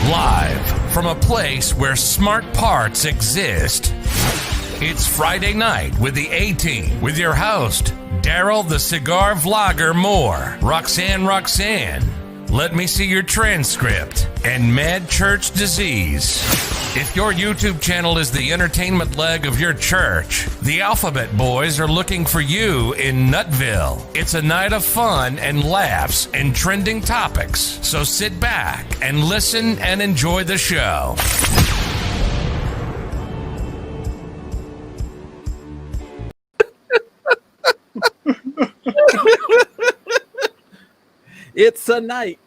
Live from a place where smart parts exist, it's Friday Night with the A-Team with your host, Daryl the Cigar Vlogger Moore, Roxanne, Let Me See Your Transcript, and Mad Church Disease. If your YouTube channel is the entertainment leg of your church, the Alphabet Boys are looking for you in Nutville. It's a night of fun and laughs and trending topics, so sit back and listen and enjoy the show. It's a night.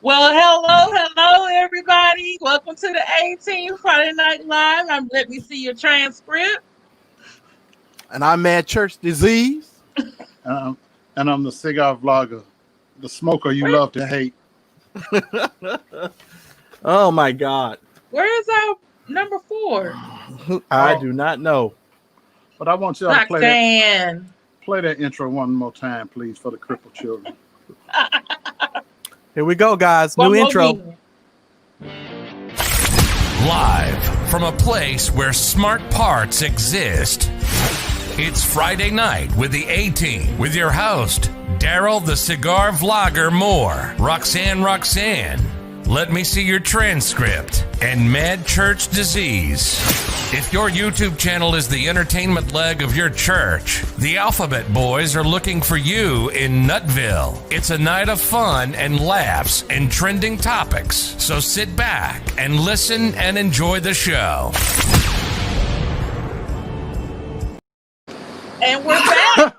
Well, hello, everybody. Welcome to the A-Team Friday Night Live. Let me see your transcript. And I'm Mad Church Disease. And I'm the cigar vlogger, the smoker you love to hate. Oh my God. Where is our number 4? I do not know. But I want y'all to Roxanne. play that intro one more time, please, for the crippled children. Here we go, guys. New intro. Live from a place where smart parts exist, it's Friday Night with the A-Team with your host, Daryl the Cigar Vlogger Moore, Roxanne, Let Me See Your Transcript, and Mad Church Disease. If your YouTube channel is the entertainment leg of your church, the Alphabet Boys are looking for you in Nutville. It's a night of fun and laughs and trending topics, so sit back and listen and enjoy the show. And we're back.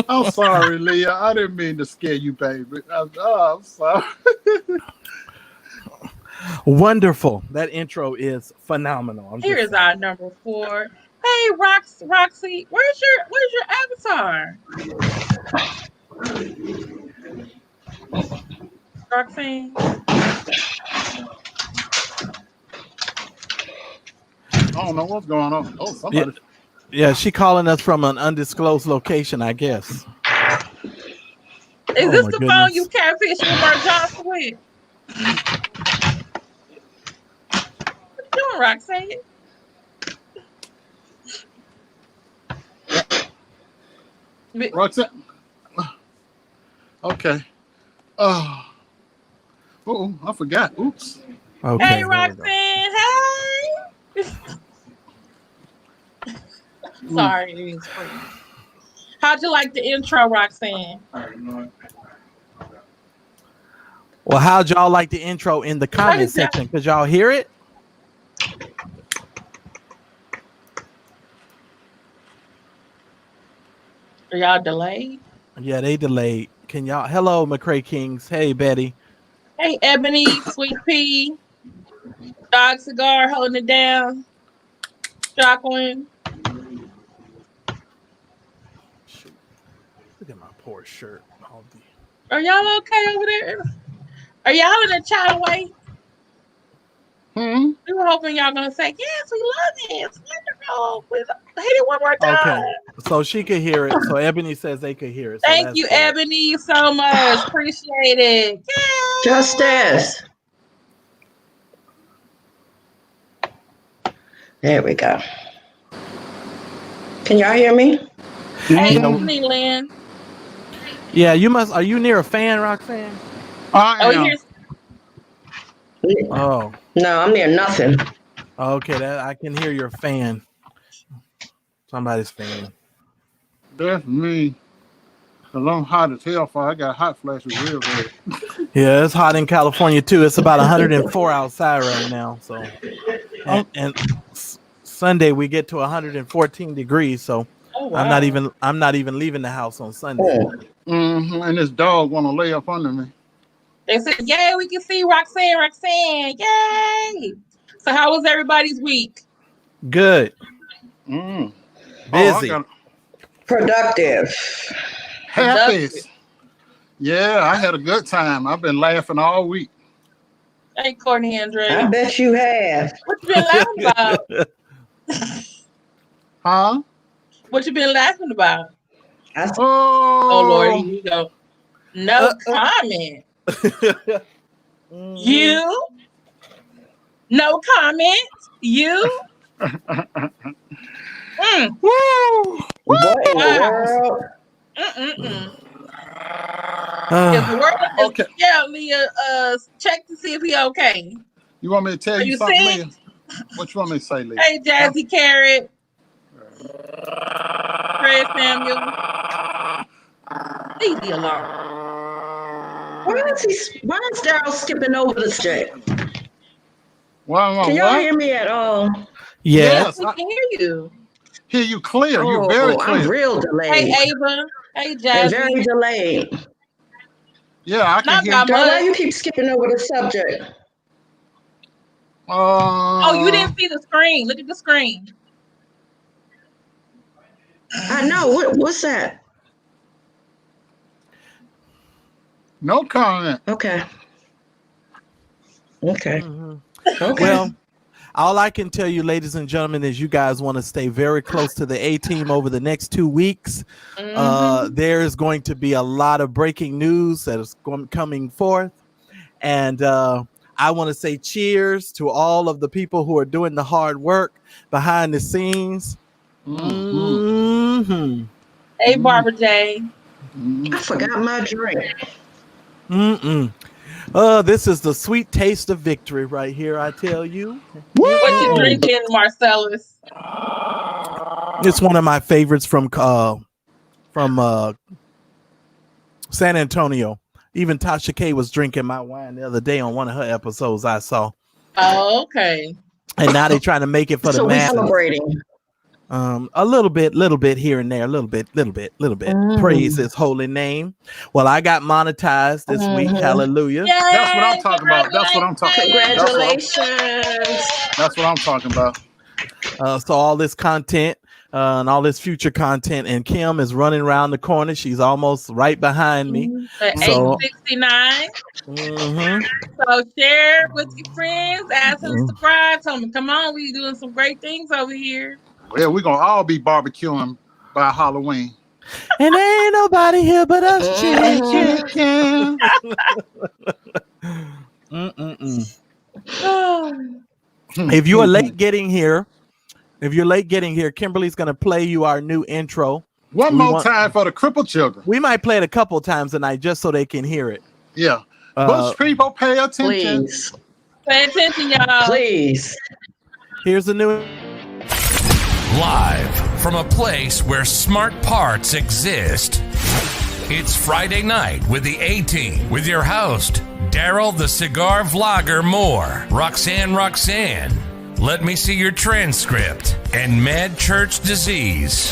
I'm sorry, Leah. I didn't mean to scare you, baby. I'm sorry. Wonderful. That intro is phenomenal. Here is our number 4. Hey, Roxy, where's your avatar? Roxanne. I don't know what's going on. Oh, somebody. Yeah, she calling us from an undisclosed location, I guess. Is this the phone you catfish Lamar Johnson with? What you doing, Roxanne? Roxanne. Okay. Oh, I forgot. Oops. Okay, hey, Roxanne. Hey. Sorry. How'd you like the intro, Roxanne? Well, how'd y'all like the intro in the comment section? Could y'all hear it? Are y'all delayed? Yeah, they delayed. Can y'all? Hello, McCray Kings. Hey, Betty. Hey, Ebony, Sweet Pea, Dog Cigar holding it down. Jacqueline. Look at my poor shirt. Are y'all okay over there? Are y'all in a child wait? We were hoping y'all gonna say, yes, we love it. It's wonderful. Hit it one more time. Okay, so she could hear it. So Ebony says they could hear it. So Thank you, Ebony, so much. Appreciate it. Yay! Justice. There we go. Can y'all hear me? Hey, Lynn. Yeah, you must. Are you near a fan, Roxanne? I am. Oh. No, I'm near nothing. Okay, that I can hear your fan. Somebody's fan. That's me. Cause I'm hot as hell. I got hot flashes real bad. Yeah, it's hot in California too. It's about 104 outside right now. So, and Sunday we get to 114 degrees. So wow. I'm not even leaving the house on Sunday. And this dog want to lay up under me. They said, yay, we can see Roxanne. Yay. So how was everybody's week? Good. Busy. Productive. Happy. Yeah, I had a good time. I've been laughing all week. Hey, Courtney Andre. I bet you have. What you been laughing about? Huh? What you been laughing about? Oh, Lord, here you go. No comment. You. No comment. You. Woo! What in the Wow. world? If the world is Okay. Leah, check to see if he okay. You want me to tell Are you you something, sick? Leah? What you want me to say, Leah? Hey, Jazzy Carrot. Fred Samuel. Leave me alone. Why is Daryl skipping over the subject? Well, Can y'all hear me at all? Yes. We can hear you. Hear you clear. You're very clear. I'm real delayed. Hey, Ava. Hey, And Jazzy. very delayed. Yeah, I can Not hear by you. Daryl, why much. you keep skipping over the subject? Oh, you didn't see the screen. Look at the screen. I know. What's that? No comment. Okay. Okay. Well, all I can tell you, ladies and gentlemen, is you guys want to stay very close to the A team over the next 2 weeks. There is going to be a lot of breaking news that is coming forth. And I want to say cheers to all of the people who are doing the hard work behind the scenes. Hey, Barbara J. I forgot my drink. This is the sweet taste of victory right here, I tell you. What you drinking, Marcellus? It's one of my favorites from San Antonio. Even Tasha K was drinking my wine the other day on one of her episodes I saw. Oh, okay. And now they're trying to make it for the So we masses. celebrating. A little bit here and there, a little bit. Praise his holy name. Well, I got monetized this week. Hallelujah. Yay, That's what I'm talking about. That's what I'm talking about. Congratulations. That's what I'm talking about. So all this content and all this future content, and Kim is running around the corner. She's almost right behind me. At So 8:69. So share with your friends, ask them to subscribe, tell them, come on, we doing some great things over here. Well, we're going to all be barbecuing by Halloween. And ain't nobody here but us chicken. If you are late getting here, Kimberly's going to play you our new intro. One more time for the crippled children. We might play it a couple times tonight just so they can hear it. Yeah. Bush people, pay attention. Please. Pay attention, y'all. Please. Here's the new... Live from a place where smart parts exist. It's Friday night with the A-Team with your host, Daryl the Cigar Vlogger Moore, Roxanne, Let Me See Your Transcript, and Mad Church Disease.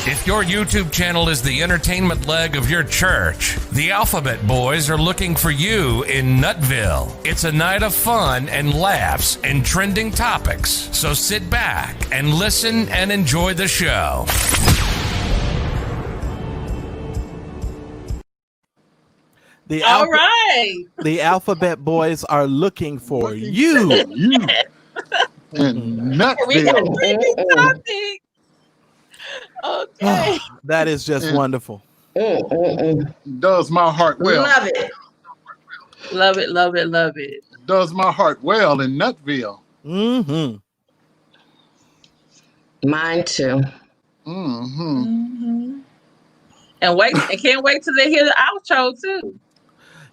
If your YouTube channel is the entertainment leg of your church, the Alphabet Boys are looking for you in Nutville. It's a night of fun and laughs and trending topics. So sit back and listen and enjoy the show. All right. The Alphabet Boys are looking for you. And Nutville. We got a trending topic. Okay. That is just wonderful. Does my heart well. Love it. Love it, love it, love it. Does my heart well in Nutville. Mine too. And can't wait till they hear the outro too.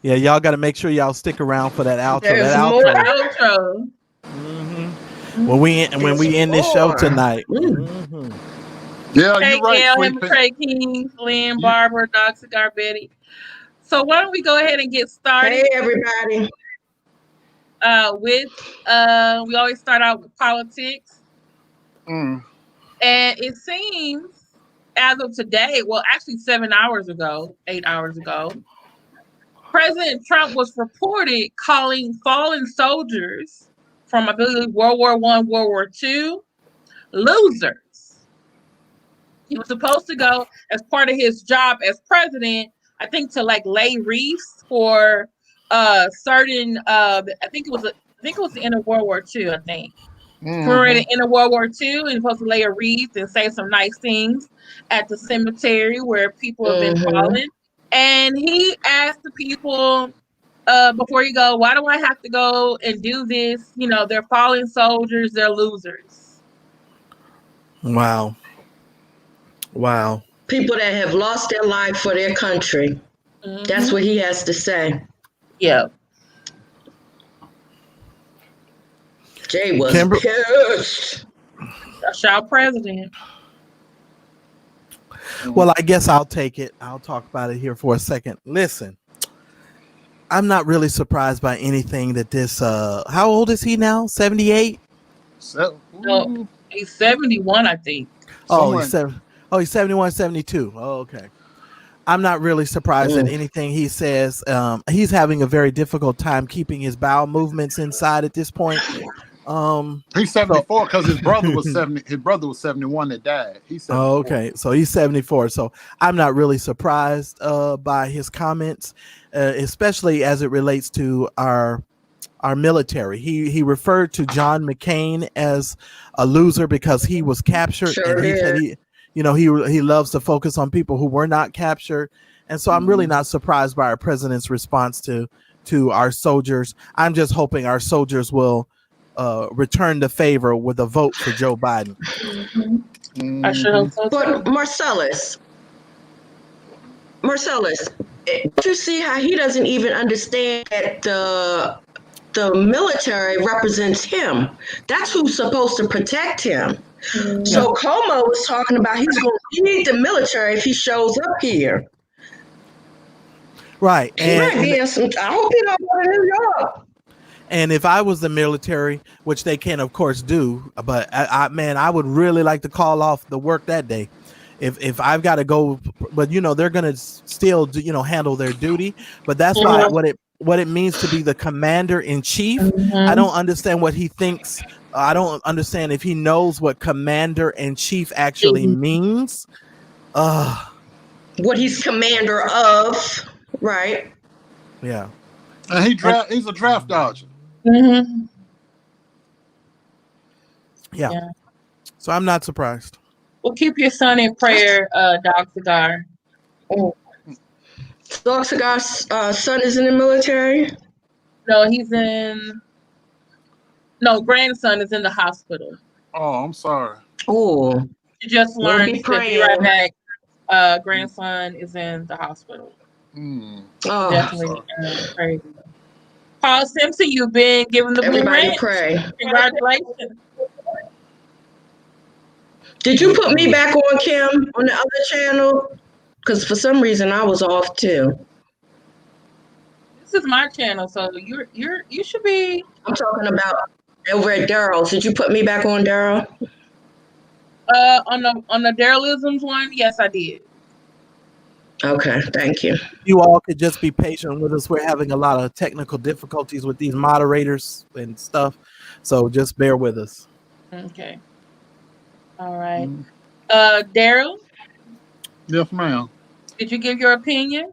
Yeah, y'all got to make sure y'all stick around for that outro. There's that more. Outro. When we end this show tonight. Yeah, Hey, you're right. Gail, Sweet him, Pea. Trey King, Lynn, Barbara, Doc Cigar Betty. So why don't we go ahead and get started? Hey, everybody. We always start out with politics. And it seems as of today, well, actually 8 hours ago, President Trump was reported calling fallen soldiers from, I believe, World War I, World War II, losers. He was supposed to go as part of his job as president, I think, to like lay wreaths for certain. I think it was the end of World War II. I think we're at the end of World War II, and supposed to lay a wreath and say some nice things at the cemetery where people have been fallen. And he asked the people before you go, why do I have to go and do this? You know, they're fallen soldiers, they're losers. Wow. People that have lost their life for their country. Mm-hmm. That's what he has to say. Yeah. Jay was pissed. That's our president. Well, I guess I'll take it. I'll talk about it here for a second. Listen, I'm not really surprised by anything that this, how old is he now? 78? No, he's 71, I think. Oh, he's 71, 72. Oh, okay. I'm not really surprised at anything he says. He's having a very difficult time keeping his bowel movements inside at this point. He's 74 because his brother was 70. His brother was 71 that died. He's 74. Oh, okay. So he's 74. So I'm not really surprised by his comments, especially as it relates to our military. He referred to John McCain as a loser because he was captured. Sure and he said he loves to focus on people who were not captured. And so I'm really not surprised by our president's response to our soldiers. I'm just hoping our soldiers will return the favor with a vote for Joe Biden. I sure hope so. But Marcellus, do you see how he doesn't even understand that the military represents him? That's who's supposed to protect him. So Como was talking about he's going to need the military if he shows up here. Right. He might be in some. I hope he don't go to New York. And if I was the military, which they can, of course, do, but I would really like to call off the work that day. If I've got to go, but they're going to still handle their duty. But that's why what it means to be the commander in chief. I don't understand what he thinks. I don't understand if he knows what commander in chief actually means. What he's commander of, right? Yeah. And he's a draft dodger. Yeah. So I'm not surprised. Well, keep your son in prayer, Dog Cigar. Dog Cigar's son is in the military? No, grandson is in the hospital. Oh, I'm sorry. Oh. You just We'll learned be to be praying. right back. Grandson is in the hospital. Oh, Definitely crazy. Paul Simpson, you've been given the blue everybody ranch. pray. Congratulations. Did you put me back on, Kim, on the other channel? Because for some reason I was off too. This is my channel, so you should be. I'm talking about over at Daryl's. Did you put me back on, Daryl? On the Darylisms one, yes, I did. Okay, thank you. You all could just be patient with us. We're having a lot of technical difficulties with these moderators and stuff, so just bear with us. Okay. All right. Daryl? Yes, ma'am. Did you give your opinion?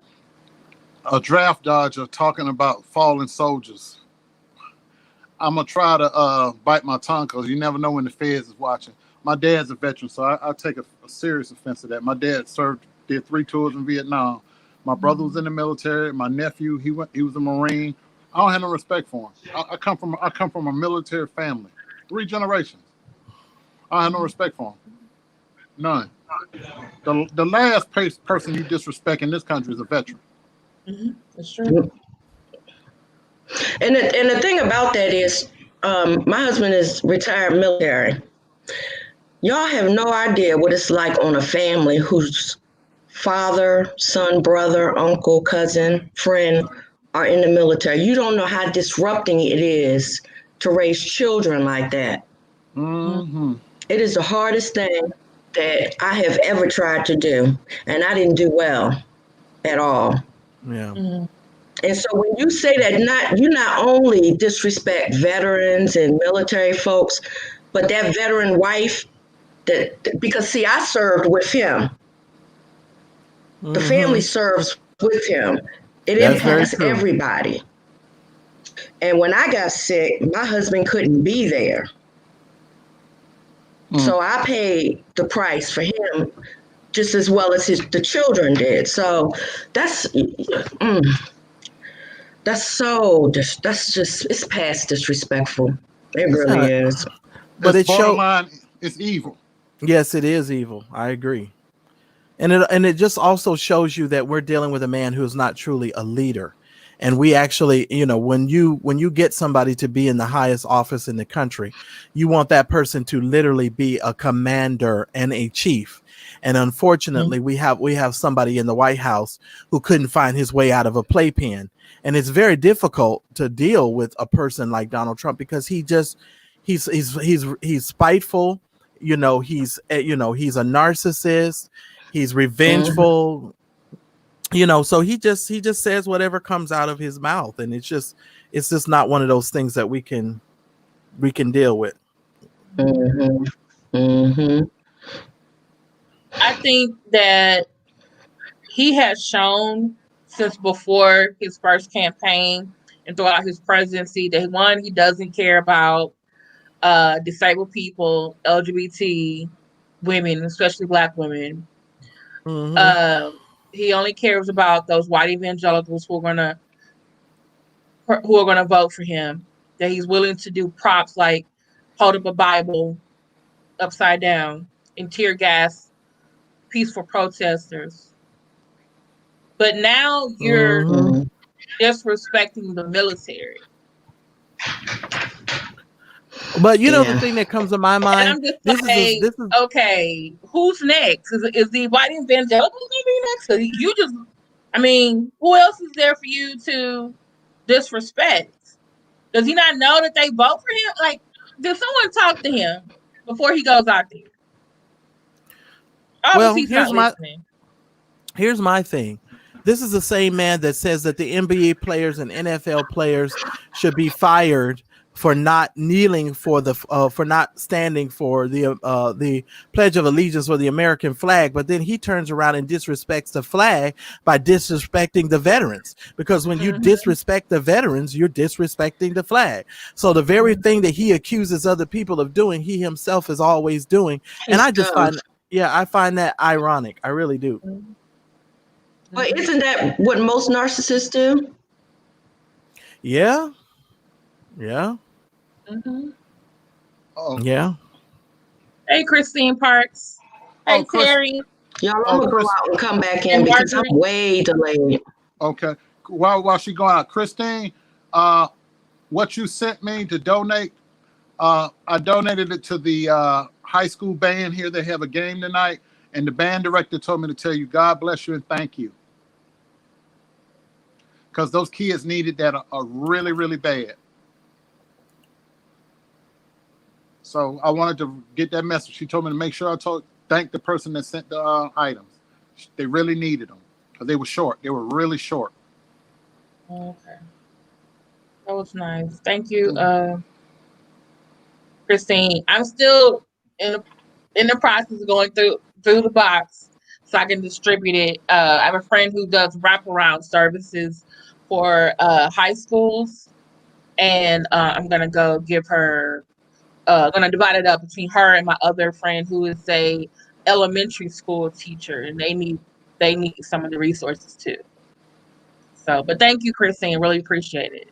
A draft dodger talking about fallen soldiers. I'm going to try to bite my tongue because you never know when the feds is watching. My dad's a veteran, so I take a serious offense to that. My dad did 3 tours in Vietnam. My brother was in the military. My nephew, he was a Marine. I don't have no respect for him. I come from a military family. 3 generations. I have no respect for him. None. The last person you disrespect in this country is a veteran. That's true. And the thing about that is, my husband is retired military. Y'all have no idea what it's like on a family whose father, son, brother, uncle, cousin, friend are in the military. You don't know how disrupting it is to raise children like that. It is the hardest thing that I have ever tried to do, and I didn't do well at all. Yeah. And so when you say that you not only disrespect veterans and military folks, but that veteran wife, because see, I served with him. The family serves with him. It impacts everybody. And when I got sick, my husband couldn't be there. So I paid the price for him just as well as the children did. So that's, That's just it's past disrespectful. It really is. But it bottom showed. line, it's evil. Yes, it is evil. I agree. And it just also shows you that we're dealing with a man who is not truly a leader. And we actually, when you get somebody to be in the highest office in the country, you want that person to literally be a commander and a chief. And unfortunately, we have somebody in the White House who couldn't find his way out of a playpen. And it's very difficult to deal with a person like Donald Trump because he's spiteful. He's a narcissist. He's revengeful. So he just says whatever comes out of his mouth, and it's just not one of those things that we can deal with. I think that he has shown since before his first campaign and throughout his presidency that one, he doesn't care about disabled people, LGBT women, especially Black women. He only cares about those white evangelicals who are gonna vote for him. That he's willing to do props like hold up a Bible upside down and tear gas peaceful protesters. But now you're disrespecting the military. But the thing that comes to my mind, and I'm just this is okay. Who's next? Is the white evangelicals gonna be next? So who else is there for you to disrespect? Does he not know that they vote for him? Like, did someone talk to him before he goes out there? Obviously, here's my thing. This is the same man that says that the NBA players and NFL players should be fired for not kneeling for not standing for the Pledge of Allegiance or the American flag, but then he turns around and disrespects the flag by disrespecting the veterans. Because when you disrespect the veterans, you're disrespecting the flag. So the very thing that he accuses other people of doing, he himself is always doing. And I just find that ironic. I really do. But isn't that what most narcissists do? Yeah. Yeah. Yeah. Hey, Christine Parks. Hey, Terry. Y'all, I'm gonna go out and come back in because I'm way delayed. Okay. While she going out, Christine, what you sent me to donate, I donated it to the high school band here. They have a game tonight, and the band director told me to tell you, God bless you and thank you. Because those kids needed that are really, really bad. So I wanted to get that message. She told me to make sure thank the person that sent the items. They really needed them because they were short. They were really short. Okay. That was nice. Thank you, Christine. I'm still in the process of going through the box so I can distribute it. I have a friend who does wraparound services for high schools, and I'm gonna go give her. Gonna divide it up between her and my other friend who is a elementary school teacher, and they need some of the resources too. So, but thank you, Christine. Really appreciate it.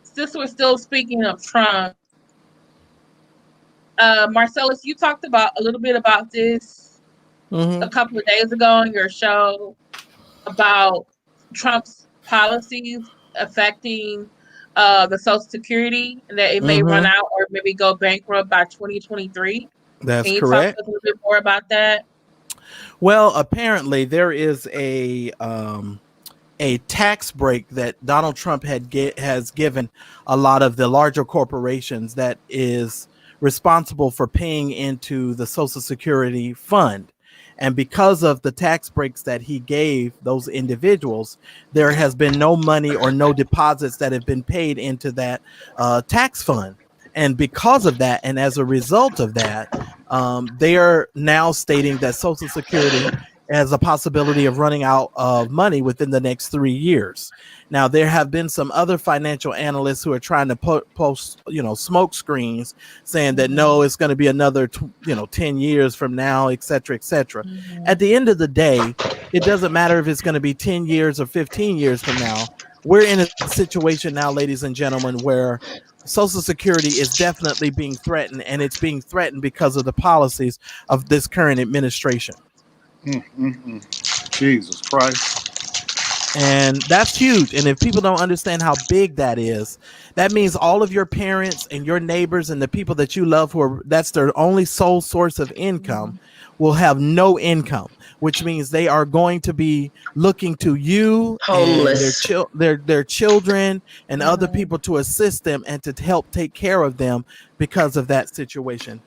Since we're still speaking of Trump, Marcellus, you talked a little bit about this a couple of days ago on your show about Trump's policies affecting the Social Security, and that it may run out or maybe go bankrupt by 2023. That's Can you correct. talk a little bit more about that? Well, apparently there is a tax break that Donald Trump has given a lot of the larger corporations that is responsible for paying into the Social Security fund. And because of the tax breaks that he gave those individuals, there has been no money or no deposits that have been paid into that tax fund. And because of that, and as a result of that, they are now stating that Social Security has a possibility of running out of money within the next 3 years. Now, there have been some other financial analysts who are trying to post, smoke screens saying that, no, it's going to be another, 10 years from now, et cetera, et cetera. At the end of the day, It doesn't matter if it's going to be 10 years or 15 years from now. We're in a situation now, ladies and gentlemen, where Social Security is definitely being threatened, and it's being threatened because of the policies of this current administration. Jesus Christ. And that's huge. And if people don't understand how big that is, that means all of your parents and your neighbors and the people that you love, that's their only sole source of income, will have no income, which means they are going to be looking to you, homeless, and their children and other people to assist them and to help take care of them because of that situation.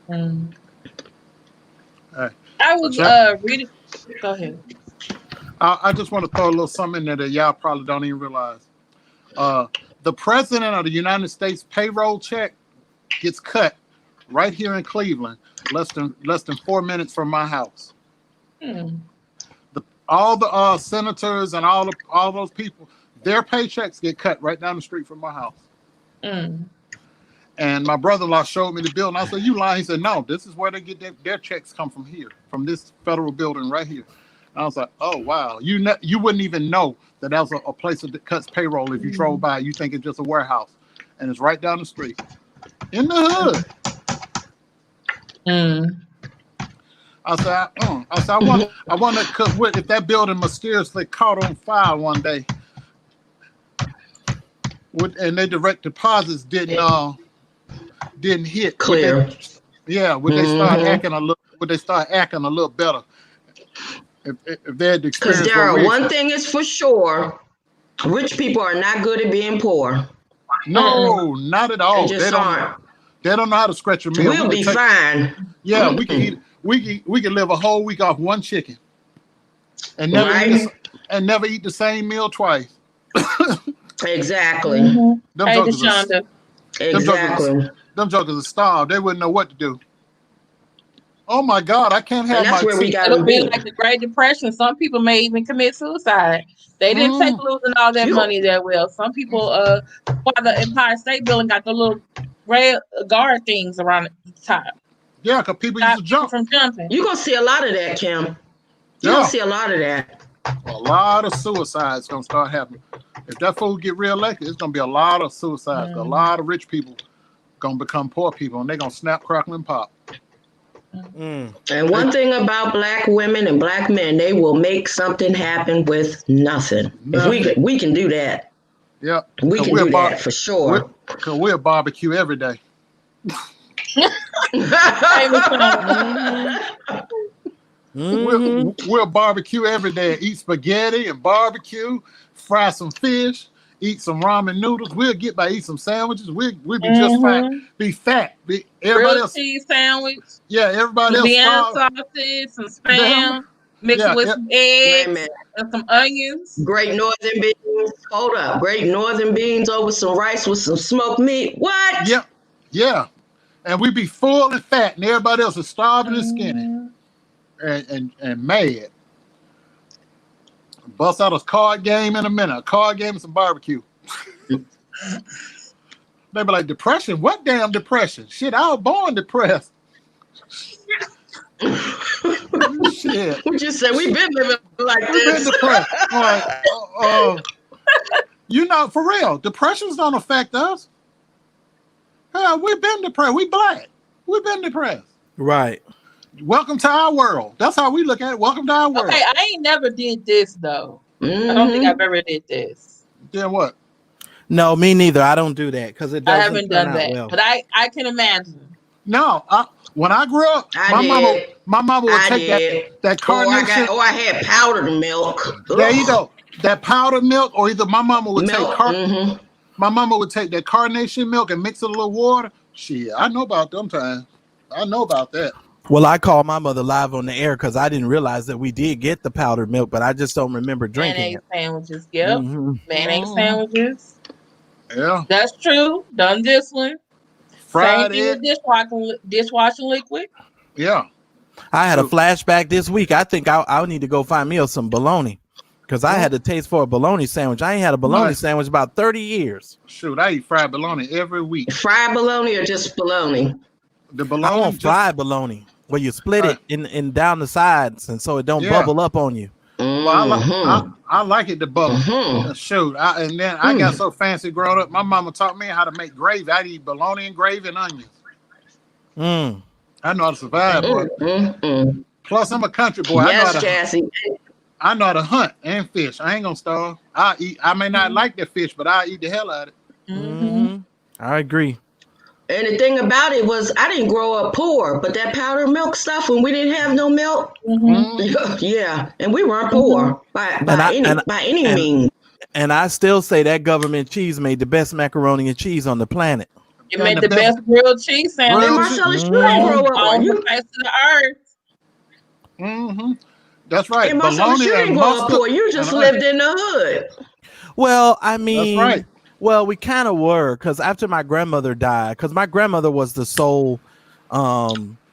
I was reading. Go ahead. I just want to throw a little something in there that y'all probably don't even realize. The president of the United States payroll check gets cut right here in Cleveland, less than 4 minutes from my house. All the senators and all those people, their paychecks get cut right down the street from my house. And my brother-in-law showed me the bill, and I said, "You lying?" He said, "No, this is where they get their checks come from here, from this federal building right here." I was like, "Oh wow, you wouldn't even know that was a place that cuts payroll if you drove by. You think it's just a warehouse, and it's right down the street, in the hood." I said, I wonder if that building mysteriously caught on fire one day, and their direct deposits didn't hit clear. Would they start acting a little? Would they start acting a little better? If they had experience. Because Daryl, one thing is for sure, rich people are not good at being poor. No, not at all. They aren't. They don't know how to scratch a meal. We'll be fine. Yeah, we can eat. We can live a whole week off one chicken, and never eat the same meal twice. Exactly. Them jokers are starved. They wouldn't know what to do. Oh my God, I can't have that's my where we got It'll be like the Great Depression. Some people may even commit suicide. They didn't take losing all that money that well. Some people, while the Empire State Building got the little red guard things around the top. Yeah, because people used to jump. From jumping. You're going to see a lot of that, Kim. You're going to see a lot of that. A lot of suicides going to start happening. If that fool get reelected, it's going to be a lot of suicides. A lot of rich people going to become poor people, and they're going to snap, crackle, and pop. And one thing about Black women and Black men, they will make something happen with nothing. If we can do that. Yeah. We can do that for sure. Because we'll barbecue every day. We'll barbecue every day. Eat spaghetti and barbecue, fry some fish, eat some ramen noodles. We'll get by eat some sandwiches. We'll be just fine. Be fat. Everybody else, cheese sandwich. Yeah, everybody else. Sausage, some spam, mixed with some eggs and some onions. Great Northern beans. Hold up. Great Northern beans over some rice with some smoked meat. What? Yeah. Yeah. And we be full and fat, and everybody else is starving and skinny. And mad. Bust out a card game in a minute. A card game and some barbecue. They be like, depression? What damn depression? Shit, I was born depressed. Shit. What you say? We've been living like this. We've been depressed. You know, for real, depressions don't affect us. Hell, we've been depressed. We Black. We've been depressed. Right. Welcome to our world. That's how we look at it. Welcome to our world. Okay, I ain't never did this though. I don't think I've ever did this. Yeah, what? No, me neither. I don't do that because it doesn't. I haven't done that, well. but I can imagine. No, when I grew up, my mama would take that carnation. I had powdered milk. There you go. That powdered milk, or either my mama would take my mama would take that carnation milk and mix it with a little water. Shit, I know about them times. I know about that. Well, I called my mother live on the air because I didn't realize that we did get the powdered milk, but I just don't remember drinking it. Sandwiches, yep. Mayonnaise sandwiches. Yeah. That's true. Done this one. Fried egg. Dishwashing liquid. Yeah. I had a flashback this week. I think I'll need to go find me some bologna because I had a taste for a bologna sandwich. I ain't had a bologna sandwich about 30 years. Shoot, I eat fried bologna every week. Fried bologna or just bologna? The bologna. I want fried bologna. Where you split it in down the sides, and so it don't bubble up on you. Well, I like it to bubble. Shoot, and then I got so fancy growing up. My mama taught me how to make gravy. I'd eat bologna and gravy and onions. I know how to survive, boy. Plus, I'm a country boy. Yes, Jassy. I know how to hunt and fish. I ain't gonna starve. I may not like that fish, but I'll eat the hell out of it. I agree. And the thing about it was, I didn't grow up poor, but that powdered milk stuff, when we didn't have no milk, yeah, and we weren't poor by any means. And I still say that government cheese made the best macaroni and cheese on the planet. It made the best grilled cheese sandwich. And Marcellus, you didn't grow up on the face of the earth. That's right. And Marcellus, you didn't grow up poor. You just lived in the hood. Well, I mean, that's right. Well, we kind of were, because after my grandmother died, because my grandmother was the sole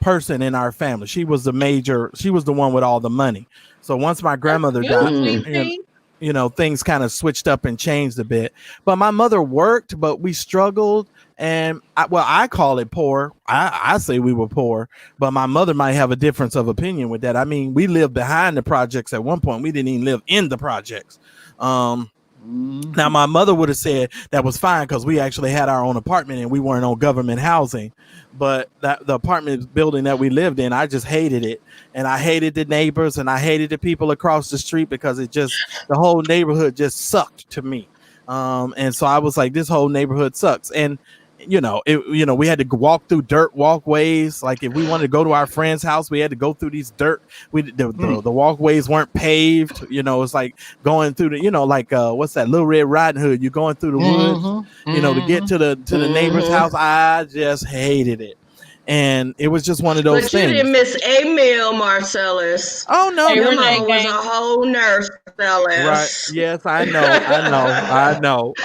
person in our family. She was the one with all the money. So once my grandmother died, you know, things kind of switched up and changed a bit. But my mother worked, but we struggled. And I call it poor. I say we were poor, but my mother might have a difference of opinion with that. I mean, we lived behind the projects at one point. We didn't even live in the projects. Now, my mother would have said that was fine because we actually had our own apartment and we weren't on government housing. But the apartment building that we lived in, I just hated it. And I hated the neighbors and I hated the people across the street because the whole neighborhood just sucked to me. And so I was like, this whole neighborhood sucks. And we had to walk through dirt walkways. Like if we wanted to go to our friend's house, we had to go through these dirt. The walkways weren't paved. You know, it's like going through the, what's that, Little Red Riding Hood? You're going through the woods, to get to the neighbor's house. I just hated it. And it was just one of those things. But you didn't miss a meal, Marcellus. Oh, no. Your mama was a whole nurse, Marcellus. Right. Yes, I know.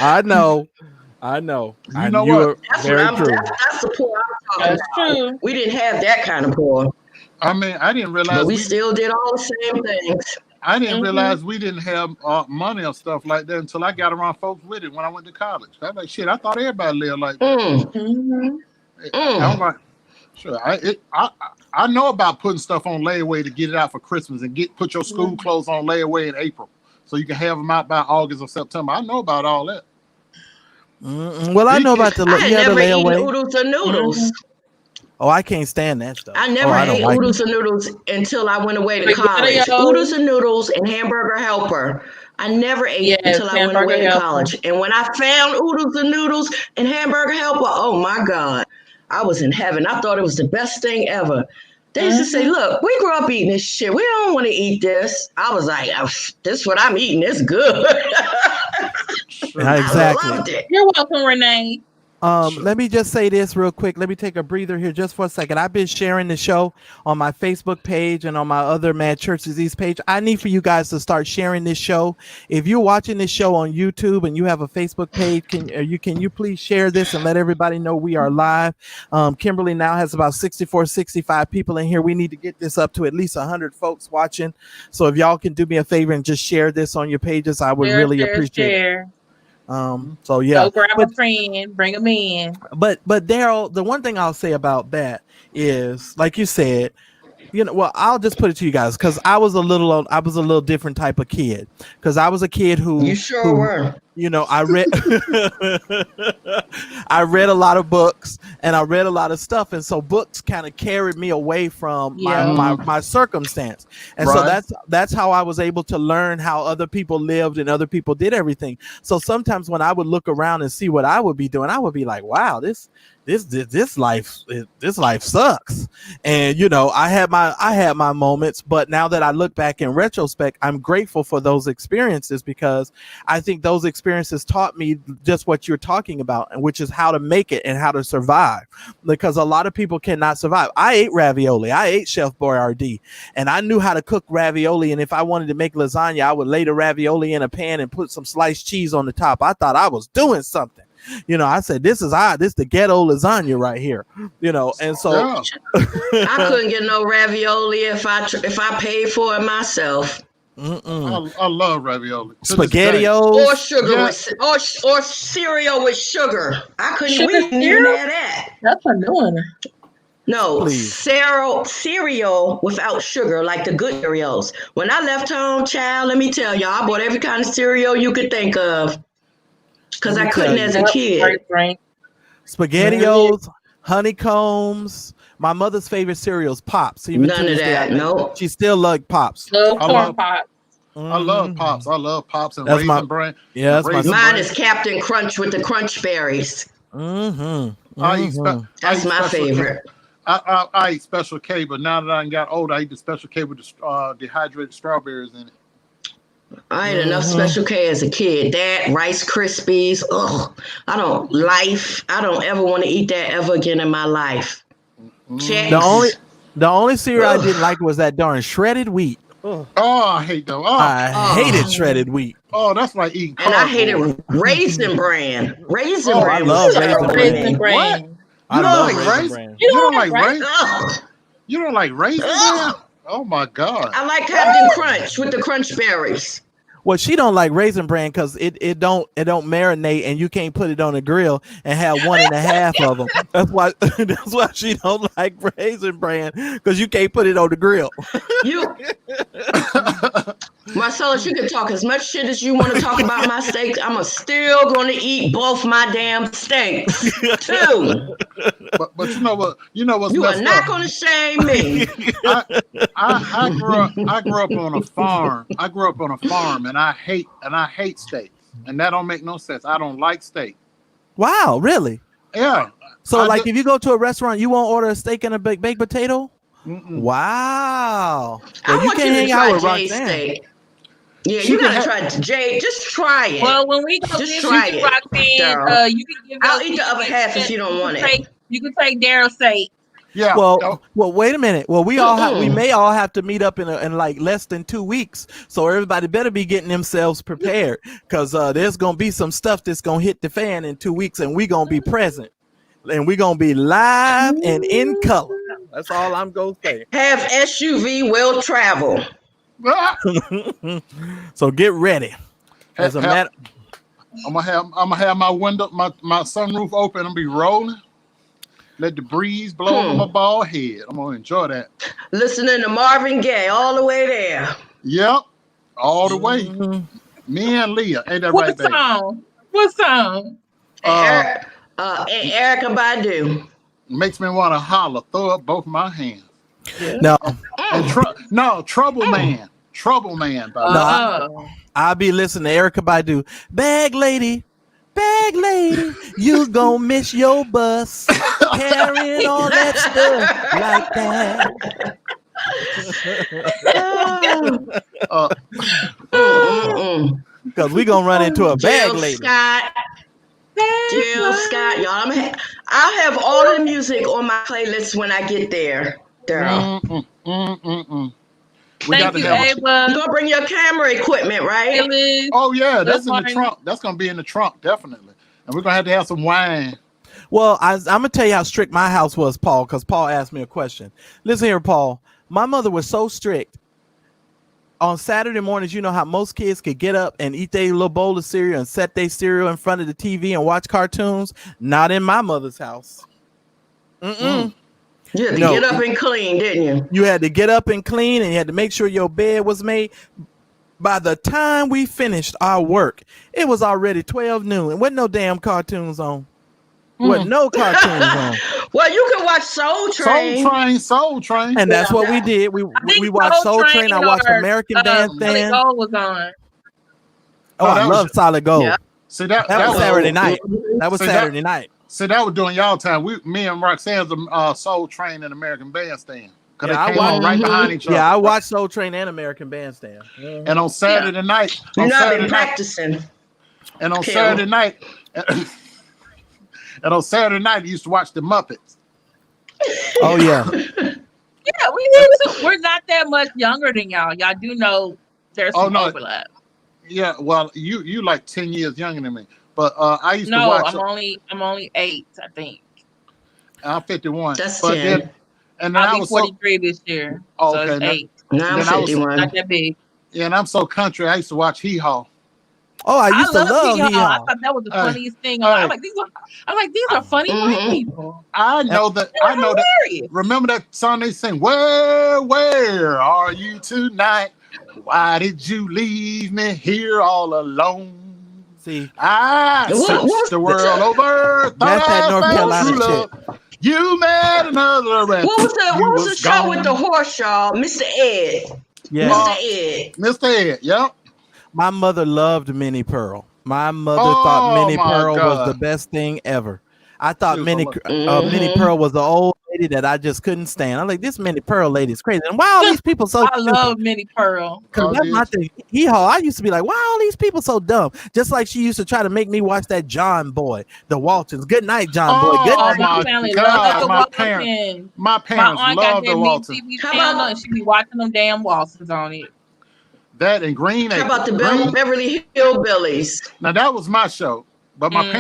I know. You know what? That's the poor I'm talking about. We didn't have that kind of poor. I mean, I didn't realize. But we still did all the same things. I didn't realize we didn't have money or stuff like that until I got around folks with it when I went to college. I'm like, shit, I thought everybody lived like that. I'm like, sure. I know about putting stuff on layaway to get it out for Christmas and put your school clothes on layaway in April so you can have them out by August or September. I know about all that. Well, I know about the layaway. Oodles and noodles. Oh, I can't stand that stuff. I never ate oodles and noodles until I went away to college. Oodles and noodles and hamburger helper. I never ate until I went away to college. And when I found oodles and noodles and hamburger helper, oh my God, I was in heaven. I thought it was the best thing ever. They used to say, look, we grew up eating this shit. We don't want to eat this. I was like, this is what I'm eating. It's good. Exactly. I loved it. You're welcome, Renee. Let me just say this real quick. Let me take a breather here just for a second. I've been sharing the show on my Facebook page and on my other Mad Church Disease page. I need for you guys to start sharing this show. If you're watching this show on YouTube and you have a Facebook page, can you please share this and let everybody know we are live? Kimberly now has about 65 people in here. We need to get this up to at least 100 folks watching. So if y'all can do me a favor and just share this on your pages, I would really appreciate it. So yeah, go grab a friend, bring them in. But Daryl, the one thing I'll say about that is, like you said, I'll just put it to you guys because I was a little different type of kid because I was a kid who were. I read I read a lot of books and I read a lot of stuff, and so books kind of carried me away from my circumstance, and so that's how I was able to learn how other people lived and other people did everything. So sometimes when I would look around and see what I would be doing, I would be like, wow, this life sucks. And I had my moments, but now that I look back in retrospect, I'm grateful for those experiences because I think those experiences taught me just what you're talking about, and which is how to make it and how to survive, because a lot of people cannot survive. I ate ravioli, I ate Chef Boyardee, and I knew how to cook ravioli, and if I wanted to make lasagna, I would lay the ravioli in a pan and put some sliced cheese on the top. I thought I was doing something. I said, this is the ghetto lasagna right here, and so I couldn't get no ravioli if I paid for it myself. I love ravioli. SpaghettiOs or sugar or cereal with sugar. I couldn't. We didn't even have that. That's a new one. No, Please. cereal without sugar, like the good cereals. When I left home, child, let me tell y'all, I bought every kind of cereal you could think of. Because I couldn't as a kid. Right. SpaghettiOs, honeycombs. My mother's favorite cereals, Pops. Even None to of this day, that. Nope. she still loved Pops. Love I corn love- pops. I love Pops. I love Pops and That's Raisin Bran. Yeah, that's my. Raisin Mine Bran. is Captain Crunch with the Crunch Berries. That's my favorite. I eat Special K, but now that I got older, I eat the Special K with the dehydrated strawberries in it. I ate enough Special K as a kid. That, Rice Krispies. Ugh. I don't ever want to eat that ever again in my life. Chex. The only cereal I didn't like was that darn shredded wheat. Oh, I hate those. I hated shredded wheat. Oh, that's like eating And I cardboard. hated Raisin Bran. Raisin I Bran. love was Raisin terrible. Bran. Raisin Bran. You I don't love like Raisin raisin? Bran. You don't like raisin? Ugh. You don't like Raisin Bran? Oh my God. I like Captain Crunch with the Crunch Berries. Well, she don't like Raisin Bran because it don't marinate and you can't put it on the grill and have 1.5 of them. That's why she don't like Raisin Bran, because you can't put it on the grill. Marcellus, you can talk as much shit as you want to talk about my steaks. I'm still going to eat both my damn steaks too. But you know what? You know what's You messed are not up? going to shame me. I grew up on a farm. I grew up on a farm, and I hate steak, and that don't make no sense. I don't like steak. Wow, really? Yeah. So, if you go to a restaurant, you won't order a steak and a baked potato? Wow. Well, I want you can't to hang try out with Jay's Roxanne. steak. Yeah, you gotta try Jay. Just try it. Well, when we go Just visit try you, it, Roxanne, Daryl. you can give. I'll eat the other half if you don't want it. You can take Daryl's steak. Yeah. Well, wait a minute. Well, we may all have to meet up in like less than 2 weeks. So everybody better be getting themselves prepared, because there's gonna be some stuff that's gonna hit the fan in 2 weeks, and we gonna be present, and we gonna be live and in color. That's all I'm gonna say. Have SUV will travel. So get ready. As a matter, I'm gonna have my window, my sunroof open and be rolling. Let the breeze blow over my bald head. I'm gonna enjoy that. Listening to Marvin Gaye all the way there. Yep, all the way. Me and Leah, ain't that right, baby? What song? And Erica Badu. Makes me want to holler, throw up both my hands. no, And Trouble Man. Trouble Man, baby. I'll be listening to Erica Badu. Bag lady, you gonna miss your bus carrying all that stuff like that. Because we gonna run into a bag Jill lady. Jill Scott, y'all. I'll have all of the music on my playlist when I get there. Daryl. Thank you, Ava. You gonna bring your camera equipment, right? Oh yeah, that's in the trunk. That's gonna be in the trunk, definitely. And we're gonna have some wine. Well, I'm gonna tell you how strict my house was, Paul, because Paul asked me a question. Listen here, Paul. My mother was so strict. On Saturday mornings, you know how most kids could get up and eat their little bowl of cereal and set their cereal in front of the TV and watch cartoons? Not in my mother's house. You had to get up and clean, didn't you? You had to get up and clean, and you had to make sure your bed was made. By the time we finished our work, it was already 12 noon, and wasn't no damn cartoons on. Wasn't no cartoons on. Well, you can watch Soul Train. Soul Train. And that's what we did. We watched Soul Train. I watched American Bandstand. Gold was on. Oh, I love Solid Gold. Yeah. See that was Saturday night. That was Saturday night. See, that was during y'all time. Me and Roxanne's Soul Train and American Bandstand. Because they came on right behind each other. Yeah, I watched Soul Train and American Bandstand. And on Saturday night. You've not been practicing. And on Saturday night. And on Saturday night, you used to watch the Muppets. Oh, yeah. Yeah, we're not that much younger than y'all. Y'all do know there's some overlap. Yeah, well, you like 10 years younger than me. But I used to watch. I'm only 8, I think. I'm 51. That's but 10. Then, and then I'll be 43 this year. Oh, so okay. It's 8. Now I'm 51. Not that big. Yeah, and I'm so country. I used to watch Hee Haw. Oh, I used to love Hee Haw. I Hee-Haw. thought that was the funniest thing. Hey. I'm like, these are funny white people. I know that. They're I know that. hilarious. Remember that song they sing? Where are you tonight? Why did you leave me here all alone? See, I searched the world over. That's that North Carolina true love. You met another. And What was the show gone. with the horse, y'all? Mr. Ed. yeah. Mr. Ed. Mr. Ed, yep. My mother loved Minnie Pearl. My mother Oh, thought Minnie my Pearl was God. the best thing ever. I thought She was Minnie Mhm. Minnie Pearl was the old lady that I just couldn't stand. I'm like, this Minnie Pearl lady is crazy. And why all these people so I love Minnie Pearl. Because that's my thing. Hee-Haw, I used to be like, why all these people so dumb? Just like she used to try to make me watch that John Boy, the Waltons. Good night, John Boy. Good Oh, night. my family God, loves the my Waltons. parents My aunt got love that the new Waltons. TV How channel, about- and she be watching them damn Waltons on it. That and Green How Acres. about the Green- Beverly Hillbillies? Now that was my show, but my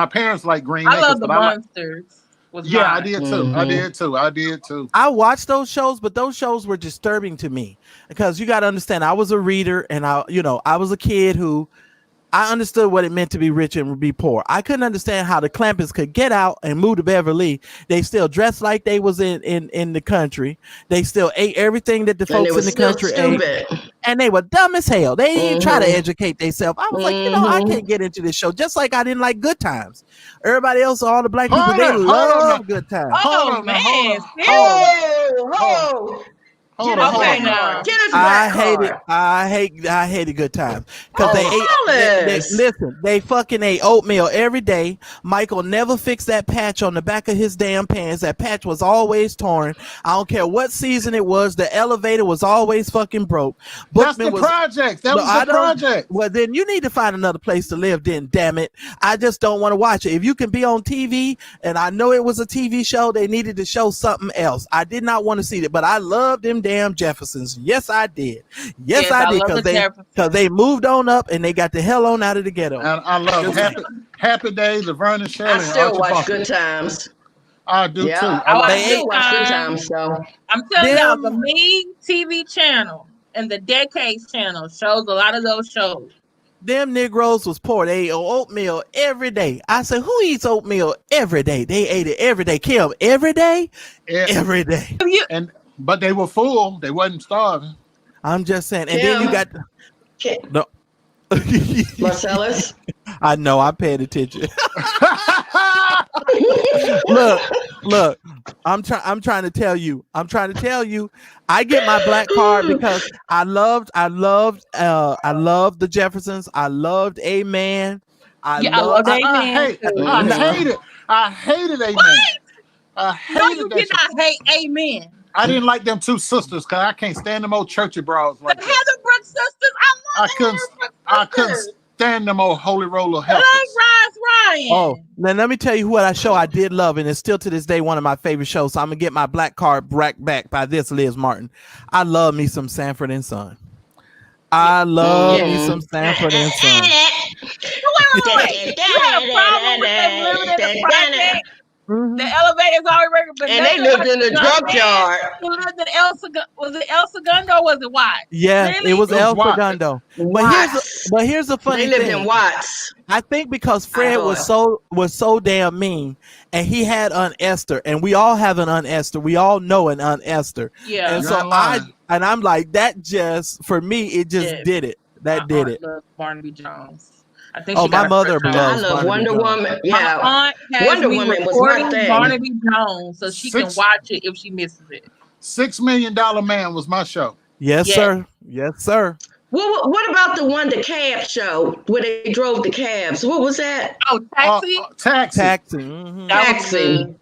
parents like Green I Acres. love the but I like- Monsters. Yeah, I did too. I did too. I watched those shows, but those shows were disturbing to me because you got to understand, I was a reader and I was a kid who I understood what it meant to be rich and be poor. I couldn't understand how the Clampets could get out and move to Beverly. They still dressed like they was in the country. They still ate everything that the And they folks were in the still country ate. stupid. And they were dumb as hell. They didn't try to Mhm. educate themselves. I was like, I can't get into this show. Just like I didn't like Good Times. Everybody else, all the black people, Hold they on, hold love on. Good Times. Hold Oh on, man, hold on. Whoa! Hold Get on, us hold back on. now. Get us I back hated, card. I hated Good Times because Marcellus. they fucking ate oatmeal every day. Michael never fixed that patch on the back of his damn pants. That patch was always torn. I don't care what season it was. The elevator was always fucking broke. That's the Bookman project. That No, was I the don't- project. Well, then you need to find another place to live. Then, damn it, I just don't want to watch it. If you can be on TV, and I know it was a TV show, they needed to show something else. I did not want to see it, but I love them damn Jeffersons. Yes, I did. Yes, I did, love the Jeffersons. because they moved on up and they got the hell on out of the ghetto. And I love Happy Days of Vernon Shelley. I and still Archie watch Bunker. Good Times. I do Yeah, too. I They still ate- watch Good Times. So I'm telling y'all, Them- the main TV channel and the Decades channel shows a lot of those shows. Them Negroes was poor. They ate oatmeal every day. I said, who eats oatmeal every day? They ate it every day. Kim, every day? Every day. But they were full. They wasn't starving. I'm just saying. And then you got... No. Marcellus. I know, I'm paying attention. look, I'm trying to tell you. I get my black card because I loved the Jeffersons. I loved Amen. I loved Amen. I hated Amen. I hated No, you that did shit. not hate Amen. I didn't like them two sisters because I can't stand them old churchy bras The like that. Heatherbrook sisters, I couldn't stand them old holy roller I love helpers. Rise Ryan. Oh, then let me tell you what I show I did love, and it's still to this day one of my favorite shows. So I'm gonna get my black card back by this Liz Martin. I love me some Sanford and Son. I love me some Sanford and Son. Wait. You had a problem with them living in the project? The elevator's already working, but And they lived in the junkyard. Who lived in was it El Segundo or was it Watts? Yeah, Really? it was El Watts. Segundo. Watts. But here's the funny They lived thing. in Watts. I think because Fred was so damn mean, and he had Aunt Esther, and we all have an Aunt Esther. We all know an Aunt Esther. Yeah. And You're so not lying. I'm like, that just for me, it just Yeah. did it. That did it. Love Barnaby Jones. I think Oh, she got my a mother crush on loves I love Barnaby Wonder Jones. Woman. Yeah. My aunt has Wonder me Woman was my recording thing. Barnaby Jones so she can watch it if she misses it. $6 Million Man was my show. Yes, Yeah. sir. Yes, sir. What about the cab show where they drove the cabs? What was that? Oh, Taxi? Taxi. Taxi. Mhm. That was Taxi. good.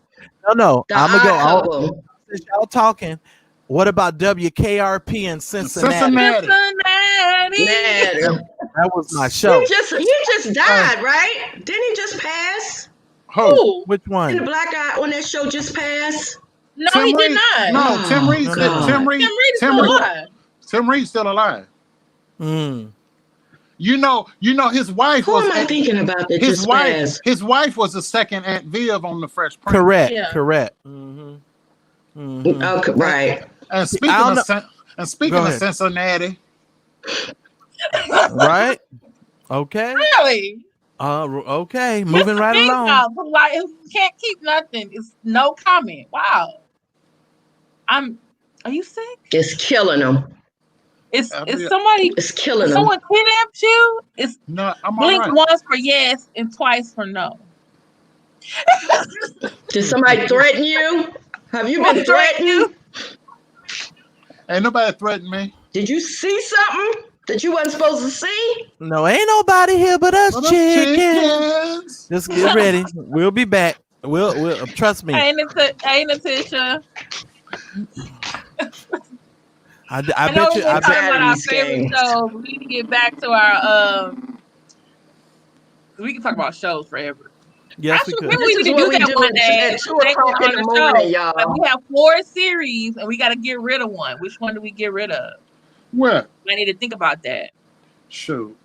No. The I'm gonna go. Odd Couple. Since y'all talking, what about WKRP in Cincinnati? Cincinnati. Nah. That was my show. He just died, right? Didn't he just pass? Who? Which Didn't the one? black guy on that show just pass? No, he did not. No, Tim Reed. God. Tim Reed. Tim Reed is still alive. Tim Reed's still alive. Mm. You know, his wife Who was am I thinking about that his just wife. passed? His wife was the second Aunt Viv on the Fresh Prince. Correct. Yeah. Correct. Mhm. Mhm. Okay, right. And speaking I don't of Cincinnati, Right. Okay. Really? Okay. Moving right Big along. mouth. I'm like, can't keep nothing. It's no comment. Wow. Are you sick? It's killing them. It's I mean, somebody. It's killing them. Someone kidnapped you. It's no, I'm all blink right. once for yes and twice for no. Did somebody threaten you? Have you been threatened? Ain't nobody threatened me. Did you see something that you wasn't supposed to see? No, ain't nobody here but us, What up, chickens. chickens? Just get ready. We'll be back. We'll trust me. Hey, Natisha. I I know bet we've you. been I talking bet. about our Saturday's favorite games. shows. We need to get back to our we can talk about shows forever. Yes, we Actually, could. maybe we This need is to what do we that do one day. at 2 o'clock in the morning, y'all. Like we have 4 series and we got to get rid of one. Which one do we get rid of? What? I need to think about that. Shoot.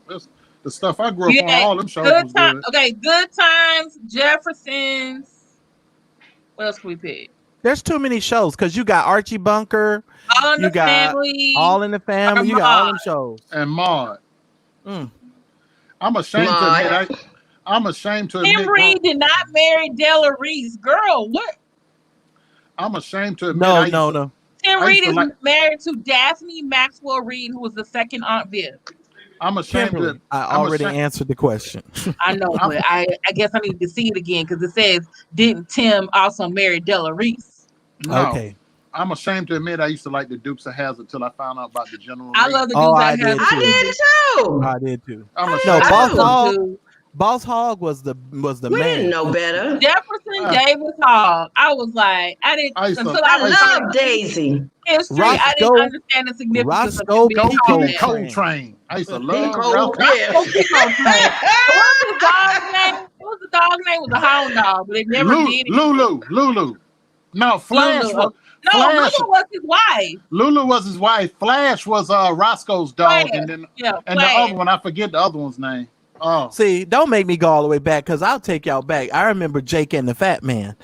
The stuff I grew up on, all them shows was good. Okay, Good Times, Jeffersons. What else can we pick? There's too many shows because you got Archie Bunker. All in You the got Family. All in the Family. You got all them shows. And Maud. Mm. I'm ashamed to admit. I'm ashamed to admit. Tim Reed did not marry Della Reese. Girl, what? I'm ashamed to admit. No. Tim Reed is married to Daphne Maxwell Reed, who was the second Aunt Viv. I'm ashamed Kimberly, I already answered the question. I know, but I guess I need to see it again because it says, didn't Tim also marry Della Reese? No. Okay. I'm ashamed to admit I used to like the Dukes of Hazzard until I found out about the General. I love the Dukes of Hazzard. I did too. Boss Hogg was the we man. We didn't know better. Jefferson Davis Hogg. I was like, I love Daisy. History, I didn't understand the significance of him being called Coltrane. I used to love Coltrane. What was the dog's name? It was a hound dog, but they never did it. Lulu. No, Flash. Lulu was his wife. Lulu was his wife. Flash was Roscoe's dog, Flash. and then the other one, I forget the other one's name. Oh, see, don't make me go all the way back because I'll take y'all back. I remember Jake and the Fat Man.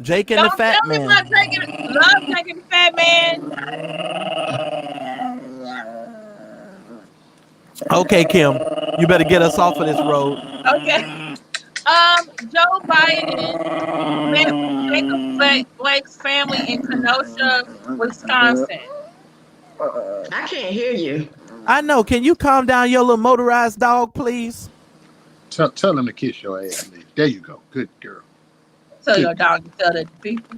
Jake and the Fat Man. Love Jake and the Fat Man. Okay, Kim, you better get us off of this road. Okay. Joe Biden met Jacob Blake's family in Kenosha, Wisconsin. I can't hear you. I know. Can you calm down your little motorized dog, please? Tell him to kiss your ass. There you go. Good girl. Tell your dog to tell that to people.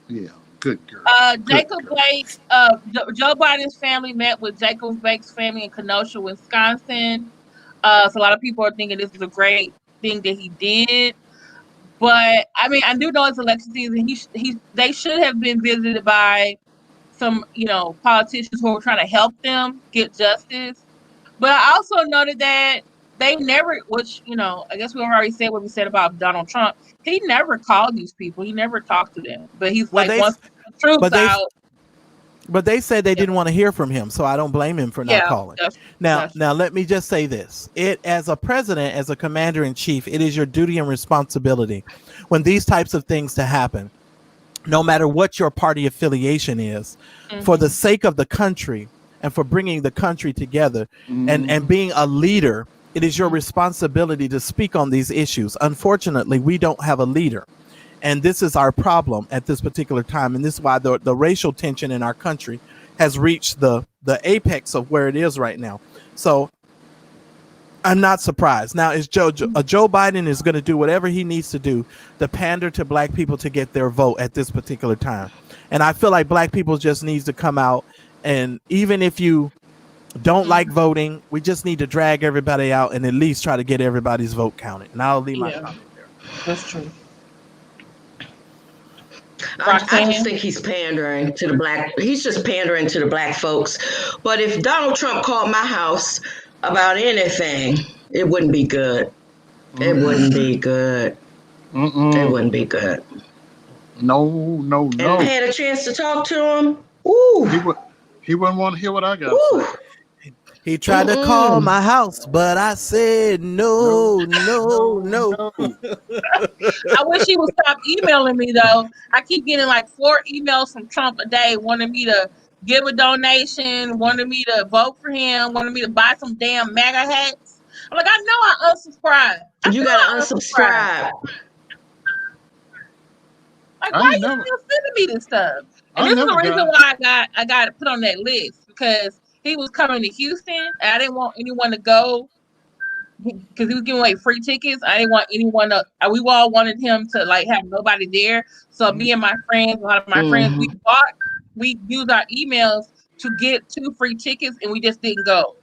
Yeah, good girl. Jacob Blake, Joe Biden's family met with Jacob Blake's family in Kenosha, Wisconsin. So a lot of people are thinking this is a great thing that he did. But I mean, I do know it's election season. They should have been visited by some, politicians who are trying to help them get justice. But I also noted that they never, which, I guess we already said what we said about Donald Trump. He never called these people. He never talked to them. But he's once the truth's out. But they said they didn't want to hear from him, so I don't blame him for not calling. Now, let me just say this. As a president, as a commander-in-chief, it is your duty and responsibility when these types of things to happen, no matter what your party affiliation is, for the sake of the country and for bringing the country together and being a leader, it is your responsibility to speak on these issues. Unfortunately, we don't have a leader. And this is our problem at this particular time. And this is why the racial tension in our country has reached the apex of where it is right now. So I'm not surprised. Now, Joe Biden is going to do whatever he needs to do to pander to black people to get their vote at this particular time. And I feel like black people just needs to come out. And even if you don't like voting, we just need to drag everybody out and at least try to get everybody's vote counted. And I'll leave my comment there. That's true. I just think he's pandering to the black. He's just pandering to the black folks. But if Donald Trump called my house about anything, it wouldn't be good. It wouldn't be good. It wouldn't be good. No. And I had a chance to talk to him. Ooh. He wouldn't want to hear what I got to say. He tried to call my house, but I said no. I wish he would stop emailing me, though. I keep getting like 4 emails from Trump a day, wanting me to give a donation, wanting me to vote for him, wanting me to buy some damn MAGA hats. I'm like, I know I unsubscribed. You gotta unsubscribe. Like, I why ain't you never, still sending me this stuff? And I this is never the reason got. why I got put on that list, because he was coming to Houston and I didn't want anyone to go because he was giving away free tickets. I didn't want anyone to. We all wanted him to like have nobody there. So me and my friends, a lot of my friends, we used our emails to get 2 free tickets, and we just didn't go.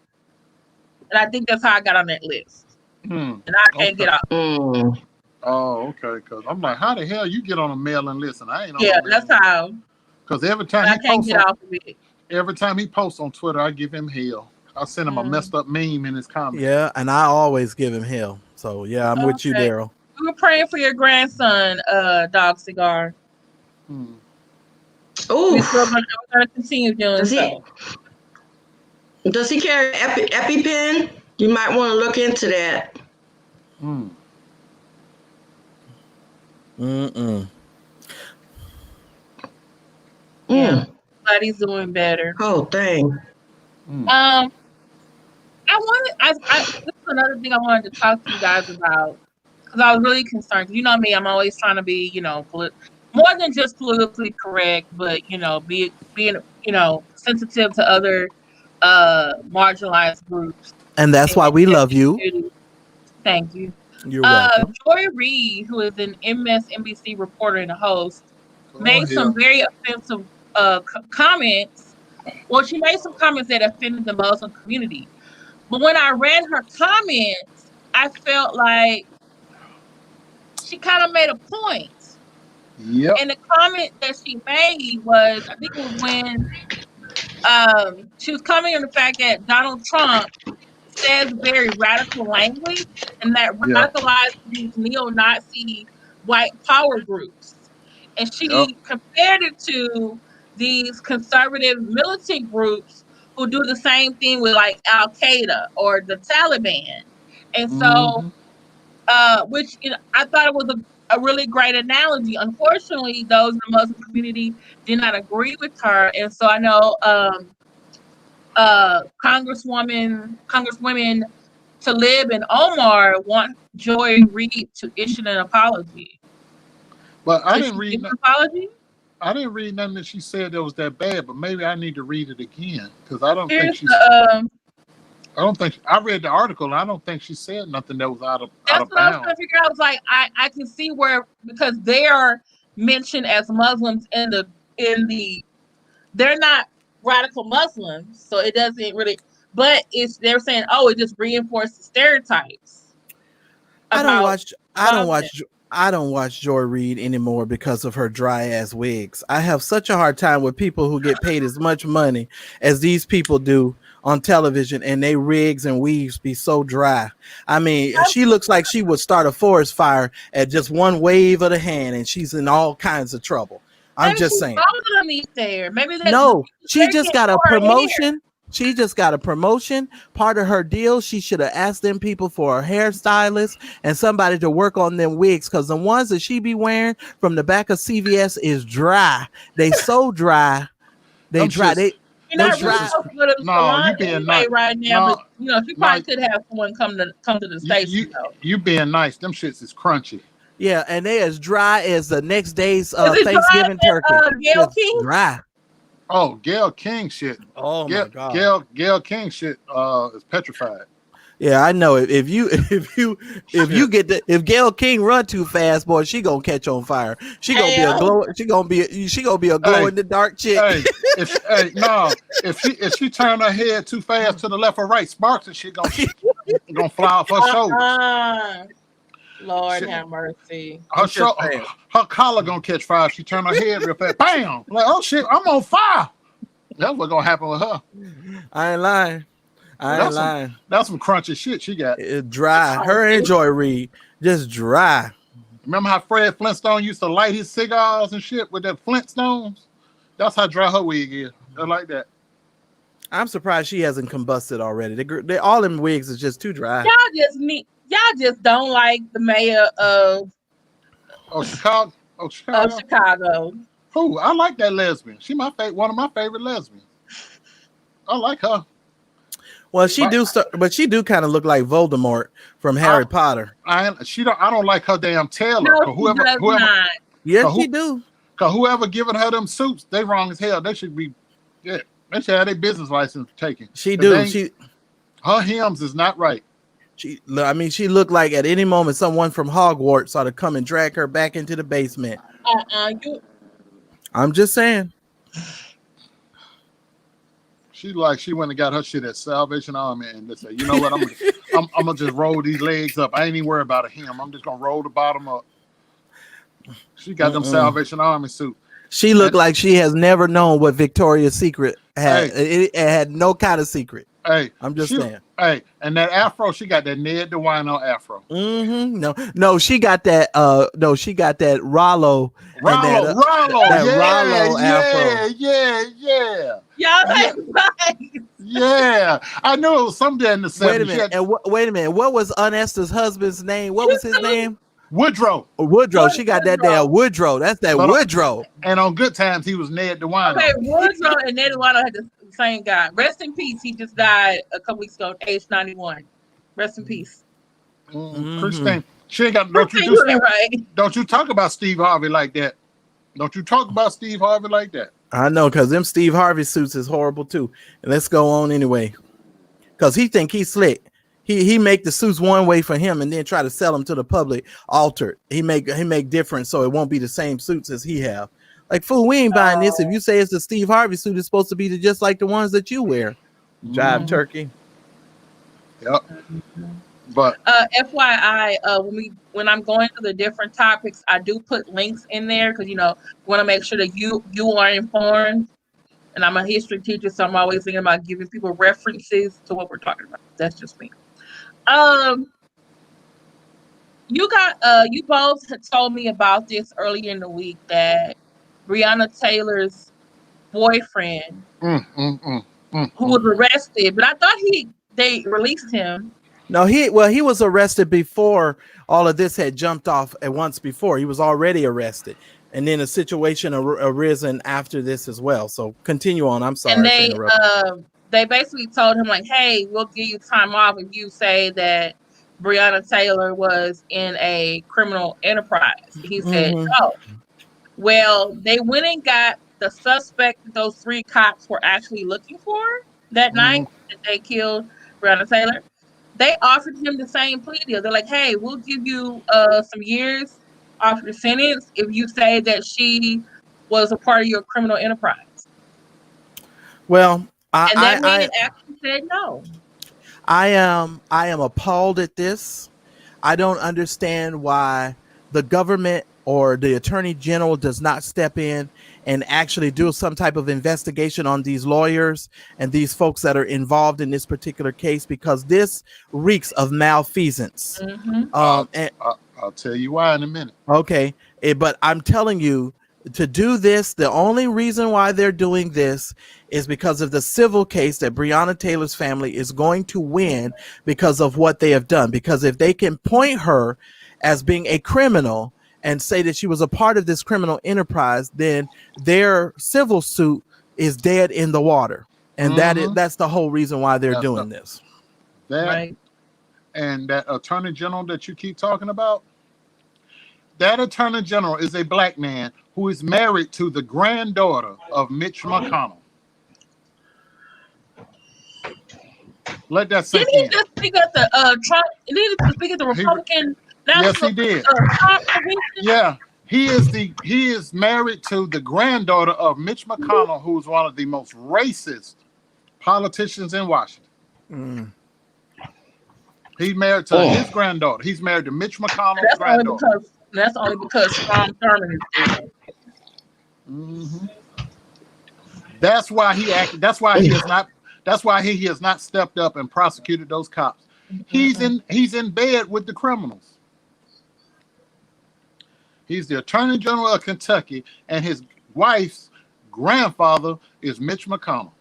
And I think that's how I got on that list. And I can't get off. Oh, okay. Because I'm like, how the hell you get on a mailing list and I ain't on Yeah, a mailing that's list? how. Because every time I can't get off of it. every time he posts on Twitter, I give him hell. I send him a messed up meme in his comments. Yeah, and I always give him hell. So yeah, I'm with you, Daryl. We were praying for your grandson, Dog Cigar. Oh, We're going to continue doing so. Does he carry EpiPen? You might want to look into that. Yeah, glad he's doing better. Oh, dang. This is another thing I wanted to talk to you guys about, because I was really concerned. You know me, I'm always trying to be, more than just politically correct, but being sensitive to other marginalized groups. And that's why we love you. Thank you. You're welcome. Joy Reid, who is an MSNBC reporter and a host, made some very offensive comments. Well, she made some comments that offended the Muslim community. But when I read her comments, I felt like she kind of made a point. Yep. And the comment that she made was, I think it was when she was commenting on the fact that Donald Trump says very radical language, and that radicalized these neo-Nazi white power groups. And she compared it to these conservative militant groups who do the same thing with like Al Qaeda or the Taliban. And so, which I thought it was a really great analogy. Unfortunately, those in the Muslim community did not agree with her. And so I know Congresswomen Talib and Omar want Joy Reid to issue an apology. But I didn't read an apology. I didn't read nothing that she said that was that bad, but maybe I need to read it again, because I don't think she. I don't think I read the article, and I don't think she said nothing that was out of bounds. That's what I was trying to figure out. I was like, I can see where, because they are mentioned as Muslims in the they're not radical Muslims, so it doesn't really. But they're saying, oh, it just reinforces stereotypes. I don't watch Joy Reid anymore because of her dry ass wigs. I have such a hard time with people who get paid as much money as these people do on television, and they wigs and weaves be so dry. I mean, she looks like she would start a forest fire at just one wave of the hand, and she's in all kinds of trouble. I'm just saying. Maybe she just got a promotion. She just got a promotion. Part of her deal, she should have asked them people for a hairstylist and somebody to work on them wigs, because the ones that she be wearing from the back of CVS is dry. They so dry. They dry. You're not really supposed to go to the salon anyway right now, but she probably could have someone come to the States. You being nice, them shits is crunchy. Yeah, and they as dry as the next day's Thanksgiving turkey. Gayle King? Dry. Oh, Gayle King shit. Oh my God. Gayle King shit is petrified. Yeah, I know. If Gayle King run too fast, boy, she gonna catch on fire. She gonna be a glow. She gonna be a glow in the dark chick. If she turn her head too fast to the left or right, sparks and shit gonna fly off her shoulders. Lord have mercy. Her collar gonna catch fire if she turn her head real fast. Bam! Like, oh shit, I'm on fire. That's what's gonna happen with her. I ain't lying. That's some crunchy shit she got. It's dry. Her and Joy Reid just dry. Remember how Fred Flintstone used to light his cigars and shit with the Flintstones? That's how dry her wig is. They're like that. I'm surprised she hasn't combusted already. They all them wigs is just too dry. Y'all just don't like the mayor of Chicago. Chicago. Who? I like that lesbian. She one of my favorite lesbians. I like her. Well, she do, but she do kind of look like Voldemort from Harry Potter. I don't like her damn tailor. No, whoever, not. Yes, she do. Cause whoever giving her them suits, they wrong as hell. They should be, they should have their business license taken. She do. Her hems is not right. She looked like at any moment someone from Hogwarts ought to come and drag her back into the basement. I'm just saying. She went and got her shit at Salvation Army and they said, you know what, I'm gonna just roll these legs up. I ain't even worried about a hem. I'm just gonna roll the bottom up. She got them Salvation Army suit. She looked like she has never known what Victoria's Secret had. It had no kind of secret. Hey, I'm just saying. Hey, and that afro, she got that Ned DeWine afro. No, she got that. She got that Rollo. Rollo afro. Yeah. I knew it was someday in the 70s. Wait a minute. Wait a minute. What was Aunt Esther's husband's name? What was his name? Woodrow. She got that damn Woodrow. That's that Woodrow. And on Good Times, he was Ned DeWine. Okay, Woodrow and Ned DeWine had the same guy. Rest in peace. He just died a couple weeks ago, age 91. Rest in peace. Christine, she ain't got. Don't you talk about Steve Harvey like that? I know, because them Steve Harvey suits is horrible too. And let's go on anyway, because he think he's slick. He make the suits one way for him and then try to sell them to the public altered. He make different so it won't be the same suits as he have. Like, fool, we ain't buying this. If you say it's the Steve Harvey suit, it's supposed to be just like the ones that you wear. Jive turkey. Yep. But FYI, when I'm going through the different topics, I do put links in there because want to make sure that you are informed. And I'm a history teacher, so I'm always thinking about giving people references to what we're talking about. That's just me. You both told me about this earlier in the week that Breonna Taylor's boyfriend, who was arrested, but I thought they released him. No, he was arrested before all of this had jumped off at once before. He was already arrested. And then a situation arisen after this as well. So continue on. I'm sorry. And they basically told him, like, hey, we'll give you time off if you say that Breonna Taylor was in a criminal enterprise. He said no. Well, they went and got the suspect that those 3 cops were actually looking for that night that they killed Breonna Taylor. They offered him the same plea deal. They're like, hey, we'll give you some years off your sentence if you say that she was a part of your criminal enterprise. Well, I actually said no. I am appalled at this. I don't understand why the government or the attorney general does not step in and actually do some type of investigation on these lawyers and these folks that are involved in this particular case, because this reeks of malfeasance. I'll tell you why in a minute. Okay. But I'm telling you, to do this, the only reason why they're doing this is because of the civil case that Breonna Taylor's family is going to win because of what they have done. Because if they can point her as being a criminal and say that she was a part of this criminal enterprise, then their civil suit is dead in the water. And that's the whole reason why they're doing this. Right. And that attorney general that you keep talking about, that attorney general is a black man who is married to the granddaughter of Mitch McConnell. Let that sink in. Didn't he just speak at the Trump? Didn't he just speak at the Republican? Yes, he did. Yeah, he is married to the granddaughter of Mitch McConnell, who's one of the most racist politicians in Washington. He's married to his granddaughter. He's married to Mitch McConnell's granddaughter. That's only because Strom Thurmond is there. That's why he acted. That's why he has not. That's why he has not stepped up and prosecuted those cops. He's in bed with the criminals. He's the Attorney General of Kentucky, and his wife's grandfather is Mitch McConnell.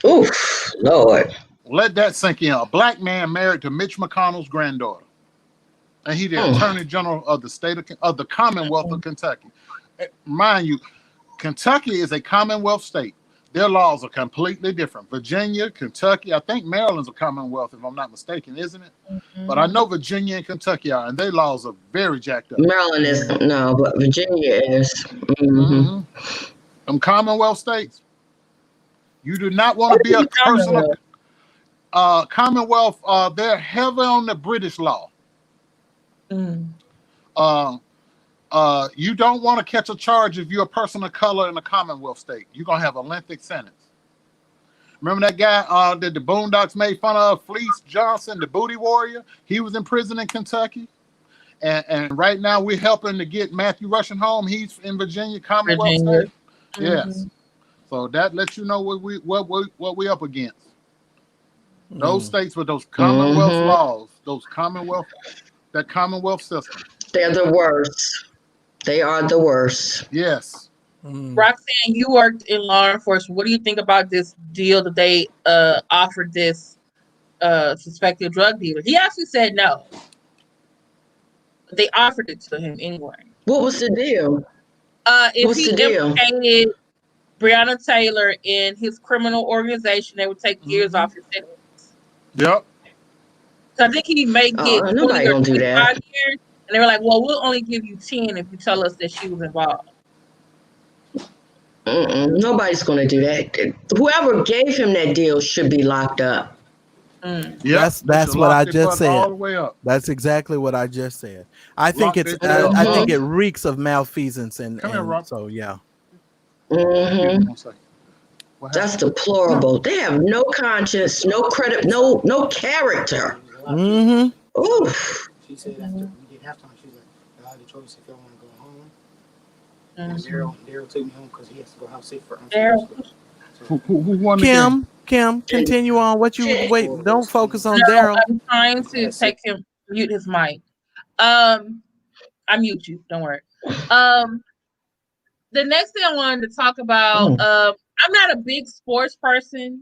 Oof, Lord. Let that sink in. A black man married to Mitch McConnell's granddaughter. And he's the Attorney General of the state of the Commonwealth of Kentucky. Mind you, Kentucky is a Commonwealth state. Their laws are completely different. Virginia, Kentucky, I think Maryland's a Commonwealth, if I'm not mistaken, isn't it? Mm-hmm. But I know Virginia and Kentucky are, and their laws are very jacked up. Maryland isn't, no, but Virginia is. Mm-hmm. Them Commonwealth states, you do not want to be a person of Commonwealth. They're heavy on the British law. Mm. You don't want to catch a charge if you're a person of color in a Commonwealth state. You're going to have a lengthy sentence. Remember that guy that the Boondocks made fun of, Fleece Johnson, the booty warrior? He was in prison in Kentucky. And right now we're helping to get Matthew Rushing home. He's in Virginia, Commonwealth state. Yes. So that lets you know what we up against. Those states with those Commonwealth laws, that Commonwealth system. They're the worst. They are the worst. Yes. Roxanne, you worked in law enforcement. What do you think about this deal that they offered this suspected drug dealer? He actually said no. But they offered it to him anyway. What was the deal? If he implicated Breonna Taylor in his criminal organization, they would take years off his sentence. Yep. So I think he may get 20 or 25 years. And they were like, well, we'll only give you 10 if you tell us that she was involved. Nobody's going to do that. Whoever gave him that deal should be locked up. Yep. That's what I just said. All the way up. That's exactly what I just said. I think I think it reeks of malfeasance and so yeah. That's deplorable. They have no conscience, no credit, no character. Oof. She said after we did halftime, she was like, I had the choice if y'all want to go home. And Daryl took me home because he has to go house sick for Who won the Kim, continue on. What you wait? Don't focus on Daryl. I'm trying to take him mute his mic. I mute you. Don't worry. The next thing I wanted to talk about. I'm not a big sports person,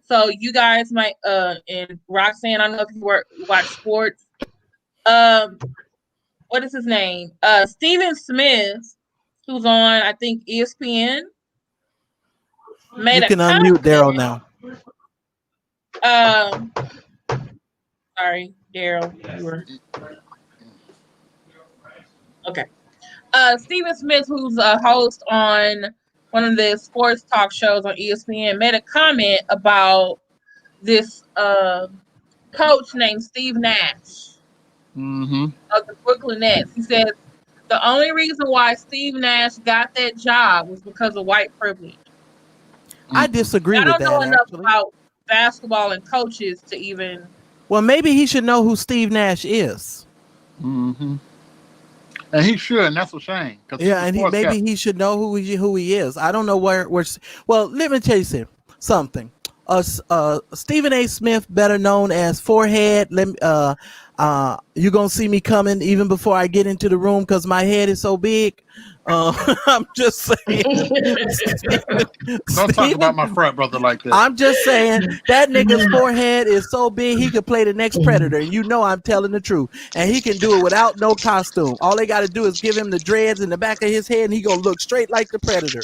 so you guys might. And Roxanne, I don't know if you watch sports. What is his name? Stephen Smith, who's on, I think, ESPN. You can unmute Daryl now. Sorry, Daryl. You were okay. Stephen Smith, who's a host on one of the sports talk shows on ESPN, made a comment about this coach named Steve Nash of the Brooklyn Nets. He says the only reason why Steve Nash got that job was because of white privilege. I disagree with that. I don't know enough about basketball and coaches to even. Well, maybe he should know who Steve Nash is. And he should, and that's a shame. Yeah, and he should know who he is. I don't know where. Well, let me tell you something. Stephen A. Smith, better known as Forehead. You're gonna see me coming even before I get into the room because my head is so big. I'm just saying. Don't talk about my frat brother like that. I'm just saying that nigga's forehead is so big he could play the next Predator. And you know I'm telling the truth. And he can do it without no costume. All they got to do is give him the dreads in the back of his head and he gonna look straight like the Predator.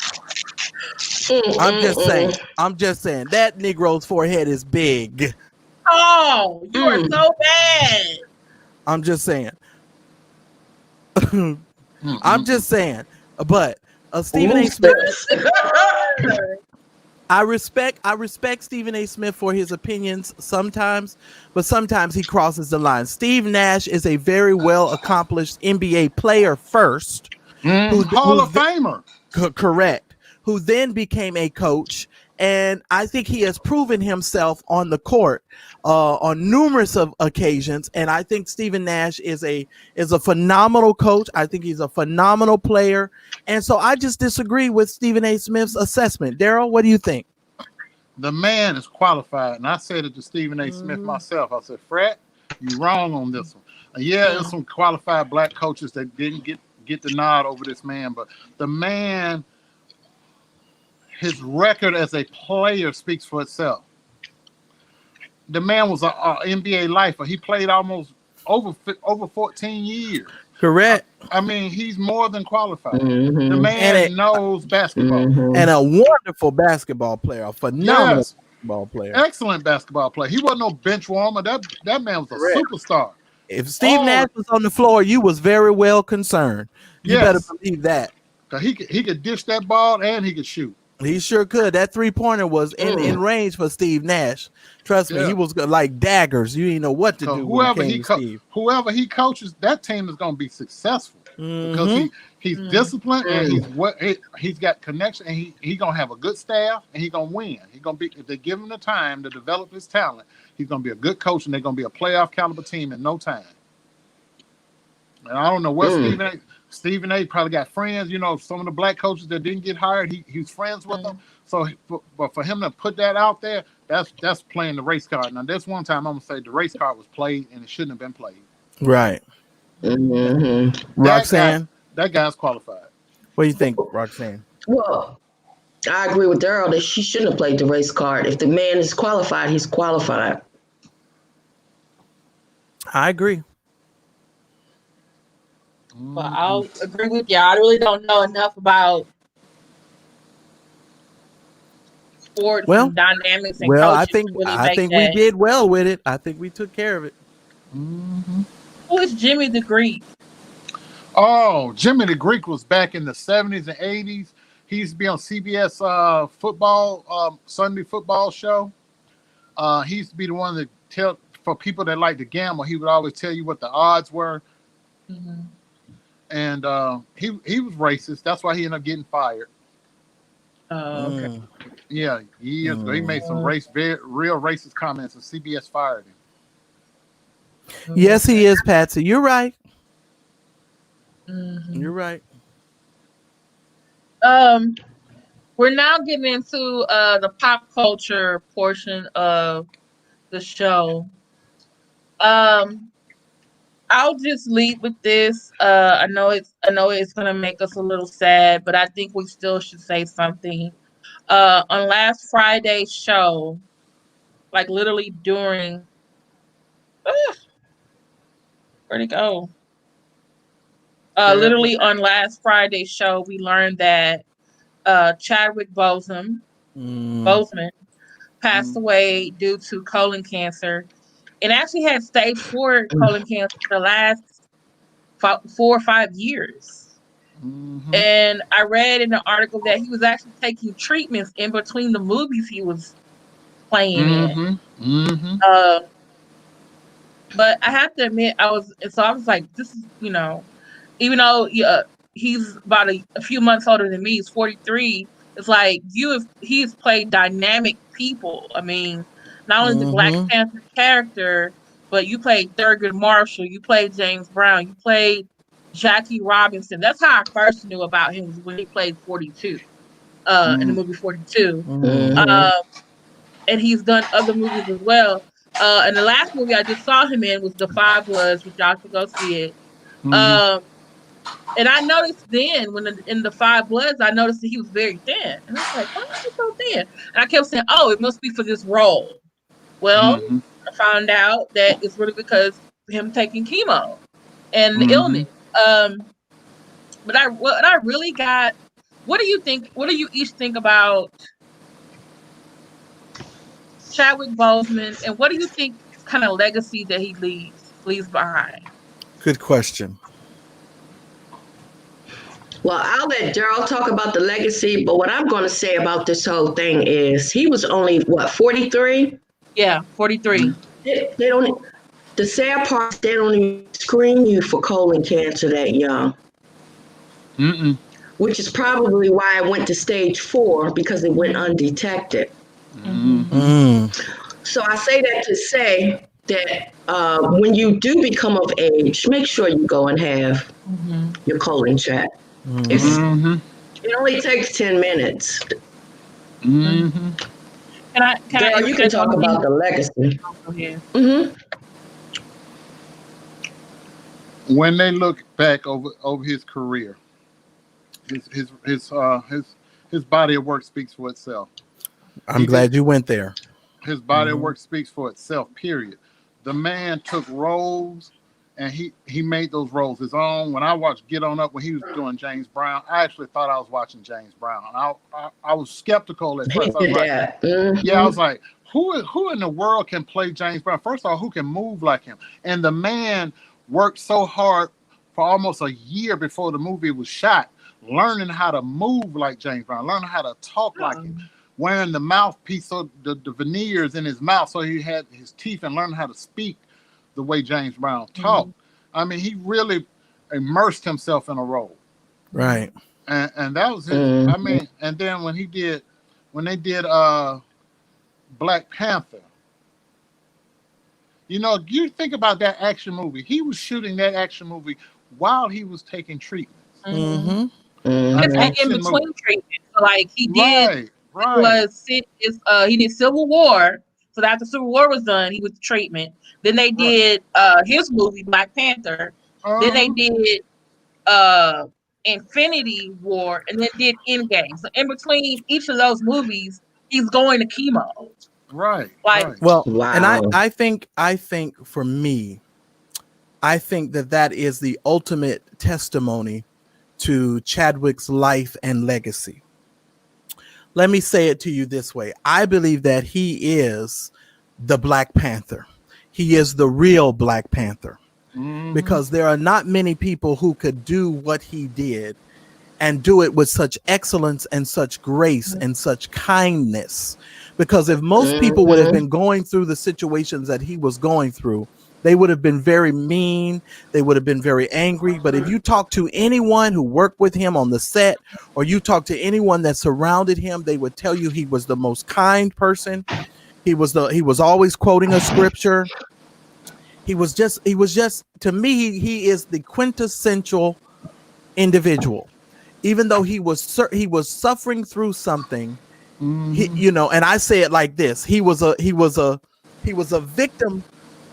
I'm just saying that Negro's forehead is big. Oh, you are so bad. I'm just saying. I'm just saying. But Stephen A. Smith. I respect Stephen A. Smith for his opinions sometimes, but sometimes he crosses the line. Steve Nash is a very well accomplished NBA player first. Hall of Famer. Correct. Who then became a coach. And I think he has proven himself on the court on numerous of occasions. And I think Stephen Nash is a phenomenal coach. I think he's a phenomenal player. And so I just disagree with Stephen A. Smith's assessment. Daryl, what do you think? The man is qualified. And I said it to Stephen A. Smith myself. I said, Fred, you're wrong on this one. Yeah, there's some qualified black coaches that didn't get the nod over this man. But the man, his record as a player speaks for itself. The man was an NBA lifer. He played almost over 14 years. Correct. I mean, he's more than qualified. Mhm. The man knows basketball. Mhm. And a wonderful basketball player, a phenomenal Yes. basketball player. Excellent basketball player. He wasn't no bench warmer. That man was a Correct. superstar. If Steve Nash was on the floor, you was very well concerned. You better believe that. Cause he could dish that ball and he could shoot. He sure could. That 3-pointer was in range for Steve Nash. Trust me, he was like daggers. You didn't know what to do. Whoever he coaches, that team is going to be successful because he's disciplined and he's got connection and he going to have a good staff and he's going to win. He's going to be, if they give him the time to develop his talent, he's going to be a good coach and they're going to be a playoff caliber team in no time. And I don't know what Stephen A. probably got friends, you know, some of the black coaches that didn't get hired, he's friends with them. So, but for him to put that out there, that's playing the race card. Now, this one time I'm gonna say the race card was played and it shouldn't have been played. Right. Roxanne, that guy's qualified. What do you think, Roxanne? Well, I agree with Daryl that she shouldn't have played the race card. If the man is qualified, he's qualified. I agree. But I'll agree with you. I really don't know enough about sports and dynamics and coaching. I think we did well with it. I think we took care of it. Who is Jimmy the Greek? Oh, Jimmy the Greek was back in the 70s and 80s. He used to be on CBS football, Sunday football show. He used to be the one that tell for people that like to gamble. He would always tell you what the odds were. And he was racist. That's why he ended up getting fired. Oh, okay. Yeah, years ago. He made some real racist comments, and CBS fired him. Yes, he is, Patsy. You're right. You're right. We're now getting into the pop culture portion of the show. I'll just lead with this. I know it's gonna make us a little sad, but I think we still should say something. On last Friday's show, like literally during where'd it go? Literally on last Friday's show, we learned that Chadwick Boseman passed away due to colon cancer. And actually had stage 4 colon cancer for the last 4 or 5 years. And I read in the article that he was actually taking treatments in between the movies he was playing in. But I have to admit, I was like, this is, you know, even though he's about a few months older than me, he's 43. It's like he's played dynamic people. I mean, not only the Black Panther character, but you played Thurgood Marshall, you played James Brown, you played Jackie Robinson. That's how I first knew about him, was when he played 42 in the movie 42. And he's done other movies as well. And the last movie I just saw him in was The Five Bloods, which y'all should go see it. And I noticed then, in The Five Bloods, I noticed that he was very thin. And I was like, why is he so thin? And I kept saying, oh, it must be for this role. Well, I found out that it's really because of him taking chemo and the illness. But what I really got, what do you think? What do you each think about Chadwick Boseman, and what do you think kind of legacy that he leaves behind? Good question. Well, I'll let Daryl talk about the legacy, but what I'm going to say about this whole thing is he was only, 43? Yeah, 43. They don't, the sad part, they don't even screen you for colon cancer that young. Which is probably why I went to stage 4, because it went undetected. So I say that to say that when you do become of age, make sure you go and have your colon check. It only takes 10 minutes. Can you can talk about the legacy. When they look back over his career, his body of work speaks for itself. I'm glad you went there. His body of work speaks for itself, period. The man took roles and he made those roles his own. When I watched Get On Up when he was doing James Brown, I actually thought I was watching James Brown. I was skeptical at first. I was like, yeah, I was like, who in the world can play James Brown? First of all, who can move like him? And the man worked so hard for almost a year before the movie was shot, learning how to move like James Brown, learning how to talk like him, wearing the mouthpiece, so the veneers in his mouth, so he had his teeth, and learning how to speak the way James Brown talked. I mean, he really immersed himself in a role. Right. And that was his, I mean, and then when they did Black Panther, you know, you think about that action movie. He was shooting that action movie while he was taking treatments. And in between treatments. So like he did he did Civil War. So after Civil War was done, he was treatment. Then they did his movie Black Panther. Then they did Infinity War, and then did Endgame. So in between each of those movies, he's going to chemo. Right. Like, well, and I think for me, I think that is the ultimate testimony to Chadwick's life and legacy. Let me say it to you this way. I believe that he is the Black Panther. He is the real Black Panther. Because there are not many people who could do what he did and do it with such excellence and such grace and such kindness. Because if most people would have been going through the situations that he was going through, they would have been very mean. They would have been very angry. But if you talk to anyone who worked with him on the set, or you talk to anyone that surrounded him, they would tell you he was the most kind person. He was always quoting a scripture. He was just, to me, he is the quintessential individual. Even though he was suffering through something, you know, and I say it like this: he was a victim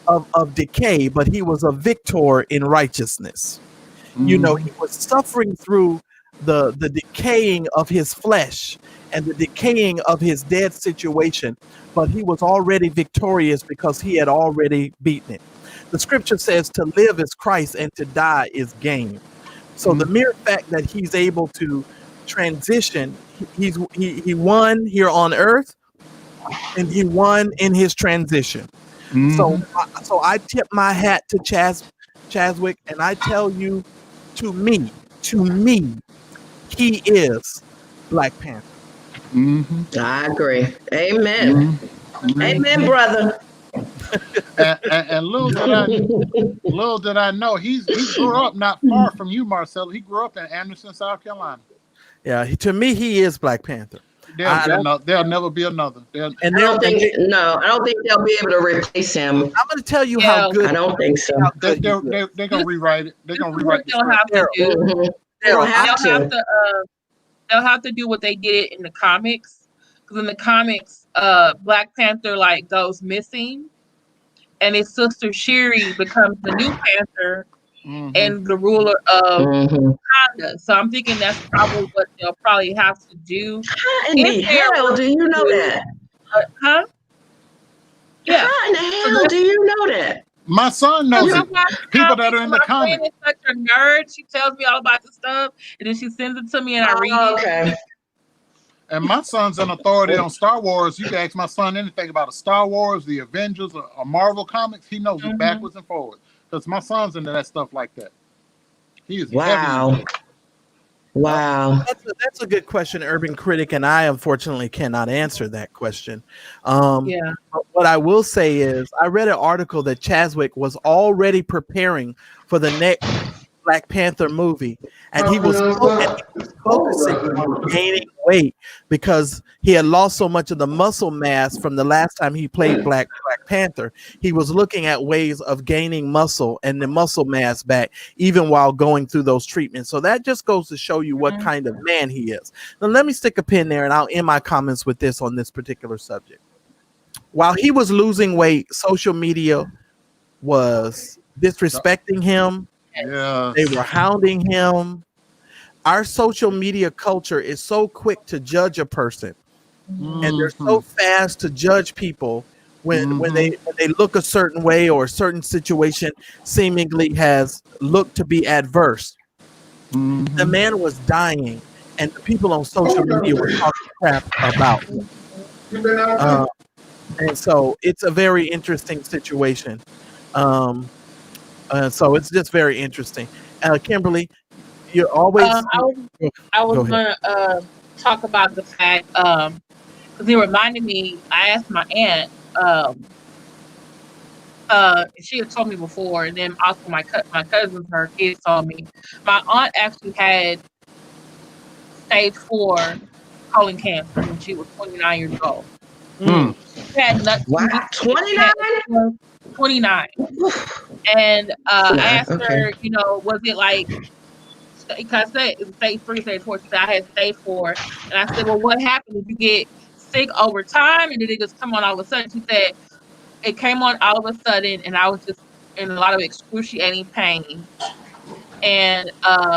of decay, but he was a victor in righteousness. You know, he was suffering through the decaying of his flesh and the decaying of his dead situation, but he was already victorious because he had already beaten it. The scripture says to live is Christ and to die is gain. So the mere fact that he's able to transition, he won here on earth, and he won in his transition. So I tip my hat to Chadwick, and I tell you, to me, he is Black Panther. I agree. Amen. Amen, brother. And little did I know, he grew up not far from you, Marcel. He grew up in Anderson, South Carolina. Yeah, to me, he is Black Panther. There'll never be another. I don't think they'll be able to replace him. I'm going to tell you how good. I don't think so. They're going to rewrite it. They're going to rewrite it. They'll have to do what they did in the comics. Because in the comics, Black Panther like goes missing, and his sister Shuri becomes the new Panther and the ruler of Wakanda. So I'm thinking that's probably what they'll probably have to do. How in the hell do you know that? Yeah. How in the hell do you know that? My son knows it. People that are in the comics. My friend is such a nerd. She tells me all about the stuff, and then she sends it to me, and I read it. Okay. And my son's an authority on Star Wars. You can ask my son anything about a Star Wars, the Avengers, or Marvel comics. He knows it backwards and forwards. Because my son's into that stuff like that. He is Wow. That's a good question, Urban Critic, and I unfortunately cannot answer that question. What I will say is I read an article that Chadwick was already preparing for the next Black Panther movie, and he was focusing on gaining weight because he had lost so much of the muscle mass from the last time he played Black Panther. He was looking at ways of gaining muscle and the muscle mass back, even while going through those treatments. So that just goes to show you what kind of man he is. Now let me stick a pin there, and I'll end my comments with this on this particular subject. While he was losing weight, social media was disrespecting him. Yeah, they were hounding him. Our social media culture is so quick to judge a person, and they're so fast to judge people when they look a certain way or a certain situation seemingly has looked to be adverse. The man was dying, and the people on social media were talking crap about him. And so it's a very interesting situation. So it's just very interesting. Kimberly, you're always. I was going to talk about the fact, because it reminded me, I asked my aunt, she had told me before, and then also my cousins, her kids told me. My aunt actually had stage 4 colon cancer when she was 29 years old. She had nothing. Wow, 29? 29. And I asked her, was it like, because I said stage 3, stage 4. She said I had stage 4. And I said, well, what happened? Did you get sick over time? And did it just come on all of a sudden? She said, it came on all of a sudden, and I was just in a lot of excruciating pain. And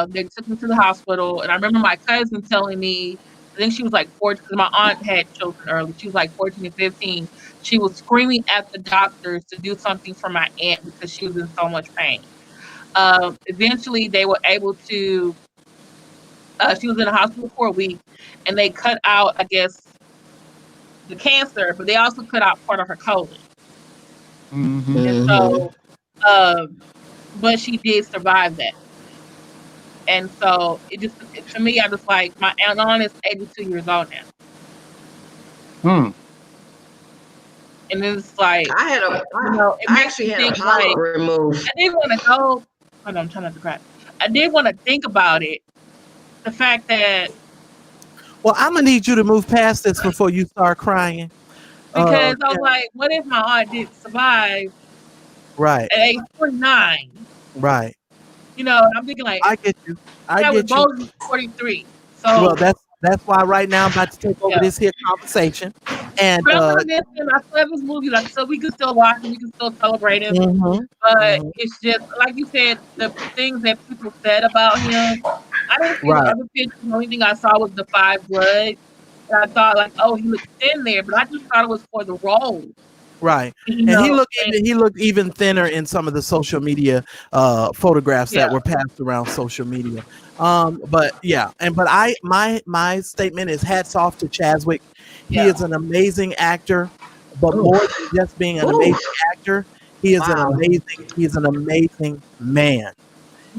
they took me to the hospital. And I remember my cousin telling me, I think she was like 14, because my aunt had children early. She was like 14 and 15. She was screaming at the doctors to do something for my aunt because she was in so much pain. Eventually, they were able to, she was in the hospital for a week, and they cut out, I guess, the cancer, but they also cut out part of her colon. And so, but she did survive that. And so to me, I was like, my aunt is 82 years old now. And it's like, I actually had a polyp removed. I didn't want to go. Hold on, I'm trying not to cry. I did want to think about it. The fact that. Well, I'm gonna need you to move past this before you start crying. Because I was like, what if my aunt didn't survive? Right. At age 49. Right. I'm thinking like. I get you. I get you. Boseman 43. So. Well, that's why right now I'm about to take over this here conversation. And I still have his movies, so we can still watch him, we can still celebrate him. But it's just like you said, the things that people said about him. I didn't see the other pictures. The only thing I saw was the 5 blood. And I thought like, oh, he looked thin there, but I just thought it was for the role. Right. And he looked even thinner in some of the social media photographs that were passed around social media. But my statement is hats off to Chadwick. He is an amazing actor, but more than just being an amazing actor, he is an amazing man.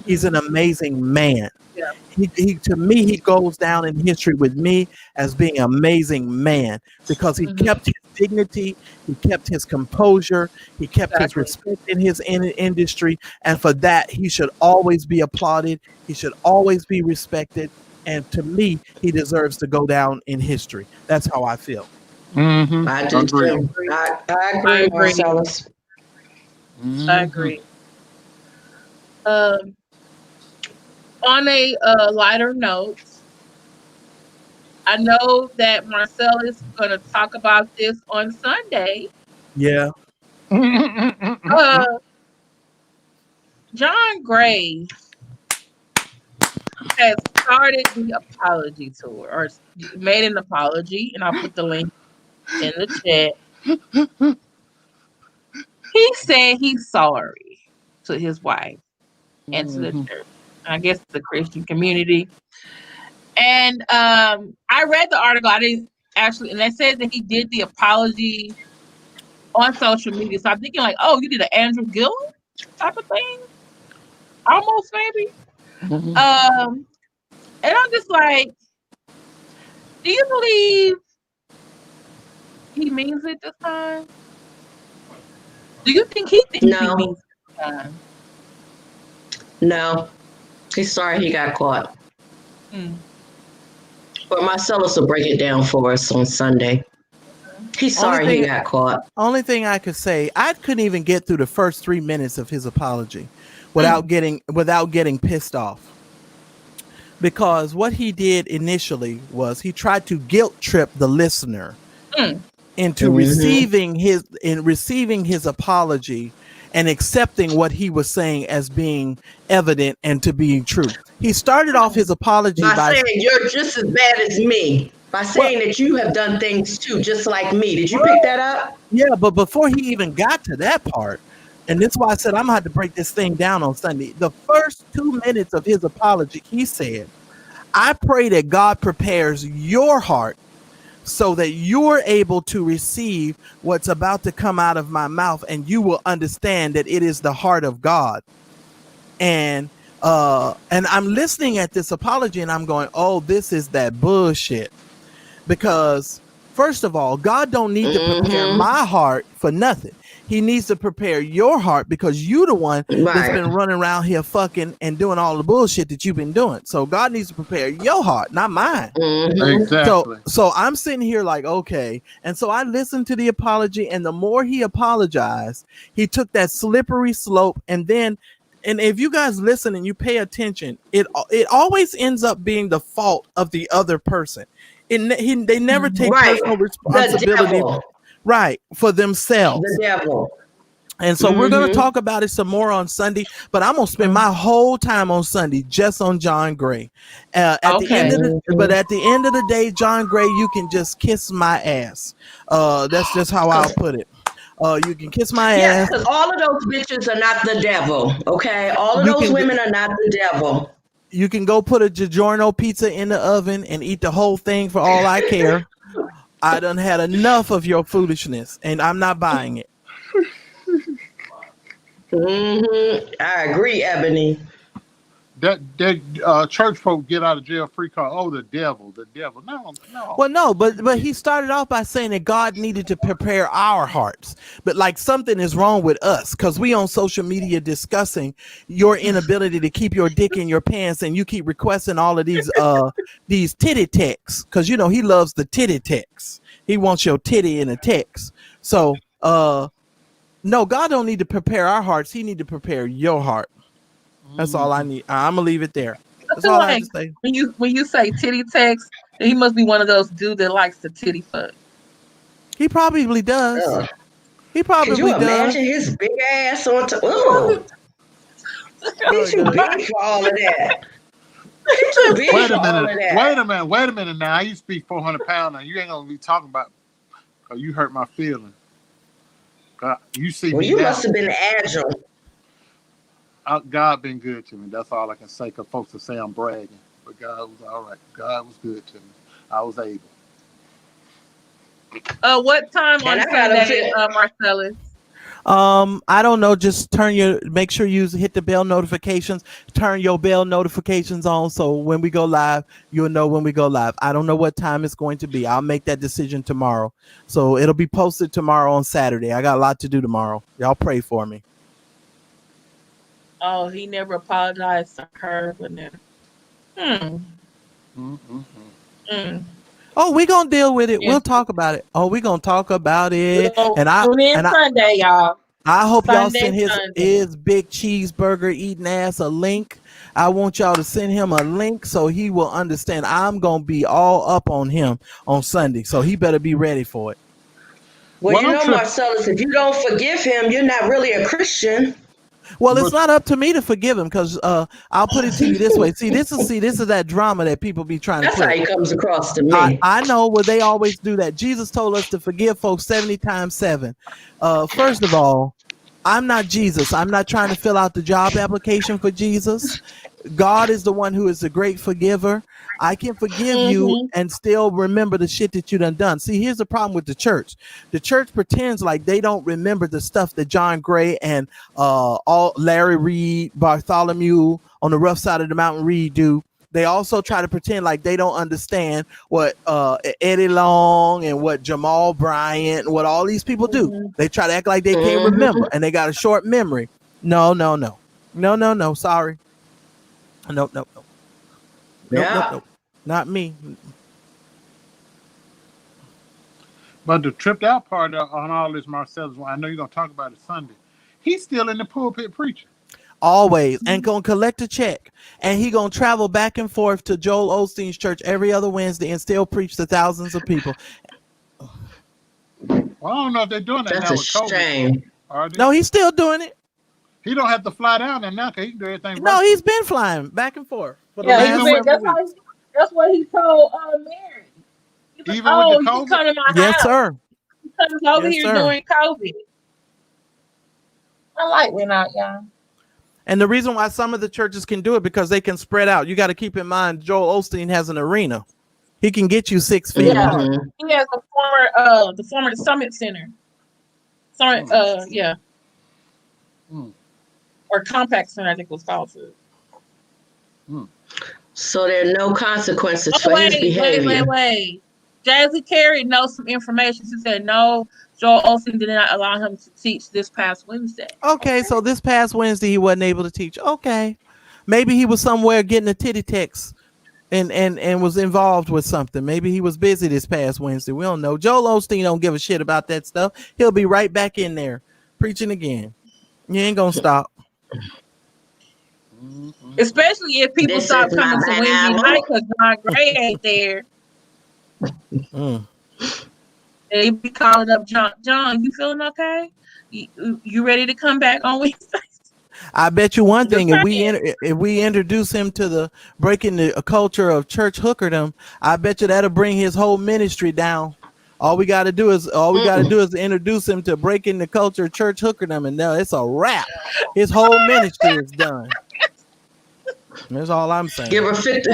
He's an amazing man. Yeah. He to me, he goes down in history with me as being an amazing man because he kept his dignity, he kept his composure, he kept his respect in his industry, and for that he should always be applauded. He should always be respected, and to me, he deserves to go down in history. That's how I feel. I do too. I agree, Marcellus. I agree. On a lighter note, I know that Marcellus is going to talk about this on Sunday. Yeah. John Gray has started the apology tour, or made an apology, and I'll put the link in the chat. He said he's sorry to his wife and to the church. I guess the Christian community. And I read the article. I didn't actually, and they said that he did the apology on social media. So I'm thinking like, oh, you did an Andrew Gillum type of thing? Almost maybe. And I'm just like, do you believe he means it this time? Do you think he thinks he means it this time? No. He's sorry he got caught. But Marcellus will break it down for us on Sunday. He's sorry he got caught. Only thing I could say, I couldn't even get through the first 3 minutes of his apology without getting pissed off. Because what he did initially was he tried to guilt trip the listener into receiving his apology and accepting what he was saying as being evident and to being true. He started off his apology by saying you're just as bad as me. by saying that you have done things too, just like me. Did you pick that up? Yeah, but before he even got to that part, and this is why I said I'm gonna have to break this thing down on Sunday. The first 2 minutes of his apology, he said, I pray that God prepares your heart so that you're able to receive what's about to come out of my mouth, and you will understand that it is the heart of God. And I'm listening at this apology and I'm going, oh, this is that bullshit. Because first of all, God don't need to prepare my heart for nothing. He needs to prepare your heart because you the one that's been running around here fucking and doing all the bullshit that you've been doing. So God needs to prepare your heart, not mine. Exactly. So I'm sitting here like, okay. And so I listened to the apology, and the more he apologized, he took that slippery slope. And if you guys listen and you pay attention, it always ends up being the fault of the other person. They never take personal responsibility for themselves. The devil. And so we're going to talk about it some more on Sunday, but I'm going to spend my whole time on Sunday just on John Gray. But at the end of the day, John Gray, you can just kiss my ass. That's just how I'll put it. You can kiss my ass. Because all of those bitches are not the devil, okay? All of those women are not the devil. You can go put a DiGiorno pizza in the oven and eat the whole thing for all I care. I done had enough of your foolishness, and I'm not buying it. I agree, Ebony. That church folk get out of jail free card. Oh, the devil. No. Well, no, but he started off by saying that God needed to prepare our hearts. But like something is wrong with us because we on social media discussing your inability to keep your dick in your pants, and you keep requesting all of these titty texts because you know he loves the titty texts. He wants your titty in a text. So no, God don't need to prepare our hearts. He need to prepare your heart. That's all I need. I'm gonna leave it there. That's all I have to say. When you say titty text, he must be one of those dudes that likes to titty fuck. He probably does. Ugh. He probably Could you does. imagine his big ass on top? Ooh. He's too big for all of that. He's too big Wait for a all of minute. that. Wait a minute now. You speak 400 pounds now. You ain't gonna be talking about you hurt my feelings. You see Well, me you now. must have been agile. God been good to me. That's all I can say. Cause folks will say I'm bragging, but God was all right. God was good to me. I was able. What time on Sunday, Marcellus? I don't know. Just make sure you hit the bell notifications. Turn your bell notifications on so when we go live, you'll know when we go live. I don't know what time it's going to be. I'll make that decision tomorrow. So it'll be posted tomorrow on Saturday. I got a lot to do tomorrow. Y'all pray for me. Oh, he never apologized to her, but Oh, we're gonna deal with it. We'll talk about it. Oh, we're gonna talk about it. Sunday, y'all. I hope y'all send Sunday. his big cheeseburger eating ass a link. I want y'all to send him a link so he will understand. I'm gonna be all up on him on Sunday, so he better be ready for it. Well, you know, Marcellus, if you don't forgive him, you're not really a Christian. Well, it's not up to me to forgive him because I'll put it to you this way. This is that drama that people be trying to put. That's how he comes across to me. I know. Well, they always do that. Jesus told us to forgive folks 70 times 7. First of all, I'm not Jesus. I'm not trying to fill out the job application for Jesus. God is the one who is the great forgiver. I can forgive you and still remember the shit that you done. See, here's the problem with the church. The church pretends like they don't remember the stuff that John Gray and all Larry Reed, Bartholomew on the rough side of the mountain Reed do. They also try to pretend like they don't understand what Eddie Long and what Jamal Bryant and what all these people do. They try to act like they can't remember and they got a short memory. No. Sorry. Nope. Nope. Not me. But the tripped out part on all this, Marcellus, I know you're going to talk about it Sunday. He's still in the pulpit preaching. Always. And going to collect a check. And he going to travel back and forth to Joel Osteen's church every other Wednesday and still preach to thousands of people. Well, I don't know if they're doing that now with COVID. Shame. No, he's still doing it. He don't have to fly down there now because he can do everything. No, he's been flying back and forth. That's what he told Mary. Even Oh, with the you COVID. come to my Yes, house. sir. You come over Yes, here sir. during COVID. I like went out, y'all. And the reason why some of the churches can do it because they can spread out. You got to keep in mind, Joel Osteen has an arena. He can get you 6 feet Yeah. apart. He has the former Summit Center. Summit, yeah. Or Compact Center, I think it was called too. So there are no consequences for his behavior. Wait. Jazzy Carey knows some information. She said no, Joel Osteen did not allow him to teach this past Wednesday. Okay, so this past Wednesday he wasn't able to teach. Okay. Maybe he was somewhere getting a titty text and was involved with something. Maybe he was busy this past Wednesday. We don't know. Joel Osteen don't give a shit about that stuff. He'll be right back in there preaching again. You ain't gonna stop. Especially if people stop coming to Wednesday night because John Gray ain't there. They be calling up John. John, you feeling okay? You ready to come back on Wednesday? I bet you one thing: if we introduce him to the breaking the culture of church hookerdom, I bet you that'll bring his whole ministry down. All we got to do is introduce him to breaking the culture of church hookerdom, and now it's a wrap. His whole ministry is done. That's all I'm saying. Give her 50.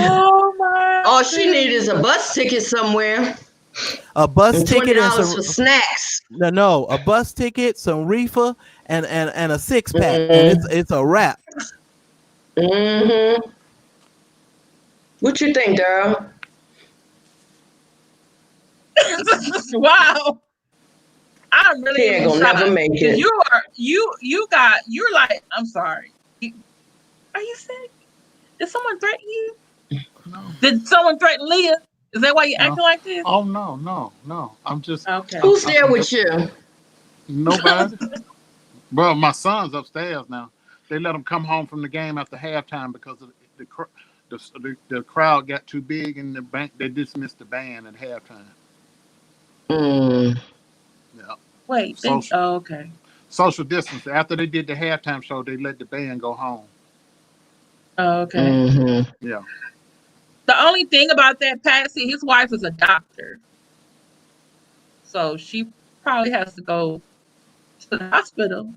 All she needs is a bus ticket somewhere. A bus ticket and $20 for snacks. No, a bus ticket, some reefer, and a 6-pack, and it's a wrap. What you think, Daryl? Wow, I'm really He ain't gonna never make it. You're like, I'm sorry. Are you sick? Did someone threaten you? No. Did someone threaten Leah? Is that why you acting like this? Oh no. I'm just okay. Who's there with you? Nobody. Well, my son's upstairs now. They let him come home from the game after halftime because of the crowd got too big and they dismissed the band at halftime. Yeah. Wait. Okay. Social distance. After they did the halftime show, they let the band go home. Oh, okay. Yeah. The only thing about that, Patsy, his wife is a doctor, so she probably has to go to the hospital.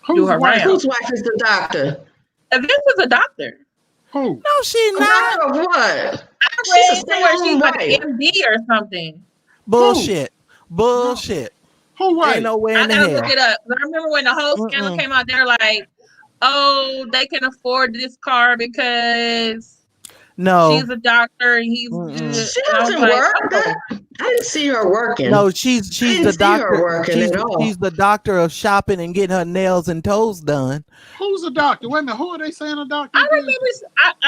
Whose wife is the doctor? And this is a doctor. Who? No, she's not. Doctor of what? I read somewhere she's like an MD or something. Bullshit. Who Ain't no way I in the gotta hell. look it up. I remember when the whole scandal came out, they're like, "Oh, they can afford this car because she's a doctor and he's good." She doesn't work. I didn't see her working. No, she's the doctor. She's the the doctor of shopping and getting her nails and toes done. Who's a doctor? Wait a minute. Who are they saying a doctor? I remember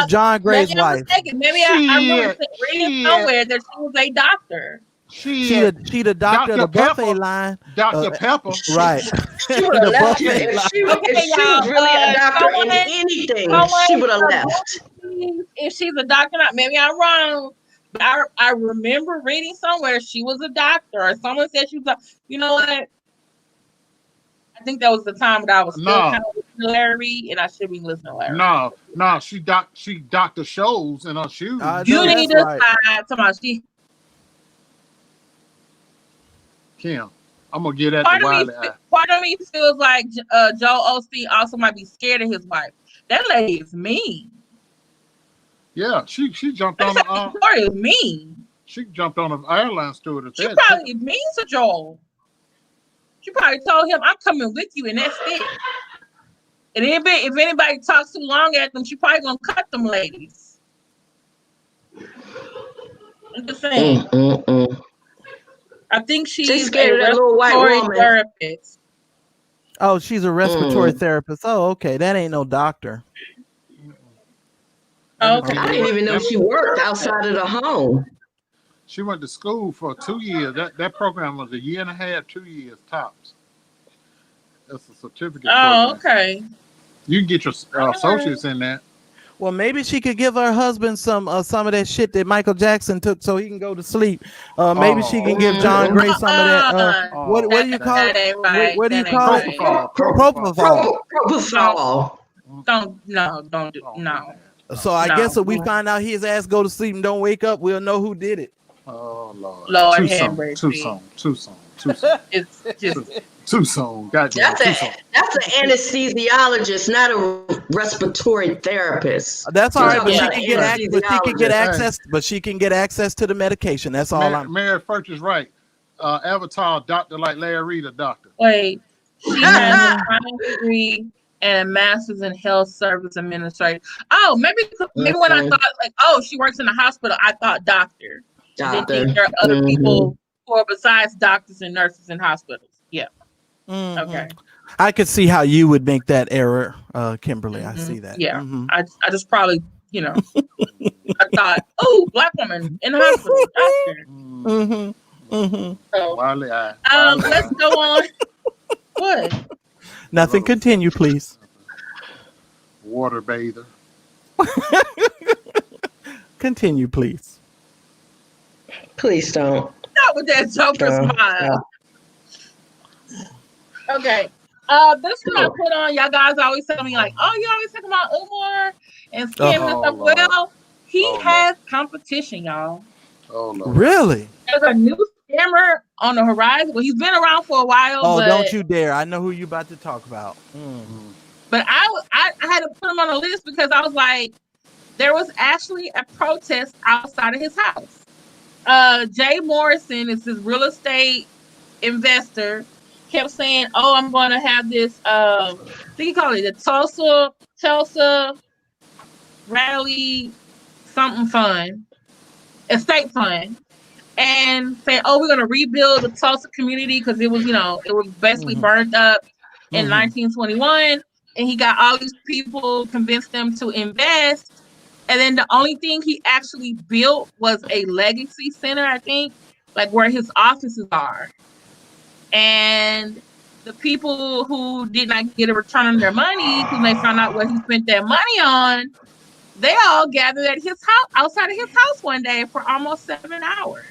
John Gray's wife. Maybe I remember reading somewhere that she was a doctor. She the doctor of the buffet line. Dr. Pepper. Right. She would have left. If she was really a doctor in anything, she would have left. If she's a doctor, maybe I'm wrong. But I remember reading somewhere she was a doctor, or someone said she was a. You know what? I think that was the time that I was still kind of listening to Larry, and I should be listening to Larry. No, she doctor shows in her shoes. You need to decide. Somebody. Kim, I'm gonna get at the Wiley eye. Part of me feels like Joel Osteen also might be scared of his wife. That lady is mean. Yeah, she jumped on the story is mean. She jumped on an airline stewardess. She probably mean to Joel. She probably told him, "I'm coming with you," and that's it. And if anybody talks too long at them, she probably gonna cut them ladies. I'm just saying. I think she's scared of that little white woman. Therapist. Oh, she's a respiratory therapist. Oh, okay. That ain't no doctor. Okay. I didn't even know she worked outside of the home. She went to school for 2 years. That program was 1.5 years, 2 years tops. That's a certificate program. Okay. You can get your associates in that. Well, maybe she could give her husband some of that shit that Michael Jackson took so he can go to sleep. Maybe she can give John Gray some of that. What do you call it? Right. What do you call it? Propofol. Don't do no. So I guess if we find out his ass go to sleep and don't wake up, we'll know who did it. Oh Oh Lord. Lord Too have soon. mercy. Too soon. Too soon. Too soon. It's just Too soon. Goddamn. Too soon. That's an anesthesiologist, not a respiratory therapist. That's all We're right, but talking she about can an get anesthesiologist. access. But she can get access to the medication. That's all I'm. Mary Firth is right. Avatar, doctor like Larry Reed, a doctor. wait. She has a science degree and a master's in health service administration. Oh, maybe when I thought like, oh, she works in a hospital, I thought doctor. I didn't think there are other people who are besides doctors and nurses in hospitals. Yeah. Okay. I could see how you would make that error, Kimberly. I see that. Yeah. I just probably, I thought, oh, black woman in the hospital, doctor. So, Wildly eye. let's go on. What? Nothing. Continue, please. Water bather. Continue, please. Please don't. Not with that Joker smile. Okay. This one I put on. Y'all guys always tell me like, oh, you always talking about Umar and scamming and stuff. Lord. Well, he has competition, y'all. Oh Lord. Really? There's a new scammer on the horizon. Well, he's been around for a while. Oh, but, don't you dare! I know who you about to talk about. But I had to put him on a list because I was like, there was actually a protest outside of his house. Jay Morrison is his real estate investor. Kept saying, "Oh, I'm going to have this. I think he called it the Tulsa Rally something fund, estate fund." And say, oh, we're going to rebuild the Tulsa community because it was, it was basically burned up in 1921. And he got all these people, convinced them to invest. And then the only thing he actually built was a legacy center, I think, like where his offices are. And the people who did not get a return on their money, when they found out what he spent their money on, they all gathered at his house, outside of his house one day for almost 7 hours.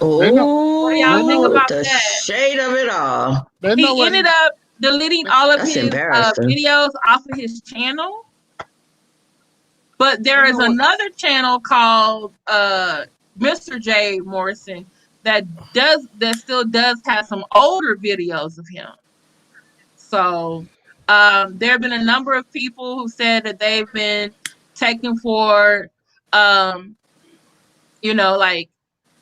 Oh, what do y'all think about the that? shade of it all. He ended up deleting all of That's his embarrassing. videos off of his channel. But there is another channel called Mr. J Morrison that still does have some older videos of him. So there have been a number of people who said that they've been taken for like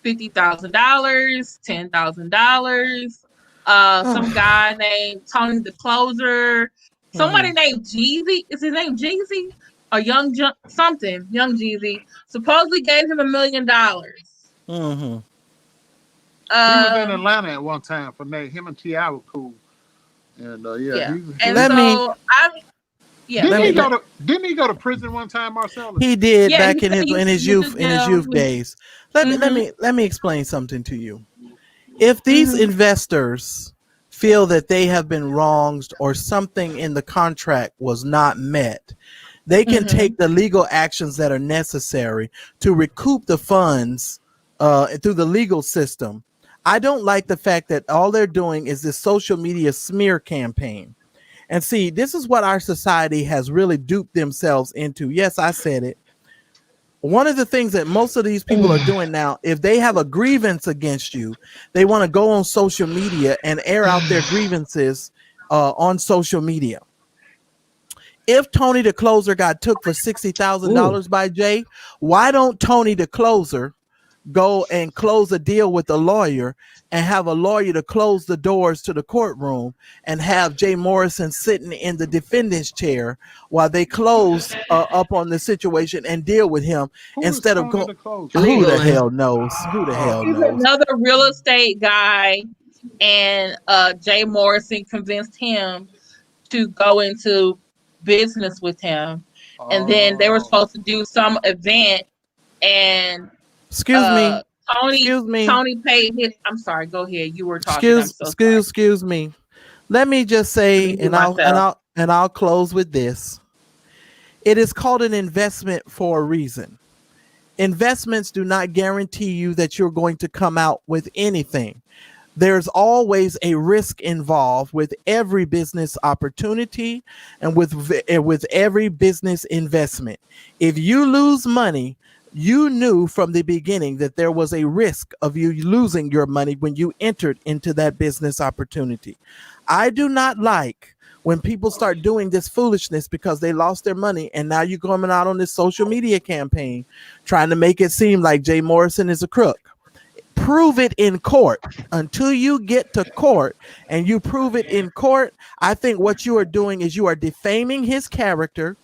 $50,000, $10,000. Some guy named Tony the Closer. Somebody named Jeezy. Is his name Jeezy? Or Young Jeezy. Supposedly gave him $1 million. He was in Atlanta at one time for Nate. Him and T.I. were cool. And Didn't he go to prison one time, Marcellus? He did back in his youth days. Let me explain something to you. If these investors feel that they have been wronged or something in the contract was not met, they can take the legal actions that are necessary to recoup the funds through the legal system. I don't like the fact that all they're doing is this social media smear campaign. And see, this is what our society has really duped themselves into. Yes, I said it. One of the things that most of these people are doing now, if they have a grievance against you, they want to go on social media and air out their grievances on social media. If Tony the Closer got took for $60,000 by Jay, why don't Tony the Closer go and close a deal with a lawyer and have a lawyer to close the doors to the courtroom and have Jay Morrison sitting in the defendant's chair while they close up on the situation and deal with him instead of going. Who the hell knows? He's another real estate guy, and Jay Morrison convinced him to go into business with him, and then they were supposed to do some event, and Tony paid his. I'm sorry. Go ahead. You were talking. Excuse me. Let me just say, and I'll close with this. It is called an investment for a reason. Investments do not guarantee you that you're going to come out with anything. There's always a risk involved with every business opportunity and with every business investment. If you lose money, You knew from the beginning that there was a risk of you losing your money when you entered into that business opportunity. I do not like when people start doing this foolishness because they lost their money, and now you're coming out on this social media campaign trying to make it seem like Jay Morrison is a crook. Prove it in court. Until you get to court and you prove it in court, I think what you are doing is you are defaming his character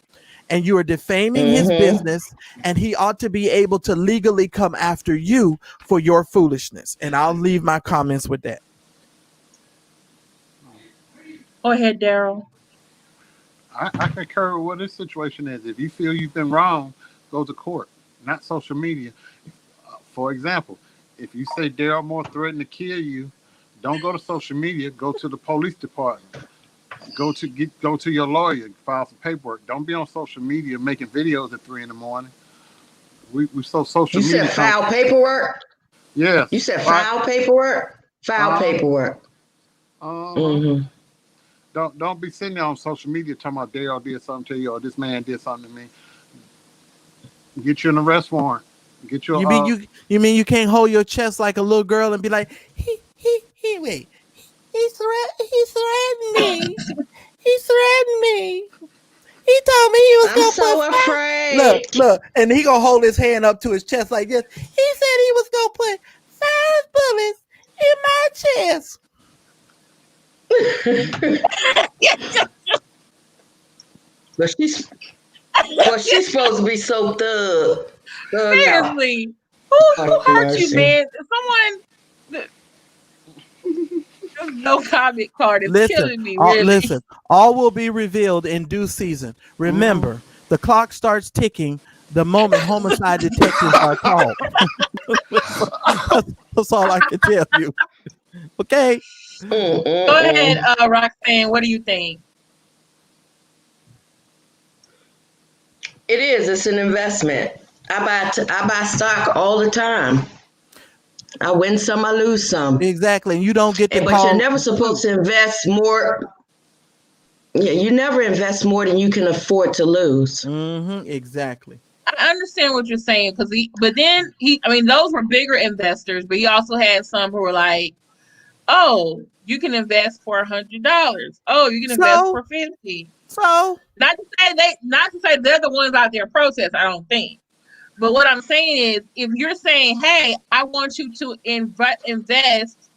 and you are defaming his business, and he ought to be able to legally come after you for your foolishness. And I'll leave my comments with that. Go ahead, Daryl. I concur with what this situation is. If you feel you've been wrong, go to court, not social media. For example, if you say Daryl Moore threatened to kill you, don't go to social media. Go to the police department. Go to your lawyer. File some paperwork. Don't be on social media making videos at 3 a.m. We so social You media. said file paperwork? Yes. You said file paperwork? File paperwork. Don't be sitting there on social media talking about Daryl did something to you or this man did something to me. Get you an arrest warrant. Get your. You mean you can't hold your chest like a little girl and be like, wait, he threatened me. He threatened me. He told me he was gonna so afraid. Look, and he gonna hold his hand up to his chest like this. He said he was gonna put 5 bullets in my chest. But she's supposed to be so thug. Seriously, who hurt you, man? Someone. No comment card is killing me. Really. Listen, all will be revealed in due season. Remember, the clock starts ticking the moment homicide detectives are called. That's all I can tell you. Okay. Go ahead, Roxanne. What do you think? It is. It's an investment. I buy stock all the time. I win some, I lose some. Exactly. You don't get to but you're never supposed to invest more. Yeah, you never invest more than you can afford to lose. Exactly. I understand what you're saying, but then those were bigger investors, but he also had some who were like, oh, you can invest for $100. Oh, you can invest for $50. So not to say they're the ones out there protest, I don't think. But what I'm saying is, if you're saying, hey, I want you to invest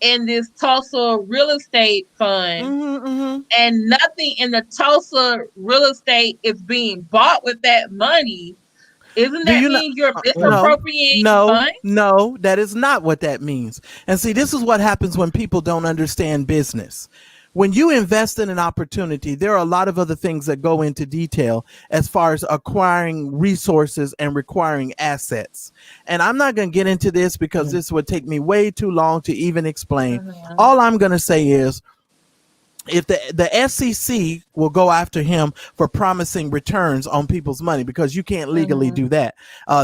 in this Tulsa real estate fund, and nothing in the Tulsa real estate is being bought with that money, isn't that mean you're misappropriating funds? No, that is not what that means. And see, this is what happens when people don't understand business. When you invest in an opportunity, there are a lot of other things that go into detail as far as acquiring resources and requiring assets. And I'm not going to get into this because this would take me way too long to even explain. All I'm going to say is, if the SEC will go after him for promising returns on people's money, because you can't legally do that.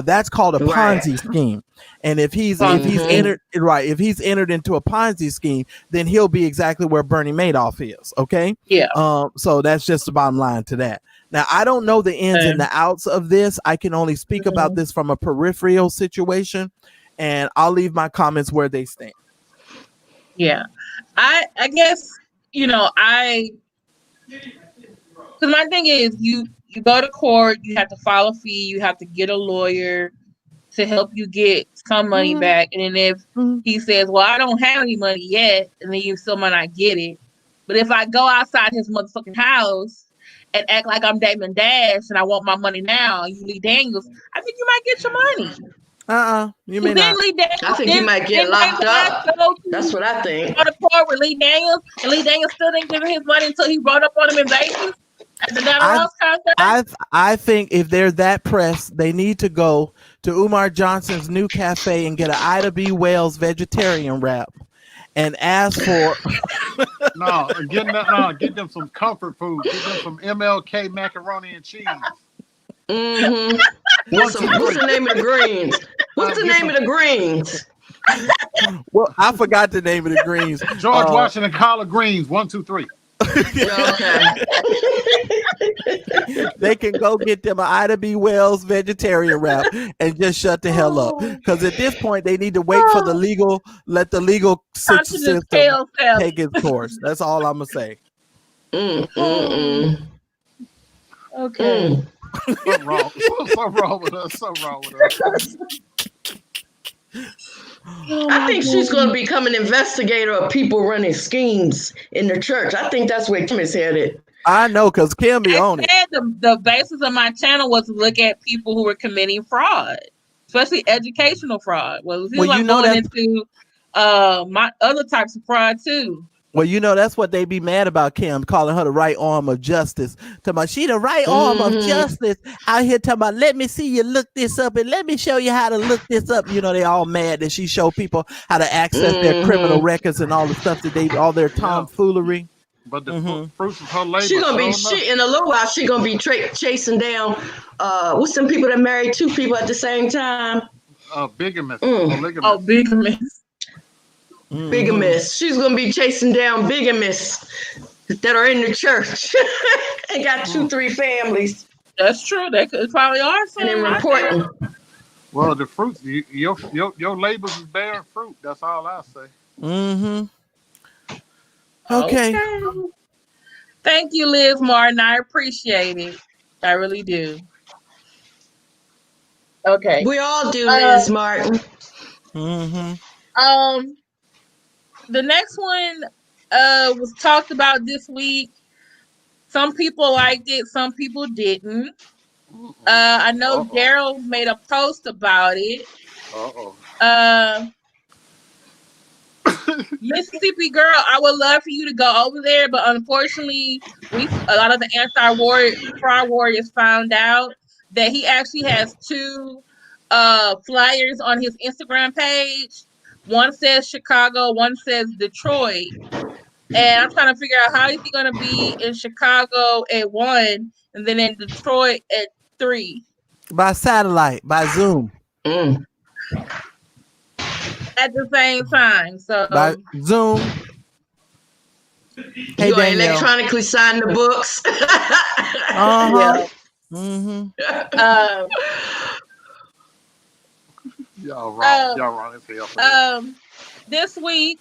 That's called a Ponzi scheme. And if he's entered into a Ponzi scheme, then he'll be exactly where Bernie Madoff is. Okay. Yeah. So that's just the bottom line to that. Now, I don't know the ins and the outs of this. I can only speak about this from a peripheral situation, and I'll leave my comments where they stand. Yeah. I guess, because my thing is, you go to court, you have to file a fee, you have to get a lawyer to help you get some money back. And then if he says, well, I don't have any money yet, and then you still might not get it. But if I go outside his motherfucking house and act like I'm Damon Dash and I want my money now, you Lee Daniels, I think you might get your money. You may not. I think you might get locked up. That's what I think. On the court with Lee Daniels, and Lee Daniels still didn't give him his money until he brought up on him in Vegas at the Diamond Rose concert. I think if they're that pressed, they need to go to Umar Johnson's new cafe and get an Ida B. Wells vegetarian wrap and ask for. Get them some comfort food. Get them some MLK macaroni and cheese. What's the name of the greens? What's the name of the greens? Well, I forgot the name of the greens. George Washington collard greens. 1, 2, 3. Okay. They can go get them an Ida B. Wells vegetarian wrap and just shut the hell up. Because at this point, they need to wait for the legal, let the legal system take its course. That's all I'm gonna say. Okay. Something wrong. Something wrong with us. Something wrong with us. I think she's going to become an investigator of people running schemes in the church. I think that's where Kim is headed. I know, because Kim be on it. The basis of my channel was to look at people who were committing fraud, especially educational fraud. Well, you know going into my other types of fraud too. Well, you know, that's what they be mad about, Kim, calling her the right arm of justice. Talking about she the right arm of justice out here talking about, let me see you look this up and let me show you how to look this up. You know, they all mad that she show people how to access their criminal records and all the stuff that they, all their tomfoolery. But the fruits of her labor. She gonna be in a little while. She gonna be chasing down what's some people that married two people at the same time? Bigamist. Oh, bigamist. Bigamists. She's gonna be chasing down bigamists that are in the church and got 2-3 families. That's true. They could probably are. And then reporting. Well, the fruits, your labors is bearing fruit. That's all I say. Okay. Thank you, Liz Martin. I appreciate it. I really do. Okay. We all do, Liz Martin. The next one was talked about this week. Some people liked it, some people didn't. I know Daryl made a post about it. Mississippi Girl, I would love for you to go over there, but unfortunately, a lot of the anti-fraud warriors found out that he actually has 2 flyers on his Instagram page. One says Chicago, one says Detroit. And I'm trying to figure out how is he going to be in Chicago at 1 and then in Detroit at 3? By satellite, by Zoom. At the same time. So by Zoom. Hey, you gonna electronically sign the books? Y'all wrong. Y'all wrong as hell. This week,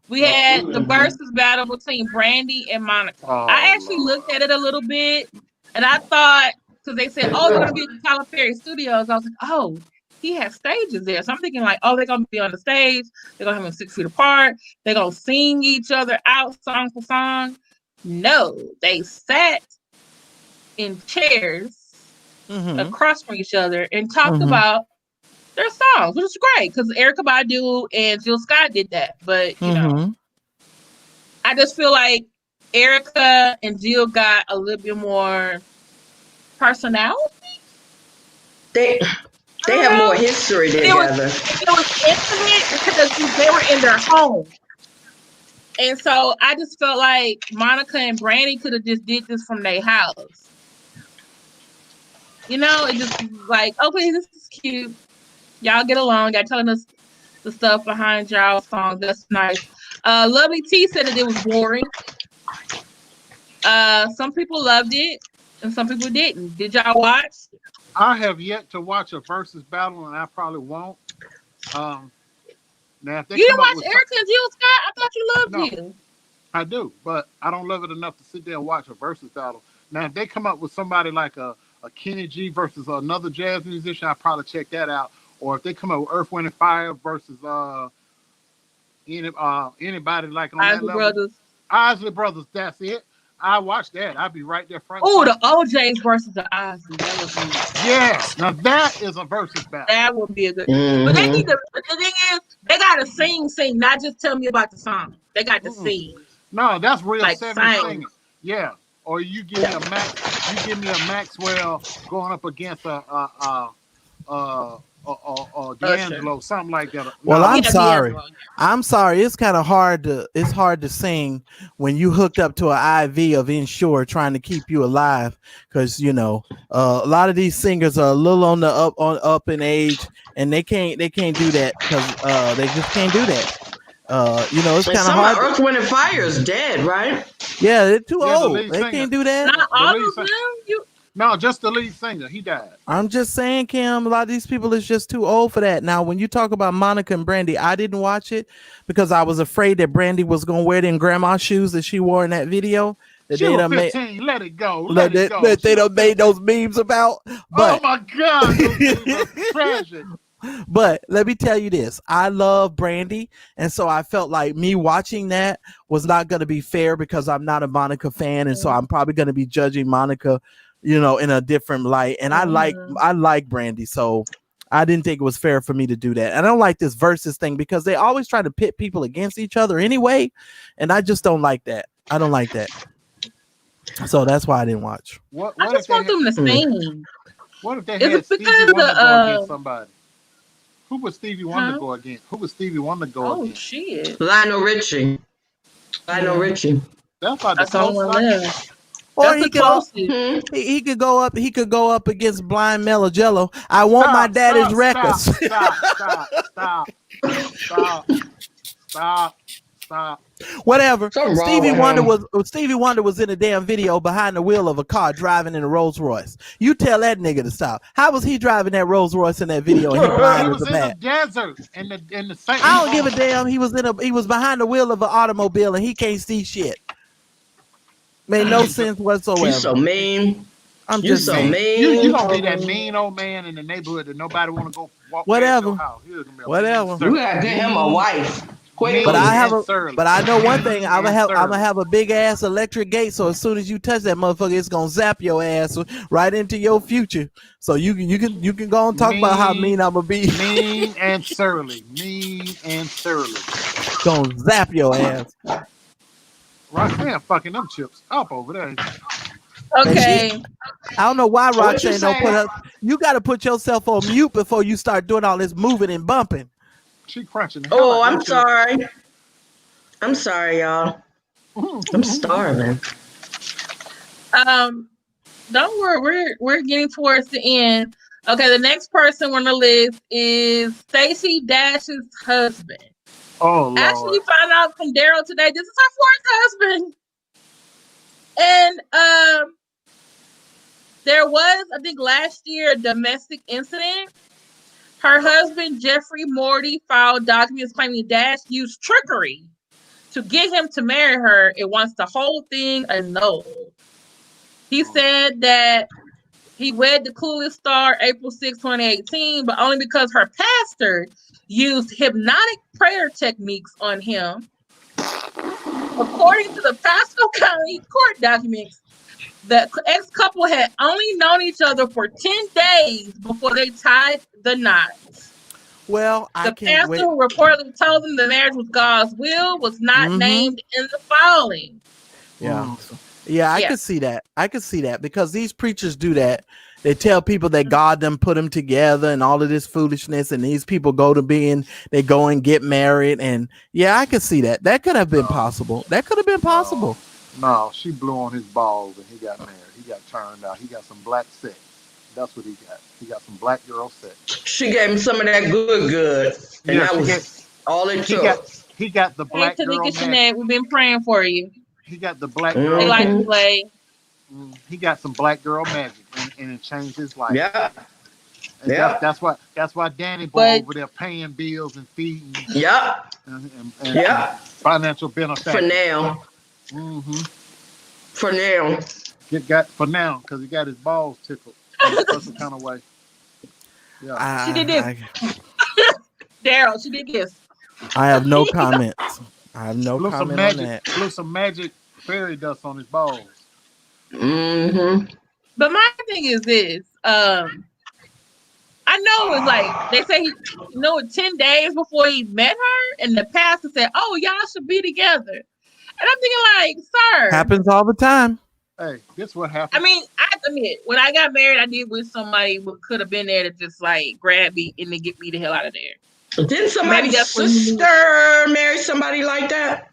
we had the versus battle between Brandy and Monica. I actually looked at it a little bit, and I thought, because they said, "Oh, they're gonna be at the Tyler Perry Studios." I was like, "Oh, he has stages there." So I'm thinking like, "Oh, they're gonna be on the stage. They're gonna have them 6 feet apart. They're gonna sing each other out song for song." No, they sat in chairs across from each other and talked about their songs, which is great because Erykah Badu and Jill Scott did that. But you know, I just feel like Erykah and Jill got a little bit more personality. They have more history together. It was intimate because they were in their home. And so I just felt like Monica and Brandy could have just did this from their house. You know, it just like, okay, this is cute. Y'all get along. Y'all telling us the stuff behind y'all songs. That's nice. Lovely T said that it was boring. Some people loved it and some people didn't. Did y'all watch? I have yet to watch a versus battle, and I probably won't. Now, if they you didn't watch Erykah and Jill Scott? I thought you loved you. I do, but I don't love it enough to sit there and watch a versus battle. Now, if they come up with somebody like a Kenny G versus another jazz musician, I'll probably check that out. Or if they come up with Earth, Wind, and Fire versus anybody like on that level. Brothers. Isley Brothers, that's it. I watch that. I'll be right there front. Oh, the OJs versus the Isley. That would be. Yes, now that is a versus battle. That would be a good. But they need to. The thing is, they gotta sing, not just tell me about the song. They got to sing. No, that's real like 70s singing. Yeah. Or you give me a Maxwell going up against a D'Angelo, something like that. Well, I'm sorry. I'm sorry. It's kind of hard to sing when you hooked up to an IV of Ensure trying to keep you alive, because you know a lot of these singers are a little on the up in age, and they can't do that because they just can't do that. It's kind of some hard. Earth, Wind, and Fire is dead, right? Yeah, they're too Yeah, the old. lead They singer. can't do that. Not The all lead of them. singer. No, just the lead singer. He died. I'm just saying, Kim, a lot of these people is just too old for that. Now, when you talk about Monica and Brandy, I didn't watch it because I was afraid that Brandy was going to wear them grandma shoes that she wore in that video. That She they was done 15. Let it go. that they done made 15. those memes about. But, Oh my God, those memes are tragic. but let me tell you this. I love Brandy. And so I felt like me watching that was not going to be fair because I'm not a Monica fan. And so I'm probably going to be judging Monica, in a different light. And I like Brandy. So I didn't think it was fair for me to do that. I don't like this versus thing because they always try to pit people against each other anyway. And I just don't like that. I don't like that. So that's why I didn't watch. I just want them to sing. What if they Is had it Stevie because Wonder go against somebody? Who would Stevie Wonder go against? Who would Stevie Wonder go against? Oh shit. Lionel Richie. That's about the That's all one left. Or That's he the could closest. he could go up. He could go up against Blind Mellow Jello. I want my daddy's records. Stop. Whatever. Something wrong Stevie with Wonder was in a damn video behind the wheel of a car driving in a Rolls Royce. You tell that nigga to stop. How was he driving that Rolls Royce in that video? And he blind He as was a in the bat? desert in the same. I don't give a damn. He was behind the wheel of an automobile and he can't see shit. Made no sense whatsoever. You so mean. I'm You just so saying. mean. You gonna be that mean old man in the neighborhood that nobody want to go walk Whatever. past your house. You're gonna be a Whatever. mean You gotta get him a wife. Quickly. But I know one Mean thing. I'm and gonna surly. have a big ass electric gate. So as soon as you touch that motherfucker, it's gonna zap your ass right into your future. So you can go and talk about how mean I'm gonna be. Mean and surly. Gonna zap your ass. Roxanne fucking them chips up over there. Okay. I don't know why What you Roxanne don't put saying? up. You got to put yourself on mute before you start doing all this moving and bumping. She crunching. the hell Oh, out I'm them chips. sorry. I'm sorry, y'all. I'm starving. Don't worry, we're getting towards the end. Okay, the next person on the list is Stacey Dash's husband. Oh Lord. Actually, found out from Daryl today. This is her fourth husband, and there was, I think, last year a domestic incident. Her husband Jeffrey Morty filed documents claiming Dash used trickery to get him to marry her and wants the whole thing annulled. He said that he wed the Clueless star April 6, 2018, but only because her pastor used hypnotic prayer techniques on him. According to the Pasco County court documents, the ex-couple had only known each other for 10 days before they tied the knots. Well, I The can't pastor wait. who reportedly told them the marriage was God's will was not named in the filing. Yeah. Yeah, I Yeah. could see that. I could see that because these preachers do that. They tell people that God done put them together and all of this foolishness, and these people they go and get married. And yeah, I could see that. That could have been possible. That could have been possible. No, she blew on his balls and he got married. He got turned out. He got some black sex. That's what he got. He got some black girl sex. She gave him some of that good. And Yeah, that was all it took. He got the black Hey, girl Tanika magic. Shanae, we've been praying for you. He got the black girl. They like Mhm. to play. He got some black girl magic, and it changed his life. Yeah. And Yeah. That's why Danny boy But- over there paying bills and feeding Yeah. and Yeah. financial benefits. For now. Mm-hmm. For now. For now, because he got his balls tickled in a certain kind of way. Yeah. She did this. Daryl, she did this. I have no comments. I have no Blew some comment on magic. that. Blew some magic fairy dust on his balls. Mm-hmm. But my thing is this. I know it's like they say 10 days before he met her, and the pastor said, "Oh, y'all should be together." And I'm thinking, like, sir, Happens all the time. Hey, this what I happened. mean, I admit, when I got married, I did wish somebody could have been there to just like grab me and then get me the hell out of there. Didn't somebody's Maybe that's what he sister marry somebody like that?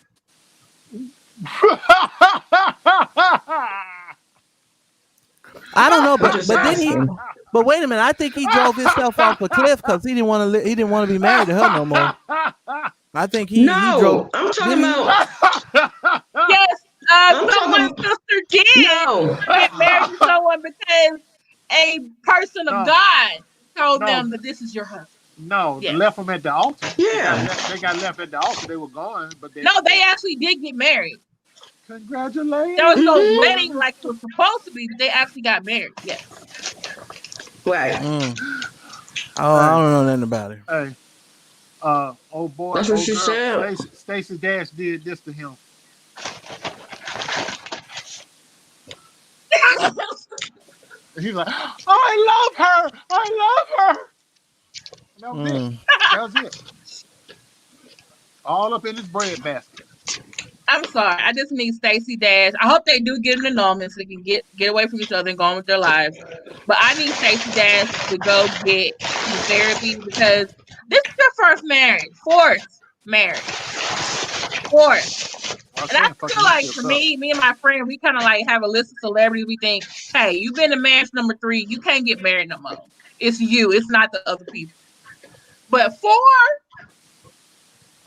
I don't know, but Just then he. asking. But wait a minute, I think he drove himself off a cliff because he didn't want to. He didn't want to be married to her no more. I think he drove. I'm talking about. Yes, I'm someone's talking. sister did No. get married to someone because a person of God told No. them that this is your husband. No, Yes. they left them at the altar. Yeah. They got left at the altar. They were gone, but No, they actually did get married. Congratulations. There was no wedding like it was supposed to be, but they actually got married. Yes. Right. Oh, I don't know nothing about it. Hey, old boy, That's what old she girl, said. Stacey Dash did this to him. He's like, I love her. I love her. That was it. That was it. All up in his bread basket. I'm sorry. I just need Stacey Dash. I hope they do get an annulment so they can get away from each other and go on with their lives. But I need Stacey Dash to go get the therapy because this is your first marriage. Fourth marriage. And I feel like for me and my friend, we kind of like have a list of celebrities. We think, hey, you've been to marriage number 3. You can't get married no more. It's you. It's not the other people. But 4.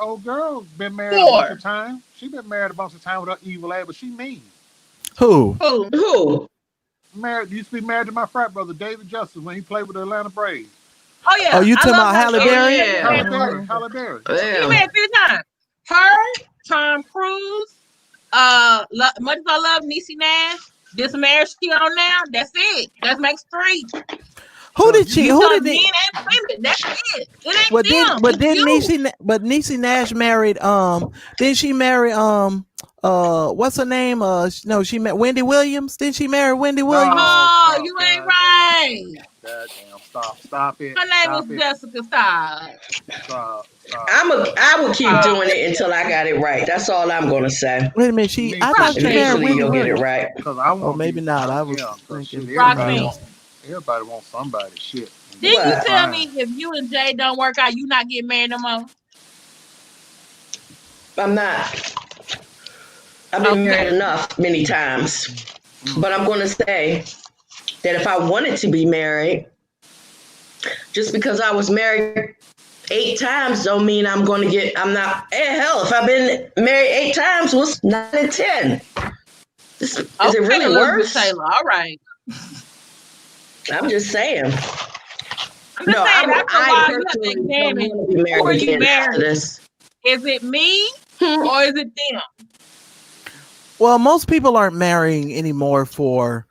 Old girl's been married a bunch of times. She been married a bunch of times with her evil ass, but she mean. Who? Married, used to be married to my frat brother, David Justice, when he played with the Atlanta Braves. Oh, yeah. Oh, you talking about Halle Berry? Halle Berry. She married 3 times. Her, Tom Cruise, much as I love Niecy Nash, this marriage she on now, that's it. That makes 3. Who did she? Who did they? Men and women. That's it. It ain't them. But didn't Niecy Nash married? Didn't she marry? What's her name? No, she met Wendy Williams. Didn't she marry Wendy Williams? Oh, you ain't right. Goddamn, stop it. Her name is Jessica. Stop. I will keep doing it until I got it right. That's all I'm gonna say. Wait a minute. I thought she married Eventually Wendy you'll get it Williams. right. Oh, maybe not. I was thinking. Everybody wants somebody. Shit. Didn't you tell me if you and Jay don't work out, you not getting married no more? I'm not. I've been married many times. But I'm going to say that if I wanted to be married, just because I was married 8 times don't mean I'm going to get, I'm not, hell, if I've been married 8 times, what's 9 and 10? Is it really worse? Taylor, all right. I'm just saying. I'm just saying, I personally don't want to be married again after this. Is it me or is it them? Well, most people aren't marrying anymore for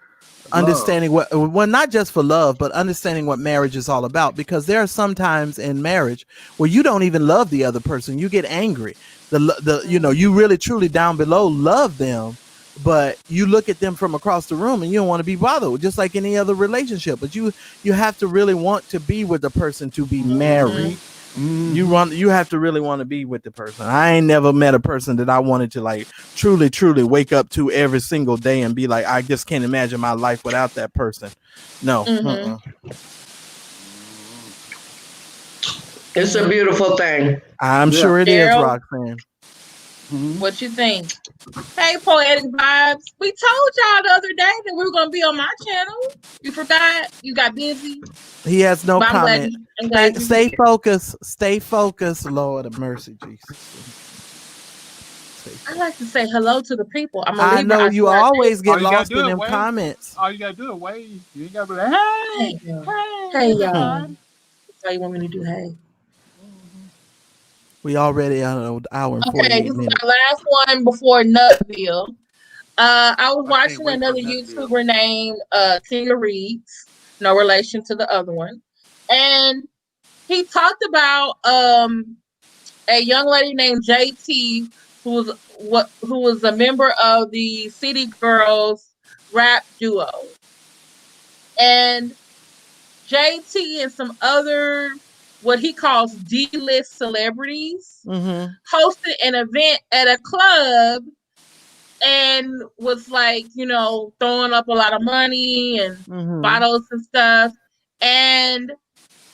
understanding well, not just for love, but understanding what marriage is all about. Because there are some times in marriage where you don't even love the other person. You get angry. You really truly down below love them, but you look at them from across the room and you don't want to be bothered, just like any other relationship. But you have to really want to be with the person to be married. You have to really want to be with the person. I ain't never met a person that I wanted to like truly wake up to every single day and be like, I just can't imagine my life without that person. No. It's a beautiful thing. I'm sure it is, Roxanne. What you think? Hey, Poetic Vibes. We told y'all the other day that we were going to be on my channel. You forgot? You got busy? He has no comment. Stay focused. Lord of mercy, Jesus. I like to say hello to the people. I know you always get lost in them comments. All you got to do is wave. You ain't got to be like, hey, y'all. That's all you want me to do, hey. We already on an hour and 48 minutes. This is our last one before Nutville. I was watching another YouTuber named Tia Reeds, no relation to the other one. And he talked about a young lady named JT who was a member of the City Girls rap duo. And JT and some other what he calls D-list celebrities hosted an event at a club and was like, throwing up a lot of money and bottles and stuff. And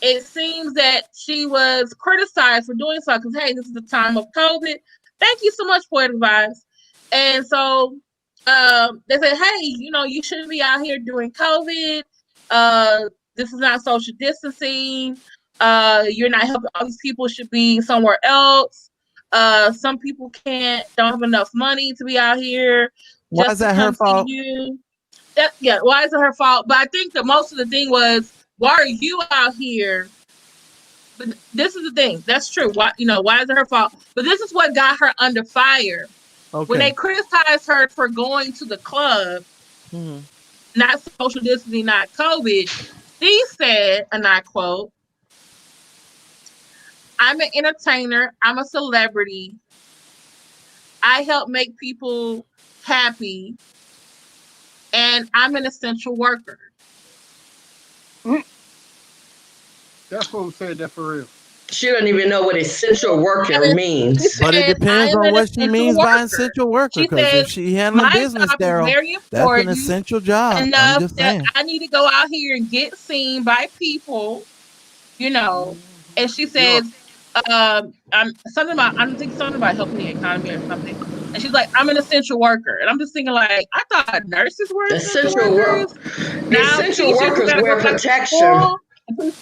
it seems that she was criticized for doing so because, hey, this is the time of COVID. Thank you so much for advice. And so they said, hey, you shouldn't be out here doing COVID. This is not social distancing. You're not helping. All these people should be somewhere else. Some people don't have enough money to be out here. Why is that her fault? Why is it her fault? But I think that most of the thing was, why are you out here? But this is the thing. That's true. Why is it her fault? But this is what got her under fire. Okay. When they criticized her for going to the club, not social distancing, not COVID, she said, and I quote, "I'm an entertainer. I'm a celebrity. I help make people happy. And I'm an essential worker." That's what said that for real. She doesn't even know what essential worker means. But it depends on what she means by essential worker. Because if she handling business, Daryl, that's an essential job. I'm just saying. I need to go out here and get seen by people, And she says, I'm something about helping the economy or something. And she's like, "I'm an essential worker." And I'm just thinking, like, I thought nurses were essential workers. Essential workers wear protection.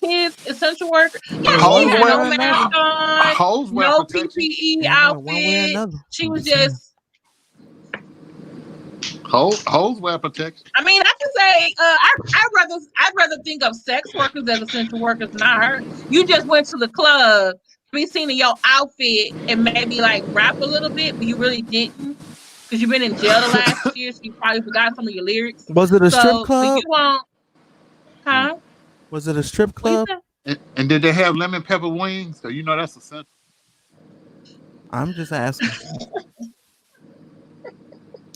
Kids, essential workers. Yeah, she had no mask on, no PPE outfit. She was just hoes wear protection. I mean, I can say I'd rather think of sex workers as essential workers than her. You just went to the club, be seen in your outfit, and maybe like rap a little bit, but you really didn't because you've been in jail the last year, so you probably forgot some of your lyrics. Was it a strip club? Huh? Was it a strip club? And did they have lemon pepper wings? So that's essential. I'm just asking.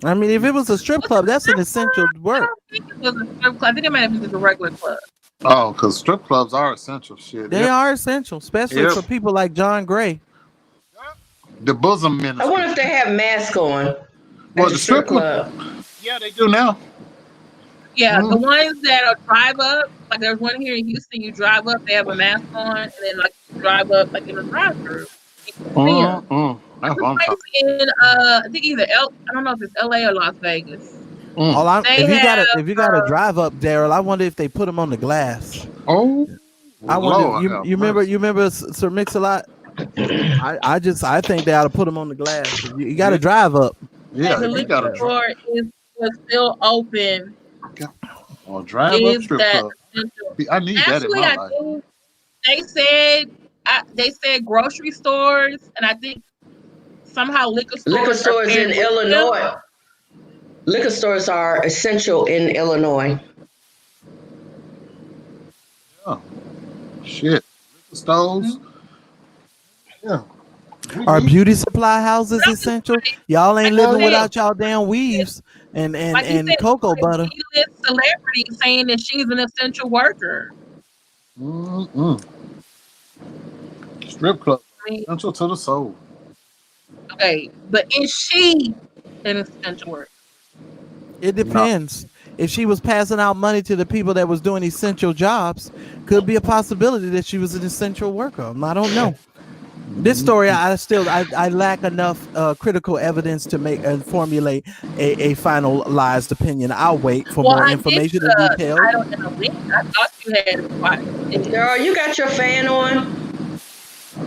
I mean, if it was a strip club, that's an essential work. I don't think it was a strip club. I think it might have been just a regular club. Oh, because strip clubs are essential shit. They are essential, especially for people like John Gray. The bosom ministry. I wonder if they have masks on. Well, the strip club. Yeah, they do now. Yeah, the ones that are drive up, like there's one here in Houston, you drive up, they have a mask on, and then like you drive up like in a drive-through. I think either I don't know if it's LA or Las Vegas. If you got to drive up, Daryl, I wonder if they put them on the glass. Oh, I wonder. You remember Sir Mix-a-Lot? I think they ought to put them on the glass. You got to drive up. Yeah, the liquor store was still open. Or drive up strip club. I need that in my life. They said grocery stores, and I think somehow liquor stores in Illinois. Liquor stores are essential in Illinois. Oh, shit. Liquor stores. Yeah. Are beauty supply houses essential? Y'all ain't living without y'all damn weaves and cocoa butter. Celebrity saying that she's an essential worker. Strip club, essential to the soul. Okay, but is she an essential worker? It depends. If she was passing out money to the people that was doing essential jobs, could be a possibility that she was an essential worker. I don't know. This story, I lack enough critical evidence to make and formulate a finalized opinion. I'll wait for more information and details. I don't know. I thought you had. Girl, you got your fan on?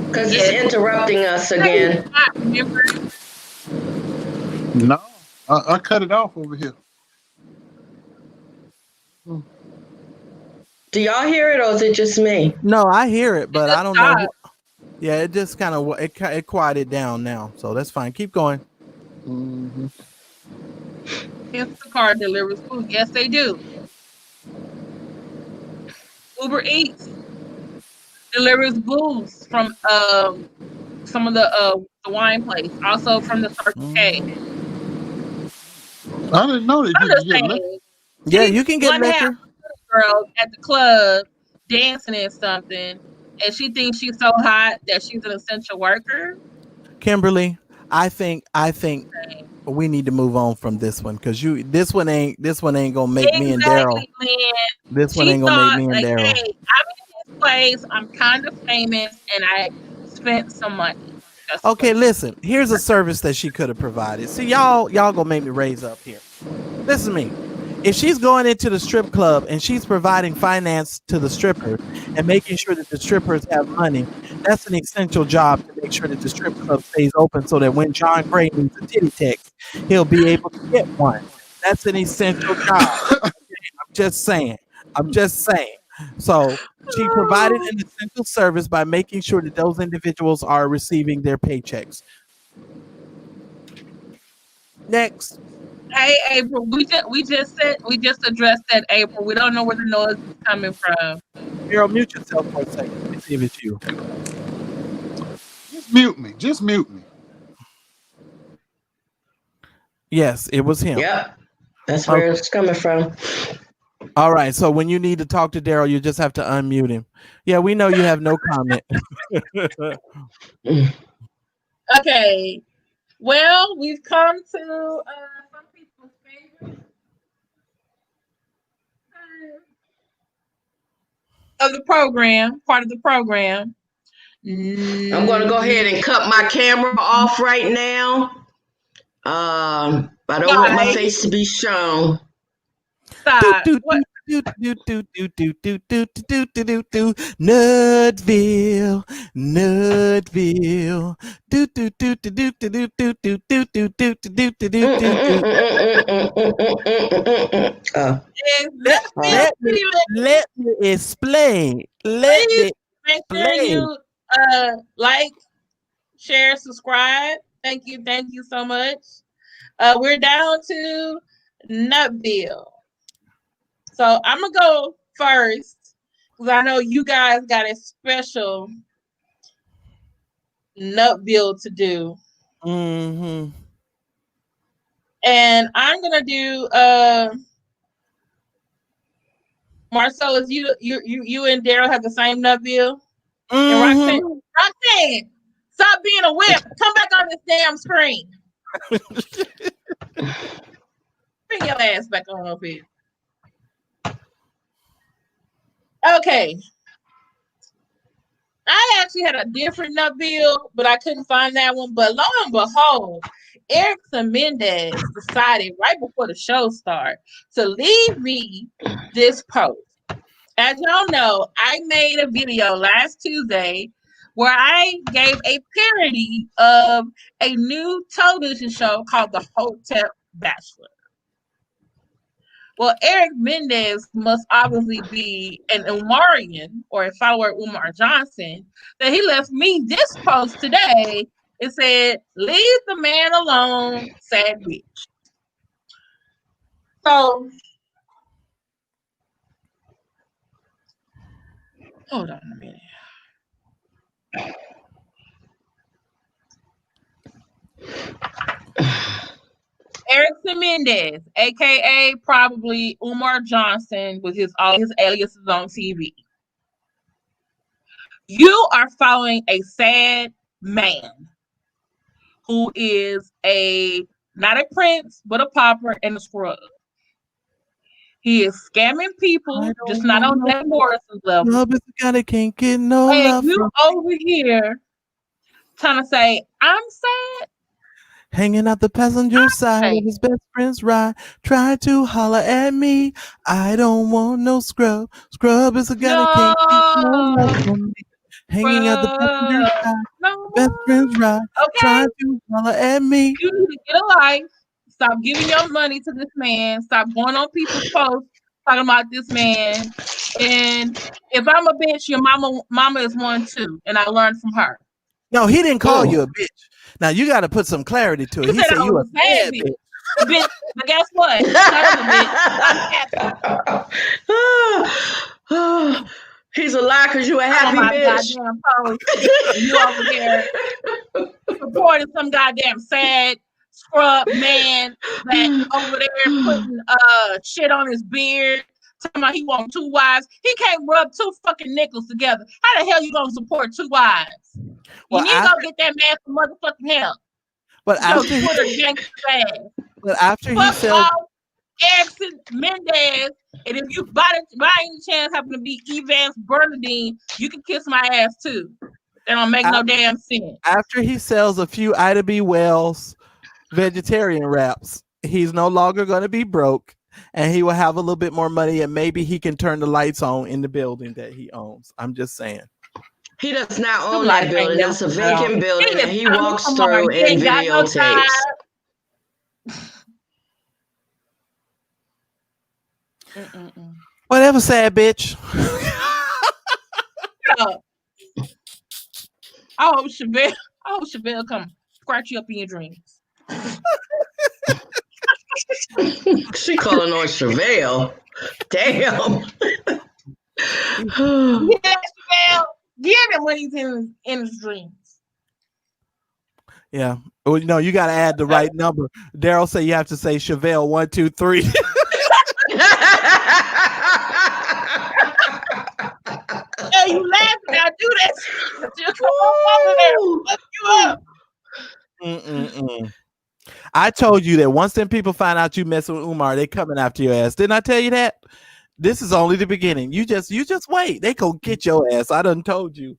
Because it's interrupting us again. No, I cut it off over here. Do y'all hear it, or is it just me? No, I hear it, but I don't know. Yeah, it just kind of it quieted down now, so that's fine. Keep going. Instacart delivers food. Yes, they do. Uber Eats delivers booze from some of the wine place, also from the Circle K. I didn't know that you could get liquor. Yeah, you can get liquor. Girls at the club dancing and something, and she thinks she's so hot that she's an essential worker. Kimberly, I think we need to move on from this one because this one ain't gonna make me and Daryl. This one ain't gonna make me and Daryl. Hey, I'm in this place. I'm kind of famous, and I spent some money. Okay, listen. Here's a service that she could have provided. See, y'all gonna make me raise up here. Listen to me. If she's going into the strip club and she's providing finance to the stripper and making sure that the strippers have money, That's an essential job to make sure that the strip club stays open so that when John Gray needs a titty text, he'll be able to get one. That's an essential job. I'm just saying. So she provided an essential service by making sure that those individuals are receiving their paychecks. Next. Hey, April, we just addressed that, April. We don't know where the noise is coming from. Meryl, mute yourself for a second. Let me see if it's you. Just mute me. Yes, it was him. Yep. That's where it's coming from. All right. So when you need to talk to Daryl, you just have to unmute him. Yeah, we know you have no comment. Okay. Well, we've come to some people's favorite of the program, part of the program. I'm going to go ahead and cut my camera off right now. I don't want my face to be shown. Stop. Nutville. Let me explain. Make sure you like, share, subscribe. Thank you so much. We're down to Nutville. So I'm gonna go first because I know you guys got a special Nutville to do. Mm-hmm. And I'm gonna do Marcellus, you and Daryl have the same Nutville. Mm-hmm. And Roxanne, stop being a whip. Come back on this damn screen. Bring your ass back on up here. Okay. I actually had a different Nutville, but I couldn't find that one. But lo and behold, Erickson Mendez decided right before the show started to leave me this post. As y'all know, I made a video last Tuesday where I gave a parody of a new television show called The Hotel Bachelor. Well, Eric Mendez must obviously be an Umarian or a follower of Umar Johnson, that he left me this post today. It said, "Leave the man alone, sad bitch." So, hold on a minute. Erickson Mendez, aka probably Umar Johnson, with all his aliases on TV. You are following a sad man who is not a prince, but a pauper and a scrub. He is scamming people, just not on Jack Morrison's level. Love is the guy that can't get no and love. You over here trying to say, I'm sad. Hanging out the passenger side of his best friend's ride. Try to holler at me. I don't want no scrub. Scrub is a guy that can't get no love from me. Hanging out the passenger side, best friend's ride. Okay. Try to holler at me. You need to get a life. Stop giving your money to this man. Stop going on people's posts talking about this man. And if I'm a bitch, your mama is one too. And I learned from her. No, he didn't call you a bitch. Now you got to put some clarity to it. He said you a bad bitch. Bitch. But guess what? He's a lie because you a happy bitch. You over there supporting some goddamn sad scrub man that over there putting shit on his beard. Talking about he want 2 wives. He can't rub 2 fucking nickels together. How the hell you gonna support 2 wives? You need to go get that man some motherfucking help. But after he sells Erickson Mendez, and if you by any chance happen to be Evans Bernadine, you can kiss my ass too. That don't make no damn sense. After he sells a few Ida B. Wells vegetarian wraps, he's no longer going to be broke, and he will have a little bit more money, and maybe he can turn the lights on in the building that he owns. I'm just saying. He does not own Like, that building. ain't That's a no vacant time. building that he walks Come on, through he and ain't got no time. videotapes. Whatever, sad bitch. I hope Chevelle come scratch you up in your dreams. She calling on Chevelle. Damn. Yeah, Chevelle, give him when he's in his dreams. Yeah. Well, you know, you got to add the right number. Daryl said you have to say Chevelle 1, 2, 3. Hey, you laughing? I do that. Just come over there. Fuck you up. I told you that once them people find out you messing with Umar, they coming after your ass. Didn't I tell you that? This is only the beginning. You just wait. They go get your ass. I done told you.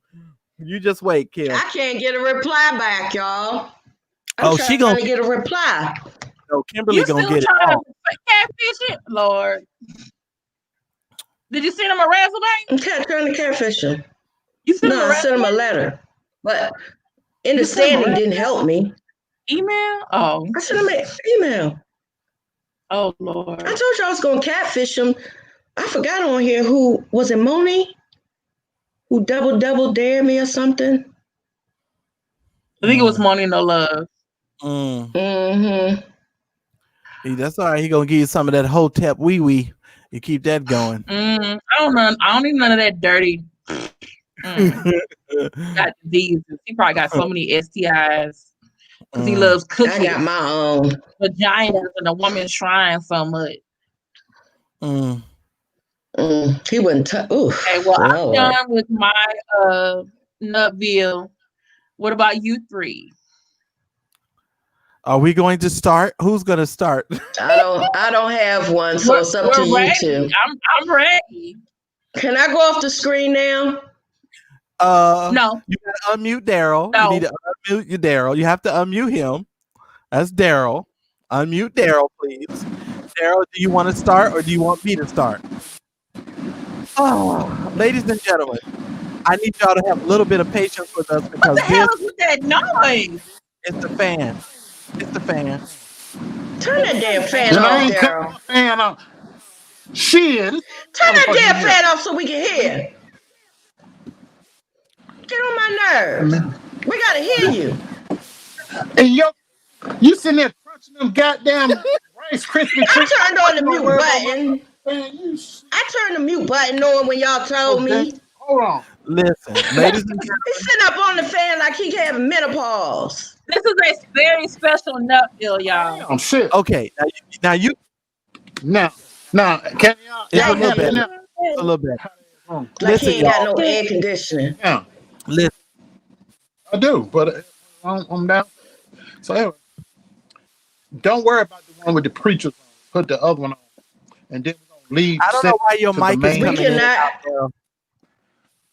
You just wait, Kim. I can't get a reply back, y'all. She gonna get a reply. No, Kimberly You gonna still get it. trying to catfish it? Lord. Did you send him a resume? I'm trying to catfish him. You sent him a I resume? sent him a letter. But understanding didn't help me. Email? Oh. I sent him an email. Oh, Lord. I told you I was going to catfish him. I forgot on here who, was it Moni? Who double dared me or something? I think it was Money No Love. Mm-hmm. That's all right. He gonna give you some of that Hotep wee wee. You keep that going. I don't know. I don't need none of that dirty. Got diseases. He probably got so many STIs because he loves cooking. I got my own vaginas and a woman's shrine so much. He wouldn't touch. Okay, well, I'm done with my Nutville. What about you three? Are we going to start? Who's going to start? I don't have one, so it's up to you two. I'm ready. Can I go off the screen now? No. You gotta unmute Daryl. No. You need to unmute you, Daryl. You have to unmute him. That's Daryl. Unmute Daryl, please. Daryl, do you want to start or do you want me to start? Oh, ladies and gentlemen, I need y'all to have a little bit of patience with us because what the hell is with that noise? It's the fan. It's the fan. Turn that damn fan off, Daryl. Fan off. Shit. Turn that damn fan off so we can hear. Get on my nerves. We gotta hear you. And you sitting there crunching them goddamn Rice Krispie treats. I turned on the mute button. I turned the mute button on when y'all told me. Hold on. Listen, ladies and gentlemen. He's sitting up on the fan like he having menopause. This is a very special Nutville, y'all. Damn, shit. Okay, now, can y'all? It's a little bit. A little bit. Like he ain't got no air conditioning. Yeah. Listen. I do, but I'm down. So anyway, don't worry about the one with the preachers on. Put the other one on. And then we're going to leave. I don't know why your mic is coming in.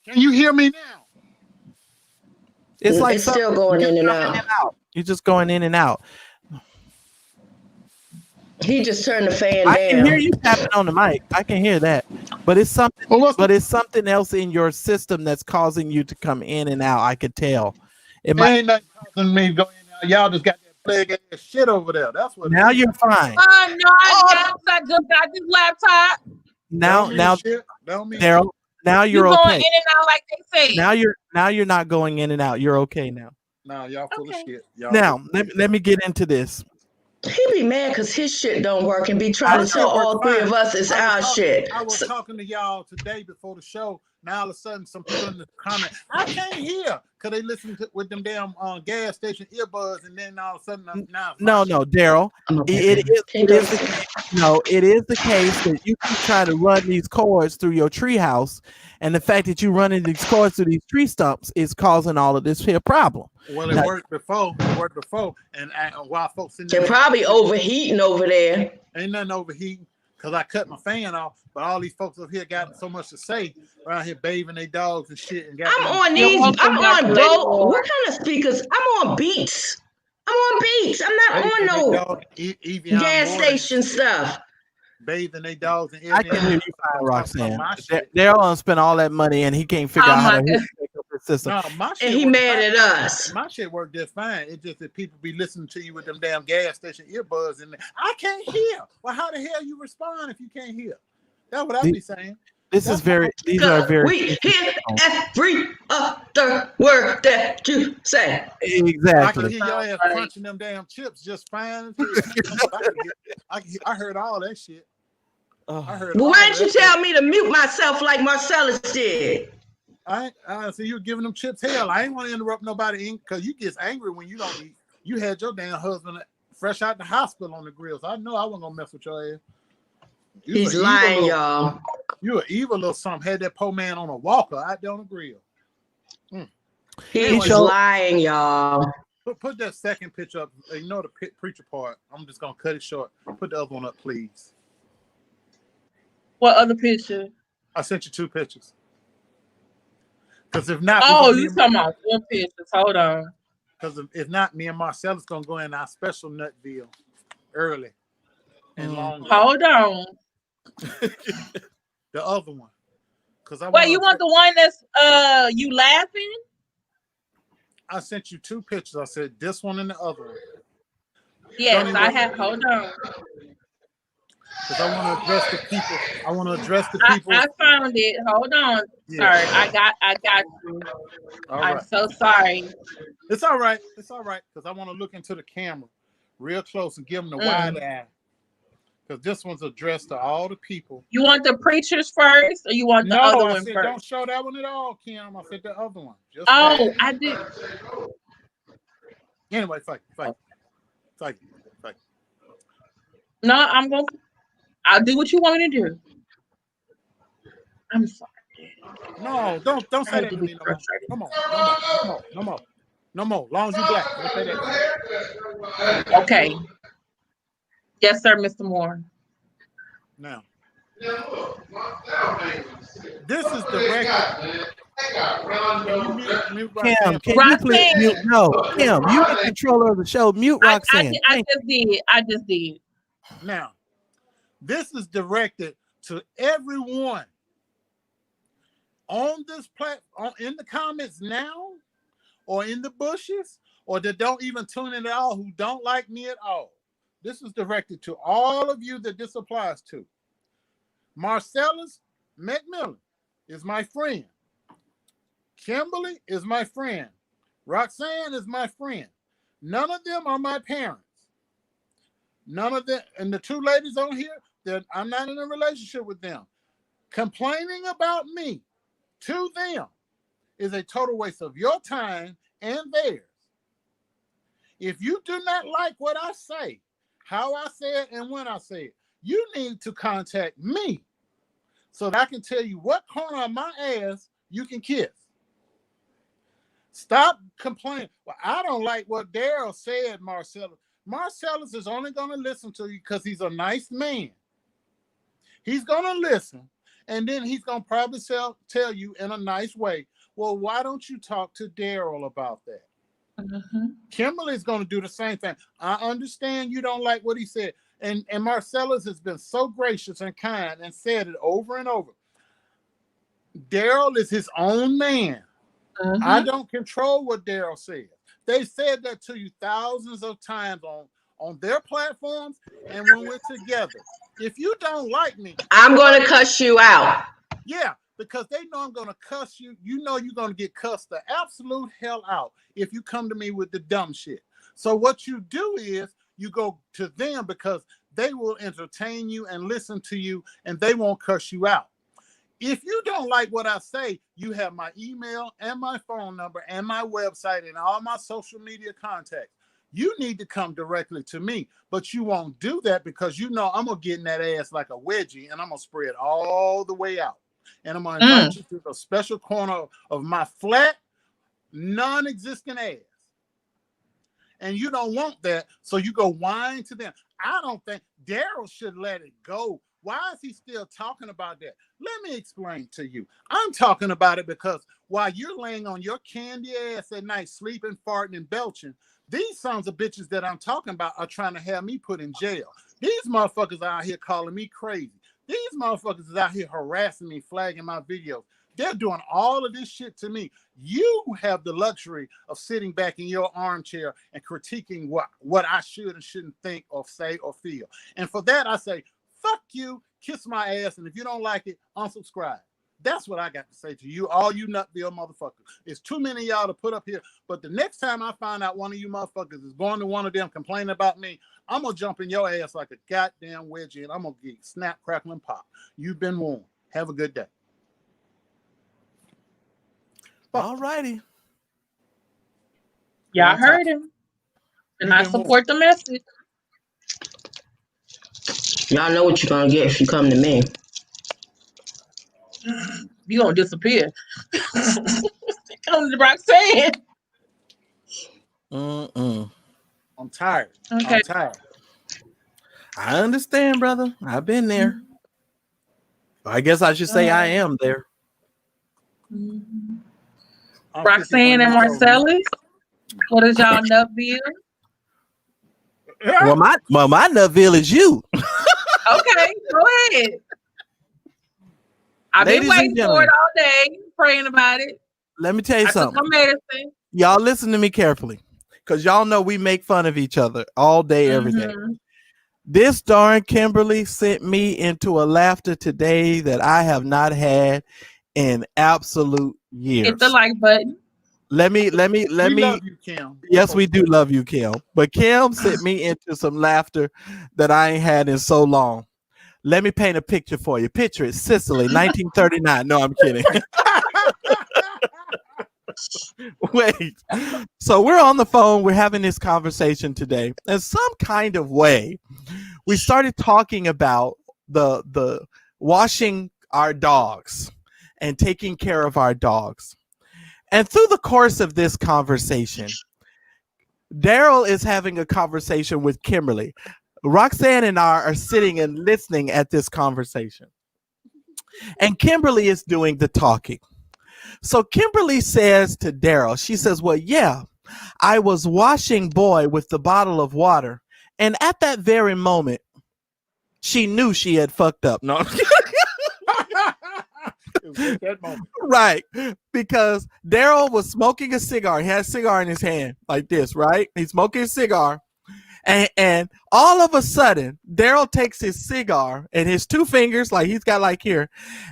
Can you hear me now? It's like still going in and out. You're just going in and out. He just turned the fan down. I can hear you tapping on the mic. I can hear that. But it's something it's something else in your system that's causing you to come in and out. I could tell. Ain't nothing causing me to go in and out. Y'all just got that plague ass shit over there. That's what now you're fine. No, I just got this laptop. Now Daryl, now you're going okay. in and out like they say. Now you're not going in and out. You're okay now. No, y'all full of shit. Now let me get into this. He be mad because his shit don't work and be trying to tell all three of us it's our shit. I was talking to y'all today before the show. Now all of a sudden, some people in the comment, I can't hear because they listen to with them damn gas station earbuds, and then all of a sudden, no, Daryl. It is the case that you keep trying to run these cords through your tree house, and the fact that you running these cords through these tree stumps is causing all of this here problem. Well, it worked before. And while folks in there, they're probably overheating over there. Ain't nothing overheating because I cut my fan off. But all these folks up here got so much to say around here, bathing their dogs and shit. And I'm on both. What kind of speakers? I'm on Beats. I'm not on no gas station stuff. Bathing their dogs and I can hear you fine, Roxanne. Daryl spent all that money and he can't figure out how to pick up his system. No, my shit And he work mad fine. at us. My shit work just fine. It's just that people be listening to you with them damn gas station earbuds in there. I can't hear. Well, how the hell you respond if you can't hear? That's what I be saying. These are very. We hear every other word that you say. I can Exactly. hear your ass crunching them damn chips just fine. I heard all that shit. I heard. But all why didn't you that tell shit. me to mute myself like Marcellus did? I see you giving them chips. Hell, I ain't want to interrupt nobody because you get angry when you don't eat. You had your damn husband fresh out the hospital on the grill, so I know I wasn't gonna mess with your ass. He's lying, y'all. You an evil little something. Had that poor man on a walker out there on the grill. He was lying, y'all. Put that second picture up. Ignore the preacher part. I'm just gonna cut it short. Put the other one up, please. What other picture? I sent you 2 pictures. Because if not, you talking about 4 pictures? Hold on. Because if not, me and Marcellus gonna go in our special Nutville early and long. Hold on. The other one. Wait, you want the one that's you laughing? I sent you 2 pictures. I said this one and the other one. Yes, I have. Hold on. Because I want to address the people. I found it. Hold on. Yeah. Sorry, I got you. All I'm right. so sorry. It's all right. It's all right. Because I want to look into the camera real close and give them the wide eye. Because this one's addressed to all the people. You want the preachers first, or you want the other one said, first? Don't show that one at all, Kim. I said the other one. Just I did. Anyway, fight. No, I'll do what you want me to do. I'm sorry. No, don't say that to me no more. No more. Long as you black. Don't say that. Okay. Yes, sir, Mr. Moore. Now, this is directed. Kim, can you please mute? No, Kim, you the controller of the show. Mute Roxanne. I just did. Now, this is directed to everyone on this platform, in the comments now, or in the bushes, or that don't even tune in at all, who don't like me at all. This is directed to all of you that this applies to. MarcellusMcMillian is my friend. Kimberly is my friend. Roxanne is my friend. None of them are my parents. None of them, and the 2 ladies on here, that I'm not in a relationship with them. Complaining about me to them is a total waste of your time and theirs. If you do not like what I say, how I say it, and when I say it, you need to contact me so that I can tell you what corner of my ass you can kiss. Stop complaining. Well, I don't like what Daryl said, Marcellus. Marcellus is only going to listen to you because he's a nice man. He's going to listen, and then he's going to probably tell you in a nice way, well, why don't you talk to Daryl about that? Kimberly's going to do the same thing. I understand you don't like what he said. And Marcellus has been so gracious and kind and said it over and over. Daryl is his own man. I don't control what Daryl says. They said that to you thousands of times on their platforms and when we're together. If you don't like me, I'm going to cuss you out. Yeah, because they know I'm going to cuss you. You know you're going to get cussed the absolute hell out if you come to me with the dumb shit. So what you do is you go to them because they will entertain you and listen to you and they won't cuss you out. If you don't like what I say, you have my email and my phone number and my website and all my social media contacts. You need to come directly to me, but you won't do that because you know I'm going to get in that ass like a wedgie and I'm going to spread all the way out. And I'm going to invite you to a special corner of my flat, non-existent ass. And you don't want that, so you go whine to them. I don't think Daryl should let it go. Why is he still talking about that? Let me explain to you. I'm talking about it because while you're laying on your candy ass at night, sleeping, farting, and belching, these sons of bitches that I'm talking about are trying to have me put in jail. These motherfuckers are out here calling me crazy. These motherfuckers is out here harassing me, flagging my videos, They're doing all of this shit to me. You have the luxury of sitting back in your armchair and critiquing what I should and shouldn't think or say or feel. And for that, I say, fuck you, kiss my ass, and if you don't like it, unsubscribe. That's what I got to say to you, all you Nutville motherfuckers. It's too many of y'all to put up here. But the next time I find out one of you motherfuckers is going to one of them complaining about me, I'm going to jump in your ass like a goddamn wedgie, and I'm going to get snap, crackle, and pop. You've been warned. Have a good day. All righty. Y'all heard him. And I support the message. Y'all know what you're going to get if you come to me. You gonna disappear. Come to Roxanne. I'm tired. Okay. I'm tired. I understand, brother. I've been there. I guess I should say I am there. Roxanne and Marcellus, what is y'all Nutville? Well, my Nutville is you. Okay, go ahead. I've been waiting for it all day, praying about it. Let me tell you something. Took my medicine. Y'all listen to me carefully, because y'all know we make fun of each other all day, every day. This darn Kimberly sent me into a laughter today that I have not had in absolute years. Hit the like button. Let me. We love you, Kim. Yes, we do love you, Kim. But Kim sent me into some laughter that I ain't had in so long. Let me paint a picture for you. Picture it, Sicily, 1939. No, I'm kidding. Wait. So we're on the phone. We're having this conversation today. In some kind of way, we started talking about the washing our dogs and taking care of our dogs. And through the course of this conversation, Daryl is having a conversation with Kimberly. Roxanne and I are sitting and listening at this conversation. And Kimberly is doing the talking. So Kimberly says to Daryl, she says, well, yeah, I was washing Boy with the bottle of water. And at that very moment, she knew she had fucked up. No, It was at that moment. right. Because Daryl was smoking a cigar. He had a cigar in his hand like this, right? He's smoking a cigar. And all of a sudden, Daryl takes his cigar and his two fingers, like he's got like here,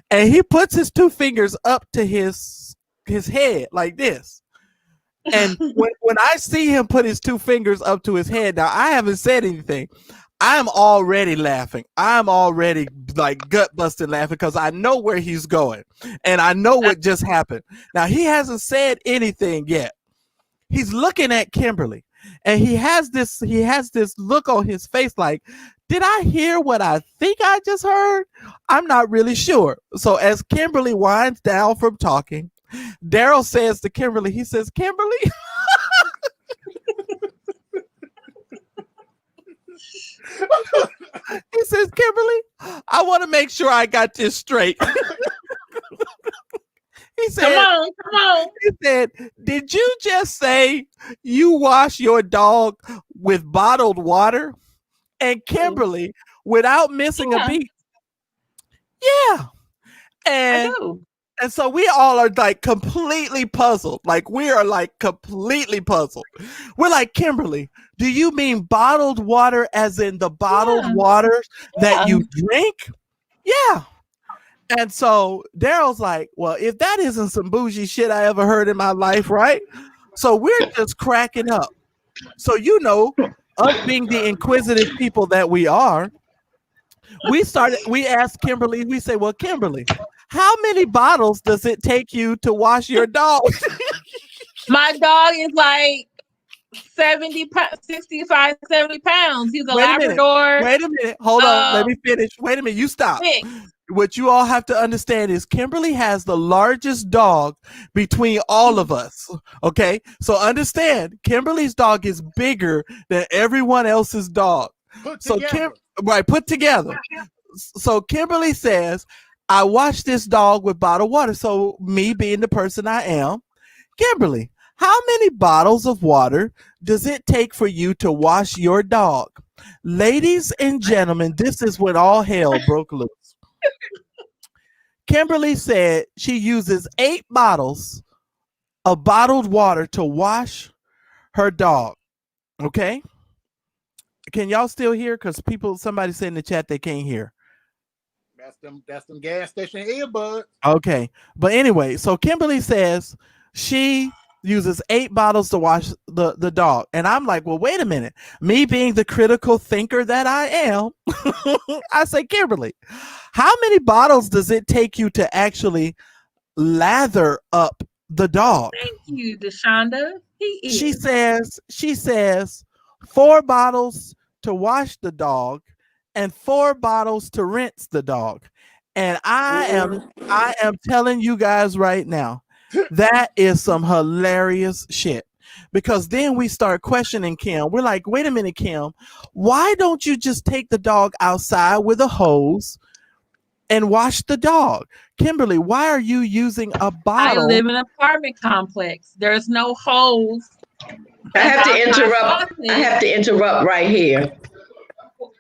and he puts his two fingers up to his head like this. And when I see him put his two fingers up to his head, now I haven't said anything. I'm already laughing. I'm already like gut busting laughing because I know where he's going and I know what just happened. Now he hasn't said anything yet. He's looking at Kimberly. And he has this look on his face like, did I hear what I think I just heard? I'm not really sure. So as Kimberly winds down from talking, Daryl says to Kimberly, he says, Kimberly, he says, Kimberly, I want to make sure I got this straight. He said, come on. He said, did you just say you wash your dog with bottled water? And Kimberly, without missing a beat, yeah. And so we all are like completely puzzled. Like we are like completely puzzled. We're like, Kimberly, do you mean bottled water as in the bottled water that you drink? Yeah. And so Daryl's like, well, if that isn't some bougie shit I ever heard in my life, right? So we're just cracking up. So, you know, us being the inquisitive people that we are, we asked Kimberly, we say, well, Kimberly, how many bottles does it take you to wash your dog? My dog is like 65, 70 pounds. He's a Labrador. Wait a minute. Hold on. Let me finish. Wait a minute. You stop. What you all have to understand is Kimberly has the largest dog between all of us. Okay. So understand, Kimberly's dog is bigger than everyone else's dog. Put together. So Kimberly says, I wash this dog with bottled water. So me being the person I am, Kimberly, how many bottles of water does it take for you to wash your dog? Ladies and gentlemen, this is when all hell broke loose. Kimberly said she uses 8 bottles of bottled water to wash her dog. Okay. Can y'all still hear? Because somebody said in the chat they can't hear. That's them gas station earbuds. Okay. But anyway, so Kimberly says she uses 8 bottles to wash the dog. And I'm like, well, wait a minute. Me being the critical thinker that I am, I say, Kimberly, how many bottles does it take you to actually lather up the dog? Thank you, Deshonda. She says 4 bottles to wash the dog and 4 bottles to rinse the dog. And I am telling you guys right now, that is some hilarious shit. Because then we start questioning Kim. We're like, wait a minute, Kim, why don't you just take the dog outside with a hose and wash the dog? Kimberly, why are you using a bottle? I live in an apartment complex. There's no hose. I have to interrupt right here.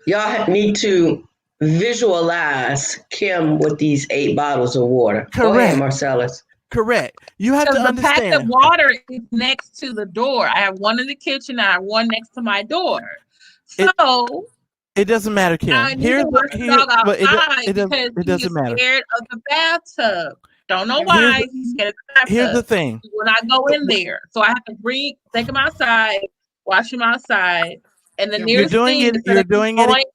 Y'all need to visualize Kim with these 8 bottles of water. Correct. Go ahead, Marcellus. Correct. You have to The understand. pack of water is next to the door. I have one in the kitchen. I have one next to my door. So it doesn't matter, Kim. It doesn't matter. Scared of the bathtub. Don't know why he's scared of the bathtub. Here's the thing. When I go in there, so I have to take him outside, wash him outside, and the nearest thing is you're doing it again.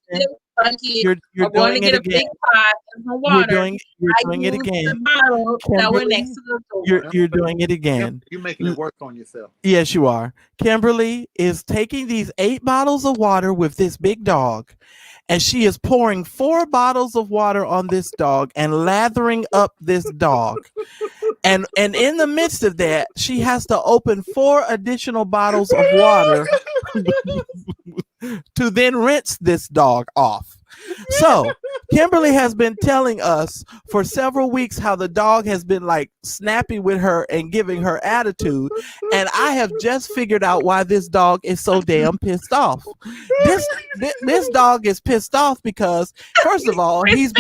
You're doing it again. You're doing it again. You're doing it again. You're making it work on yourself. Yes, you are. Kimberly is taking these 8 bottles of water with this big dog, and she is pouring 4 bottles of water on this dog and lathering up this dog. And in the midst of that, she has to open 4 additional bottles of water to then rinse this dog off. So Kimberly has been telling us for several weeks how the dog has been like snappy with her and giving her attitude. And I have just figured out why this dog is so damn pissed off. This dog is pissed off because, first of all, he's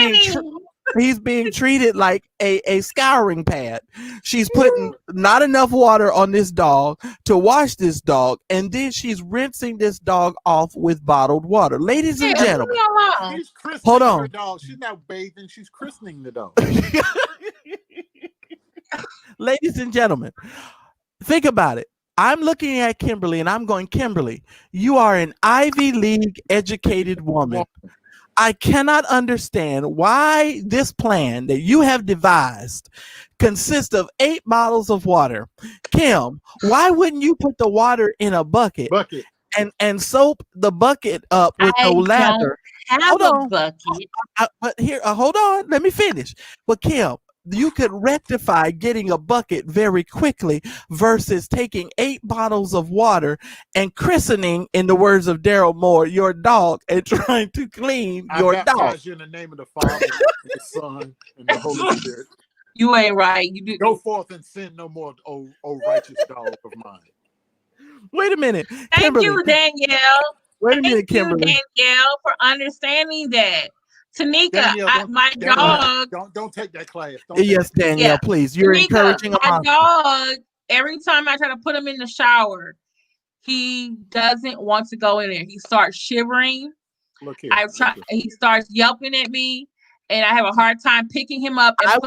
being treated like a scouring pad. She's putting not enough water on this dog to wash this dog, and then she's rinsing this dog off with bottled water. Ladies and gentlemen, hold on. Her dog. She's not bathing, she's christening the dog. Ladies and gentlemen, think about it. I'm looking at Kimberly and I'm going, Kimberly, you are an Ivy League educated woman. I cannot understand why this plan that you have devised consists of 8 bottles of water. Kim, why wouldn't you put the water in a bucket and soap the bucket up with no lather? Hold on. But here, hold on. Let me finish. But Kim, you could rectify getting a bucket very quickly versus taking 8 bottles of water and christening, in the words of Daryl Moore, your dog and trying to clean your dog. I baptize you in the name of the Father, and the Son, and the Holy Spirit. You ain't right. You do. Go forth and sin no more, oh righteous dog of mine. Wait a minute. Thank you, Danielle. Wait a minute, Kimberly. Thank you, Danielle, for understanding that. Tanika, Danielle, my dog. Don't take that class. Yes, Danielle, please. You're encouraging a my dog. Every time I try to put him in the shower, he doesn't want to go in there. He starts shivering. Look here. He starts yelping at me, and I have a hard time picking him up. I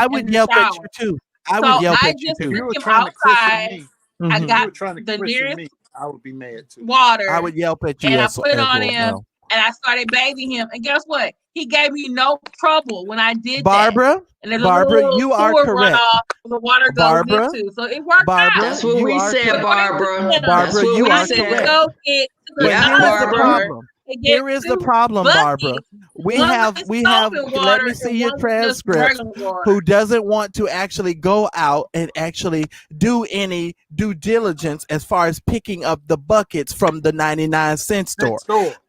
would yelp at you too. I would yelp at you too. You were trying to christen me. I got the nearest I would be mad too. Water. I would yelp at you. And I put it on him, and I started bathing him. And guess what? He gave me no trouble when I did Barbara, that. Barbara, you are correct. The water goes Barbara, into, so it worked out. That's what we said, Barbara. Barbara, you are correct. Here is the problem, Barbara. We have. Let me see your transcript. Who doesn't want to actually go out and actually do any due diligence as far as picking up the buckets from the 99-cent store?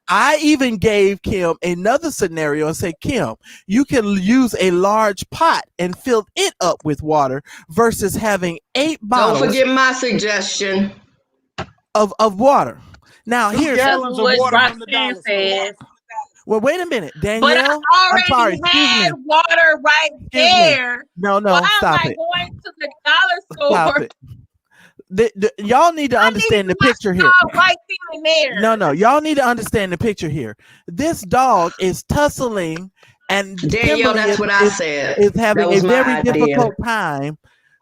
I even gave Kim another scenario and said, Kim, you can use a large pot and fill it up with water versus having 8 bottles. Don't forget my suggestion of water. Now, here's gallons of water from the dollar store. Well, wait a minute, But Danielle. I I'm sorry. already Excuse had me. water right Excuse me. there. No, Why am stop I it. going to the dollar Stop store? it. Y'all need to I need understand to the watch picture the here. dog right then and there. No, y'all need to understand the picture here. This dog is tussling, and Danielle, Kimberly that's what I said. is having That a was my very idea. difficult time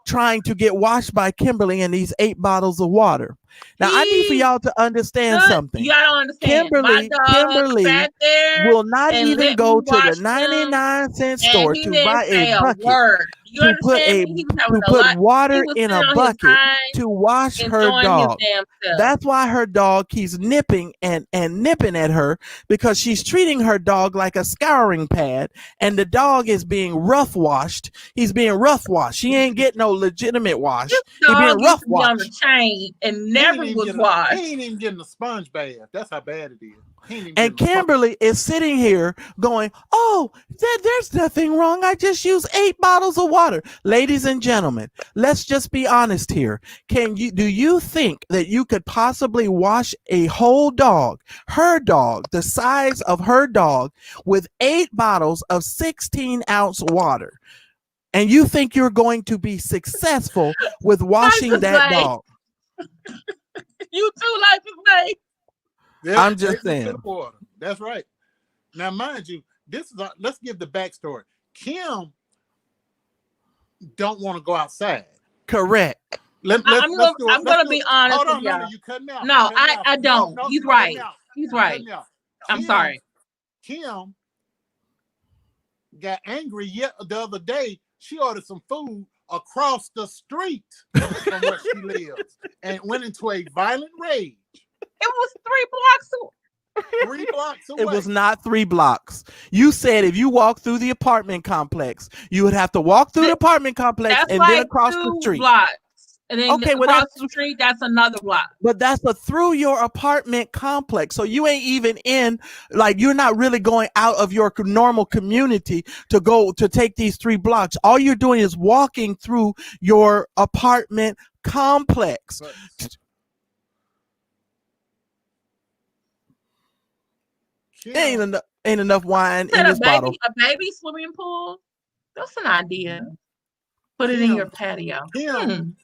trying to get washed by Kimberly in these 8 bottles of water. Now, I need for y'all to understand something. You gotta understand. My Kimberly dog sat there will not and even let go me to the watch him, 99-cent and store he to didn't buy a say a bucket word. You to put understand me? He was having a put lot. He water was in sitting a on his bucket behind, to wash her enjoying his dog. damn self. That's why her dog keeps nipping and nipping at her, because she's treating her dog like a scouring pad, and the dog is being rough washed. He's being rough washed. She ain't getting no legitimate wash. This He's being dog used rough to be on the washed. chain and never was He washed. ain't even getting a sponge bath. That's how bad it is. He ain't even And getting a sponge. Kimberly is sitting here going, "Oh, there's nothing wrong. I just used 8 bottles of water." Ladies and gentlemen, let's just be honest here. Do you think that you could possibly wash a whole dog, her dog, the size of her dog, with 8 bottles of 16-ounce water? And you think you're going to be successful with washing that dog? You too, like to say. Yeah, I'm just saying. To the water. That's right. Now, mind you, let's give the backstory. Kim don't want to go outside. Correct. I'm gonna be honest Hold with on, y'all. no, you cutting out. No, I don't. No, He's you right. cutting out. He's right. I'm sorry. Kim got angry the other day. She ordered some food across the street from where she lives and went into a violent rage. It was 3 blocks away. 3 blocks away. It was not 3 blocks. You said if you walk through the apartment complex, you would have to walk through the apartment complex and then across the street. Blocks. And then okay, across the street, that's another block. But that's through your apartment complex. So you ain't even in, like, you're not really going out of your normal community to go to take these 3 blocks. All you're doing is walking through your apartment complex. Ain't enough wine in this bottle. A baby swimming pool? That's an idea. Put it in your patio. Kim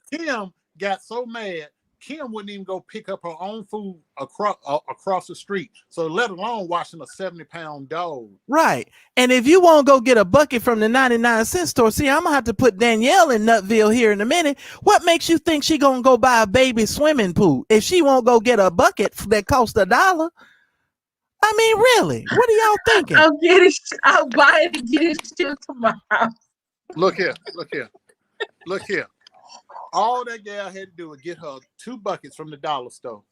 got so mad, Kim wouldn't even go pick up her own food across the street. So let alone washing a 70-pound dog. Right. And if you won't go get a bucket from the 99-cent store, see, I'm going to have to put Danielle in Nutville here in a minute. What makes you think she going to go buy a baby swimming pool if she won't go get a bucket that costs $1? I mean, really? What are y'all thinking? I'll buy it and get it shipped to my house. Look here. All that gal had to do was get her 2 buckets from the dollar store.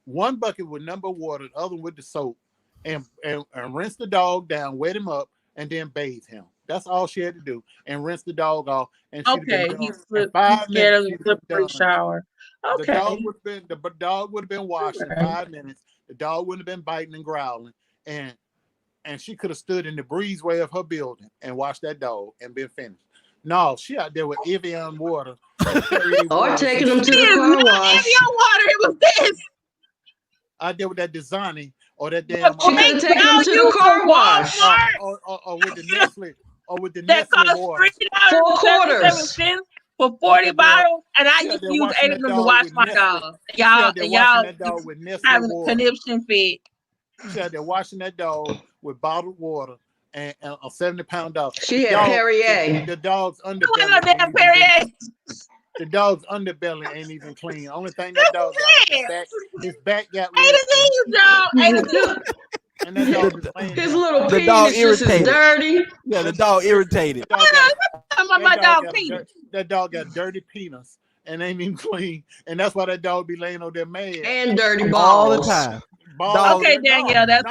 1 bucket with number water, the other with the soap, and rinse the dog down, wet him up, and then bathe him. That's all she had to do, and rinse the dog off. And he's scared of the slippery shower. Okay, the dog would have been washed in 5 minutes. The dog wouldn't have been biting and growling, and she could have stood in the breezeway of her building and watched that dog and been finished. No, she out there with Evian water. Or taking them to the car wash. Evian water, it was this. Out there with that Dasani or that damn. She could have taken them to the car wash. Or with the Nestle. Or with the Nestle water. $4 for 40 bottles, and I used to use 8 of them to wash my dog. Y'all having a conniption fit. She had there washing that dog with bottled water and a 70-pound dog. She had Perrier. The dog's underbelly. The dog's underbelly ain't even clean. Only thing that dog got his back got and that dog his little penis just is dirty. Yeah, the dog irritated. That dog got dirty penis and ain't even clean, and that's why that dog be laying on there mad and dirty balls all the time. Okay, Danielle, that's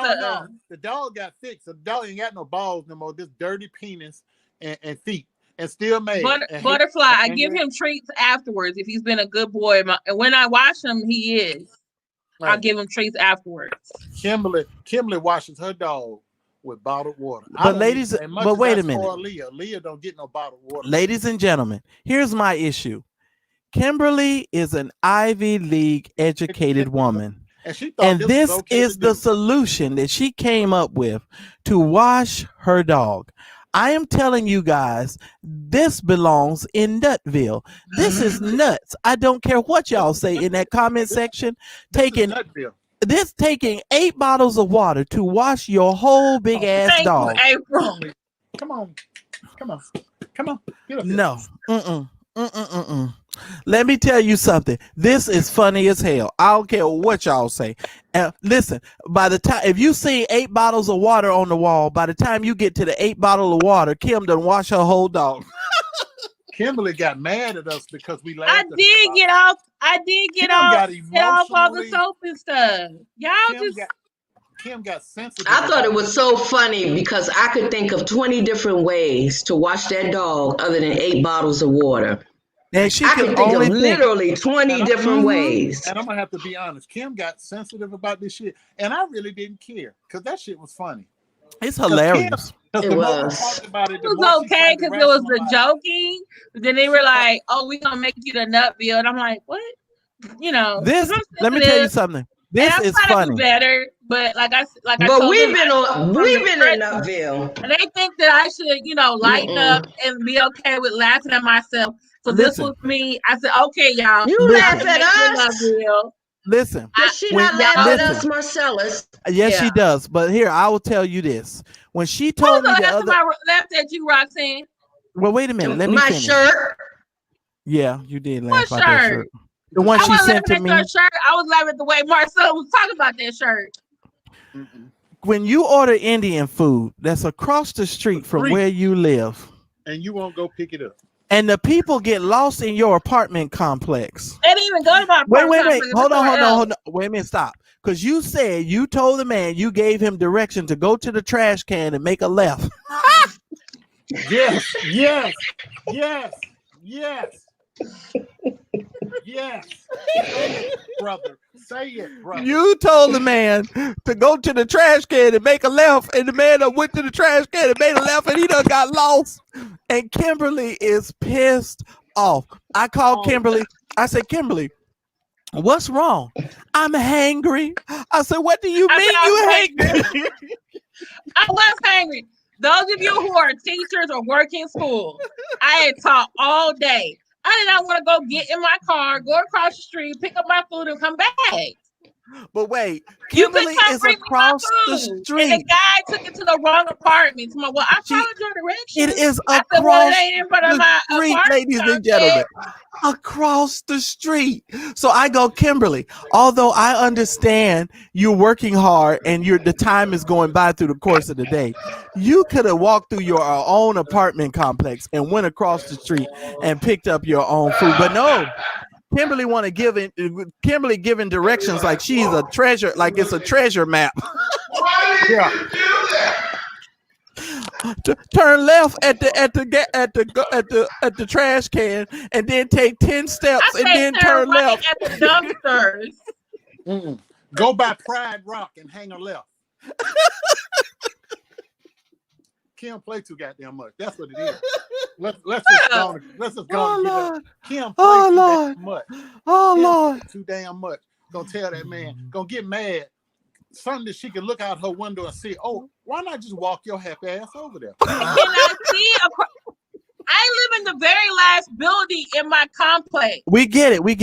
the dog got fixed. The dog ain't got no balls no more. This dirty penis and feet, and still made. Butterfly, I give him treats afterwards if he's been a good boy. And when I wash him, he is. Right. I'll give him treats afterwards. Kimberly washes her dog with bottled water. But wait a minute. Leah don't get no bottled water. Ladies and gentlemen, here's my issue. Kimberly is an Ivy League educated woman. And she thought And this this was okay is to the do. solution that she came up with to wash her dog. I am telling you guys, this belongs in Nutville. This is nuts. I don't care what y'all say in that comment section. This is Taking Nutville. taking 8 bottles of water to wash your whole big ass Thank dog. you, April. Come on. Come on. Come on. Get up here. No. Mm-mm. Let me tell you something. This is funny as hell. I don't care what y'all say. Listen, by the time, if you see 8 bottles of water on the wall, by the time you get to the 8 bottle of water, Kim done wash her whole dog. Kimberly got mad at us because we laughed. I did get off all the emotionally- soap and stuff. Y'all Kim got sensitive. I thought it was so funny because I could think of 20 different ways to wash that dog other than 8 bottles of water. And she I can can think only of literally 20 different ways. And I'm gonna have to be honest. Kim got sensitive about this shit, and I really didn't care because that shit was funny. It's hilarious. It was. It was okay because it was the joking. But then they were like, "Oh, we gonna make you the Nutville," and I'm like, "What?" You know. This. Let me tell you something. This is funny. Better, but like I But we've been in Nutville, and they think that I should, lighten up and be okay with laughing at myself. So this was me. I said, "Okay, y'all, you laugh at us." Listen, does she not laugh at us, Marcellus? Yes, she does. But here, I will tell you this: when she told me the other, I laughed at you, Roxanne. Well, wait a minute. Let me my finish. shirt. Yeah, you did laugh What about that shirt. The one she sent to me. Shirt. I was laughing at the way Marcel was talking about that shirt. When you order Indian food that's across the street from where you live, and you won't go pick it up, and the people get lost in your apartment complex. They didn't even go to my apartment Wait. Hold on. Wait a minute. Stop. Because you said you told the man you gave him direction to go to the trash can and make a left. Yes. Say it, brother. You told the man to go to the trash can and make a left, and the man that went to the trash can and made a left, and he done got lost. And Kimberly is pissed off. I called Kimberly. I said, "Kimberly, what's wrong?" "I'm hangry." I said, "What do you mean you hangry?" I was hangry. Those of you who are teachers or work in school, I had taught all day. I did not want to go get in my car, go across the street, pick up my food, and come back. But wait, Kimberly is across the street. And the guy took it to the wrong apartment. Well, I followed your directions. It is across the street, ladies and gentlemen. Across the street. So I go, "Kimberly, although I understand you're working hard and the time is going by through the course of the day, you could have walked through your own apartment complex and went across the street and picked up your own food." But no. Kimberly Kimberly giving directions like she's a treasure, like it's a treasure map. Yeah. Turn left at the trash can, and then take 10 steps, and then turn left at the dumpsters. Go by Pride Rock and hang a left. Kim play too goddamn much. That's what it is. Let's just go. Let's just go. Lord. Kim play too damn much. Oh Kim Lord. Too damn much. Gonna tell that man. Gonna get mad. Something that she can look out her window and see. Oh, why not just walk your happy ass over there? I live in the very last building in my complex. We get it. I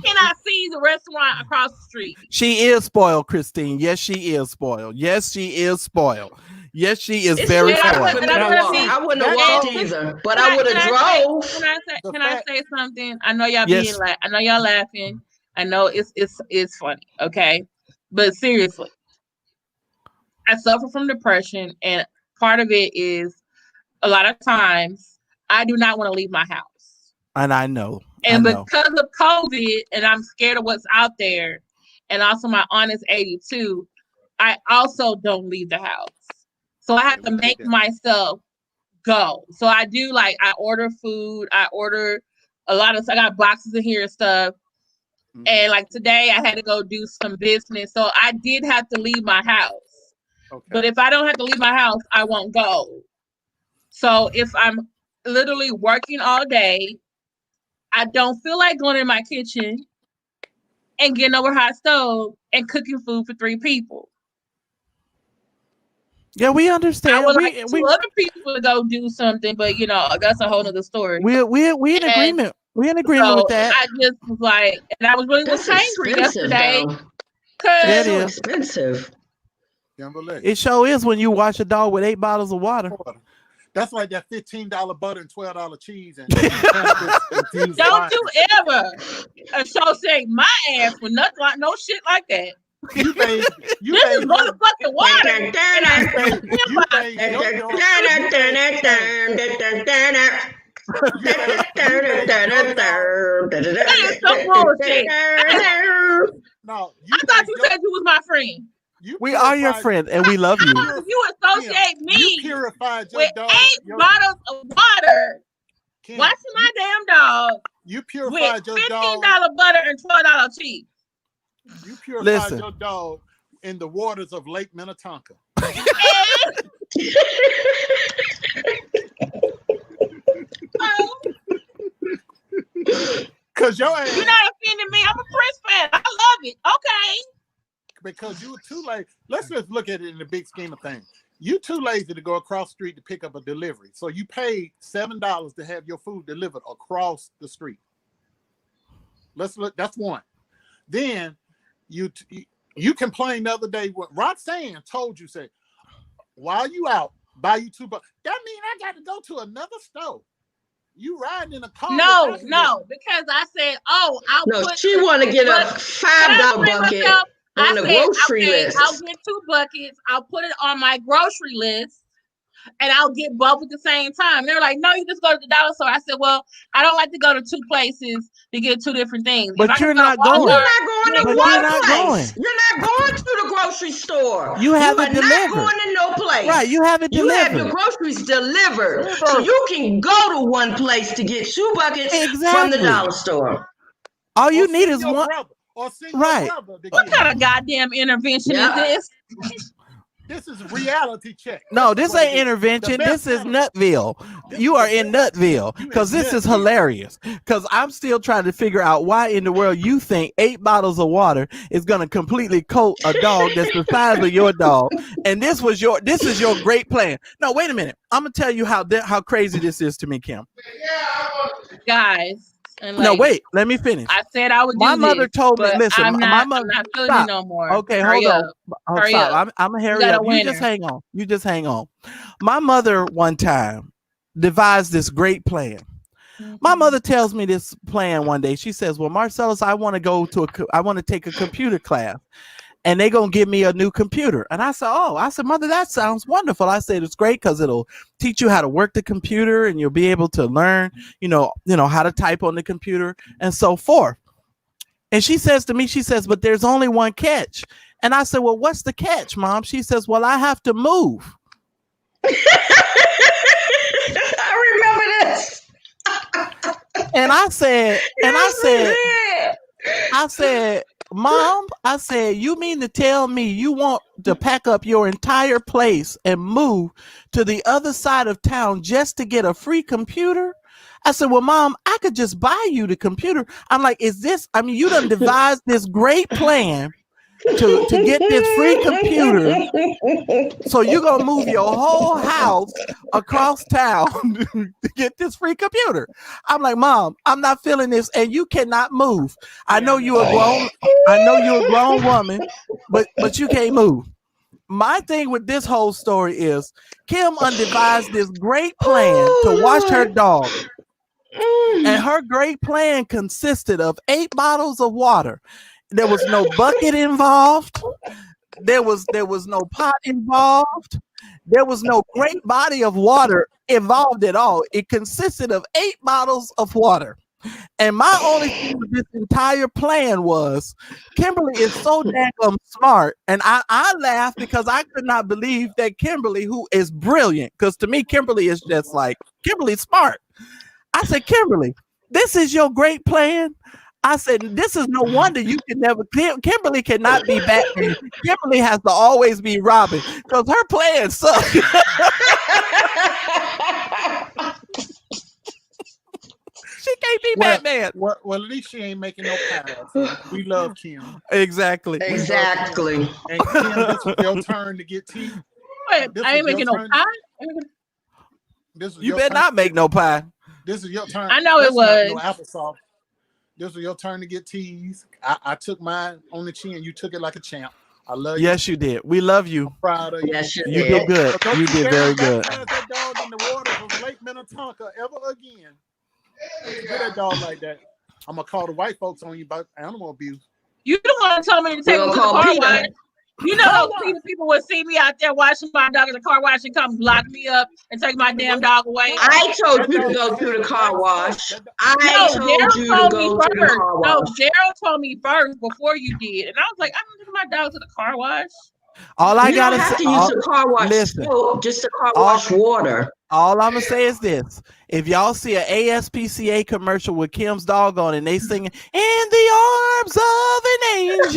cannot see the restaurant across the street. She is spoiled, Christine. Yes, she is spoiled. Yes, she is spoiled. Yes, she is very spoiled. I wouldn't have walked either, but I would have drove. Can I say something? I know y'all being I know y'all laughing. I know it's funny, okay? But seriously, I suffer from depression, and part of it is a lot of times I do not want to leave my house. And I know. And because of COVID, and I'm scared of what's out there, and also my aunt is 82, I also don't leave the house. So I have to make myself go. So I do, like, I order food. I order a lot of, I got boxes in here and stuff. Mm-hmm. And like today I had to go do some business. So I did have to leave my house. Okay. But if I don't have to leave my house, I won't go. So if I'm literally working all day, I don't feel like going in my kitchen. and getting over hot stove and cooking food for 3 people. Yeah, we understand. I would like 2 other people to go do something, but that's a whole nother story. We in agreement. We in agreement with that. I just was like, and I was really hangry yesterday. That's so expensive. It sure is when you wash a dog with 8 bottles of water. That's like that $15 butter and $12 cheese. And don't you ever associate my ass with nothing like no shit like that. You this is motherfucking water. That is some bullshit. No, I thought you said you was my friend. We are your friend, and we love you. You associate me with 8 dog, bottles of water, Kim, washing my damn dog. You purified with your dog. $15 butter and $12 cheese. You purified your dog in the waters of Lake Minnetonka. Because your ass, you're not offending me. I'm a Prince fan. I love it. Okay. Because you were too lazy. Let's just look at it in the big scheme of things. You too lazy to go across the street to pick up a delivery. So you paid $7 to have your food delivered across the street. Let's look. That's one. Then you complained the other day. What Roxanne told you, say, while you out, buy you $2. That means I got to go to another store. You riding in a car? No, because I said, she want to get a $5 bucket on the grocery list. I'll get 2 buckets. I'll put it on my grocery list, and I'll get both at the same time. They're like, no, you just go to the dollar store. I said, well, I don't like to go to 2 places to get 2 different things. But you're not going. You're not going to one place. You're not going to the grocery store. You have it delivered. You're not going to no place. Right, you have it delivered. You have your groceries delivered. So you can go to one place to get 2 buckets from the dollar store. All you need is one. Right. What kind of goddamn intervention is this? This is reality check. No, this ain't intervention. This is Nutville. You are in Nutville because this is hilarious. Because I'm still trying to figure out why in the world you think 8 bottles of water is going to completely coat a dog that's the size of your dog. And this is your great plan. No, wait a minute. I'm gonna tell you how crazy this is to me, Kim. Guys. No, wait. Let me finish. I said I would. My mother told me. Listen, my mother. I'm not feeling you no more. Okay, hold on. Hurry up. I'm gonna hurry up. You just hang on. My mother one time devised this great plan. My mother tells me this plan one day. She says, "Well, Marcellus, I want to take a computer class, and they're going to give me a new computer." And I said, "Mother, that sounds wonderful." I said, "It's great because it'll teach you how to work the computer and you'll be able to learn, how to type on the computer and so forth." And she says to me, "But there's only one catch." And I said, "Well, what's the catch, Mom?" She says, "Well, I have to move." I remember this. And I said, "Mom," I said, "you mean to tell me you want to pack up your entire place and move to the other side of town just to get a free computer?" I said, "Well, Mom, I could just buy you the computer." I'm like, you done devised this great plan to get this free computer. So you're going to move your whole house across town to get this free computer. I'm like, "Mom, I'm not feeling this, and you cannot move. I know you're a grown woman, but you can't move." My thing with this whole story is Kim devised this great plan to wash her dog. And her great plan consisted of 8 bottles of water. There was no bucket involved. There was no pot involved. There was no great body of water involved at all. It consisted of 8 bottles of water. And my only thing with this entire plan was Kimberly is so daggum smart. And I laughed because I could not believe that Kimberly, who is brilliant, because to me, Kimberly is just like, Kimberly's smart. I said, "Kimberly, this is your great plan." I said, "This is no wonder you can never." Kimberly cannot be Batman. Kimberly has to always be Robin because her plan sucks. She can't He Batman. Well, at least she ain't making no pies. We love Kim. Exactly. Exactly. And Kim, this was your turn to get tea. Wait, I ain't making no pie. You better not make no pie. This is your turn. I know it was. No applesauce. This was your turn to get teas. I took mine on the chin. You took it like a champ. I love you. Yes, you did. We love you. I'm proud of you. Yes, you You did good. You did very good. That dog in the water from Lake Minnetonka ever again. Get that dog like that. I'm gonna call the white folks on you about animal abuse. You don't want to tell me to take him to the car wash. You know, people would see me out there washing my dog in the car wash and come lock me up and take my damn dog away. I told you to go to the car wash. I told you to go to the car wash. No, Daryl told me first before you did, and I was like, I'm gonna take my dog to the car wash. All I gotta say, say, use the car wash. Listen, just the car wash water. All I'm gonna say is this: if y'all see an ASPCA commercial with Kim's dog on and they singing "In the Arms of an Angel,"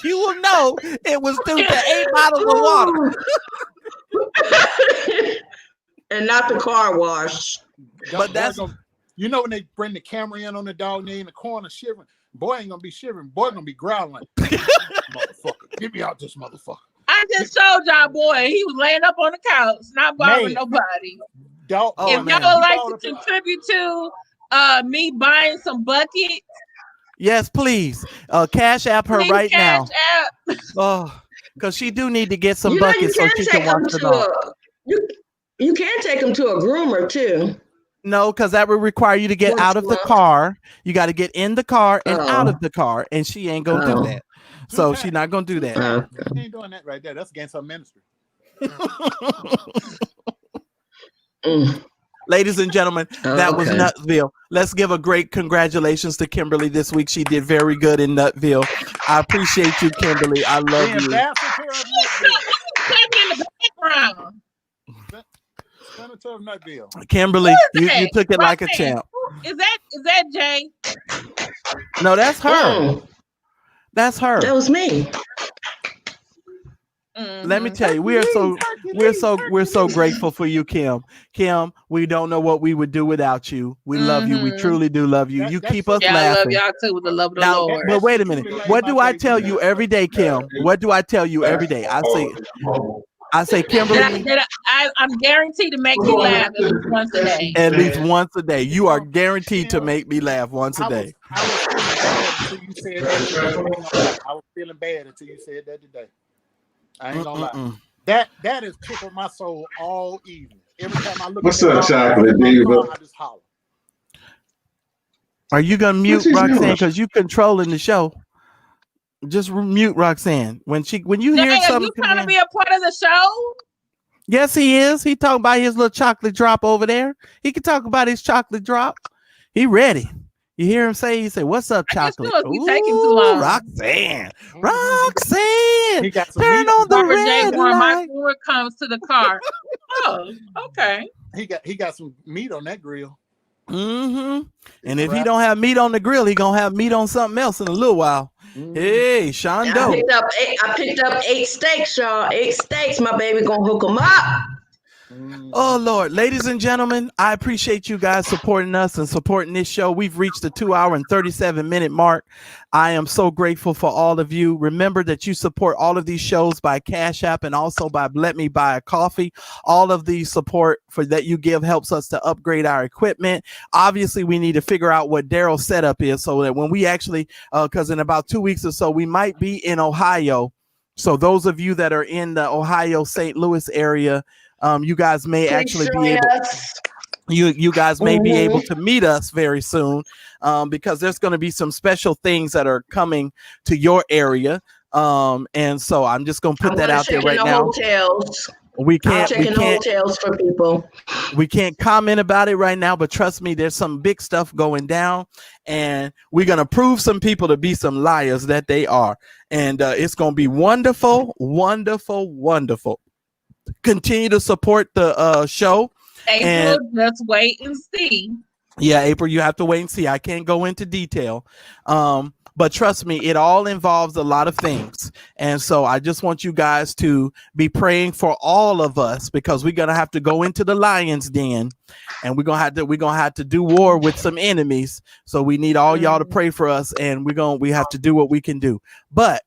you will know it was due to 8 bottles of water, and not the car wash. But that's you know when they bring the camera in on the dog, and they in the corner shivering. Boy ain't gonna be shivering. Boy gonna be growling. Motherfucker, get me out this motherfucker. I just showed y'all, boy. He was laying up on the couch, not bothering nobody. Dog, if y'all would like to contribute to me buying some buckets, yes, please. Cash app her please right cash now. App. Oh, because she do need to get some buckets so she can watch the dog. You can take them to a groomer too. No, because that would require you to get out of the car. You got to get in the car and out of the car, and she ain't gonna do that. So she's not gonna do that. She ain't doing that right there. That's against her ministry. Ladies and gentlemen, that was Nutville. Let's give a great congratulations to Kimberly this week. She did very good in Nutville. I appreciate you, Kimberly. I love you. Senator of Nutville. Kimberly, you took it like a champ. Is that Jay? No, that's her. That's her. That was me. Let me tell you, we're so grateful for you, Kim. Kim, we don't know what we would do without you. We love you. We truly do love you. You keep us laughing. I love y'all too with the love of the Lord. But wait a minute. What do I tell you every day, Kim? What do I tell you every day? I say, Kimberly, I'm guaranteed to make you laugh at least once a day. At least once a day. You are guaranteed to make me laugh once a day. I was feeling bad until you said that today. I ain't gonna lie. That has tickled my soul all evening. Every time I look What's up, Chocolate Diva? I just holler. Are you gonna mute Roxanne because you controlling the show? Just mute Roxanne when you hear something. You trying to be a part of the show? Yes, he is. He talking about his little chocolate drop over there. He can talk about his chocolate drop. He ready. You hear him say? He say, "What's up, chocolate?" Ooh, taking too long. Roxanne, He Roxanne, got some turn on the red when my light. food comes to the car. Oh, okay. He got some meat on that grill. And if he don't have meat on the grill, he gonna have meat on something else in a little while. Hey, Shondo. I picked up 8 steaks, y'all. 8 steaks. My baby gonna hook them up. Oh, Lord. Ladies and gentlemen, I appreciate you guys supporting us and supporting this show. We've reached the 2 hour and 37-minute mark. I am so grateful for all of you. Remember that you support all of these shows by Cash App and also by Let Me Buy a Coffee. All of the support that you give helps us to upgrade our equipment. Obviously, we need to figure out what Daryl's setup is so that when we actually, because in about 2 weeks or so, we might be in Ohio. So those of you that are in the Ohio, St. Louis area, you guys may actually be able. You guys may be able to meet us very soon, because there's going to be some special things that are coming to your area. And so I'm just going to put that out there right now. Hotels. We can't hotels for people. We can't comment about it right now, but trust me, there's some big stuff going down, and we're going to prove some people to be some liars that they are. And it's going to be wonderful, wonderful, wonderful. Continue to support the show. April, just wait and see. Yeah, April, you have to wait and see. I can't go into detail. But trust me, it all involves a lot of things. And so I just want you guys to be praying for all of us, because we're going to have to go into the lion's den, and we're going to have to do war with some enemies. So we need all y'all to pray for us, and we have to do what we can do. But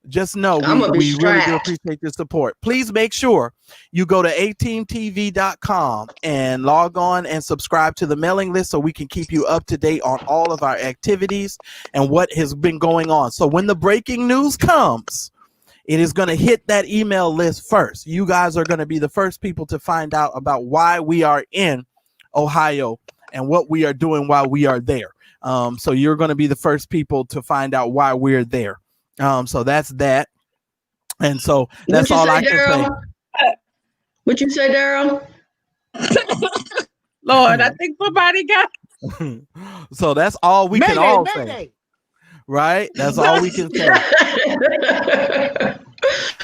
just know we really do appreciate your support. Please make sure you go to ateamtv.com and log on and subscribe to the mailing list, so we can keep you up to date on all of our activities and what has been going on. So when the breaking news comes, it is going to hit that email list first. You guys are going to be the first people to find out about why we are in Ohio and what we are doing while we are there. So you're going to be the first people to find out why we're there. So that's that. And so that's all I can say. What you say, Daryl? Lord, I think somebody got. So that's all we can all say. Right? That's all we can say.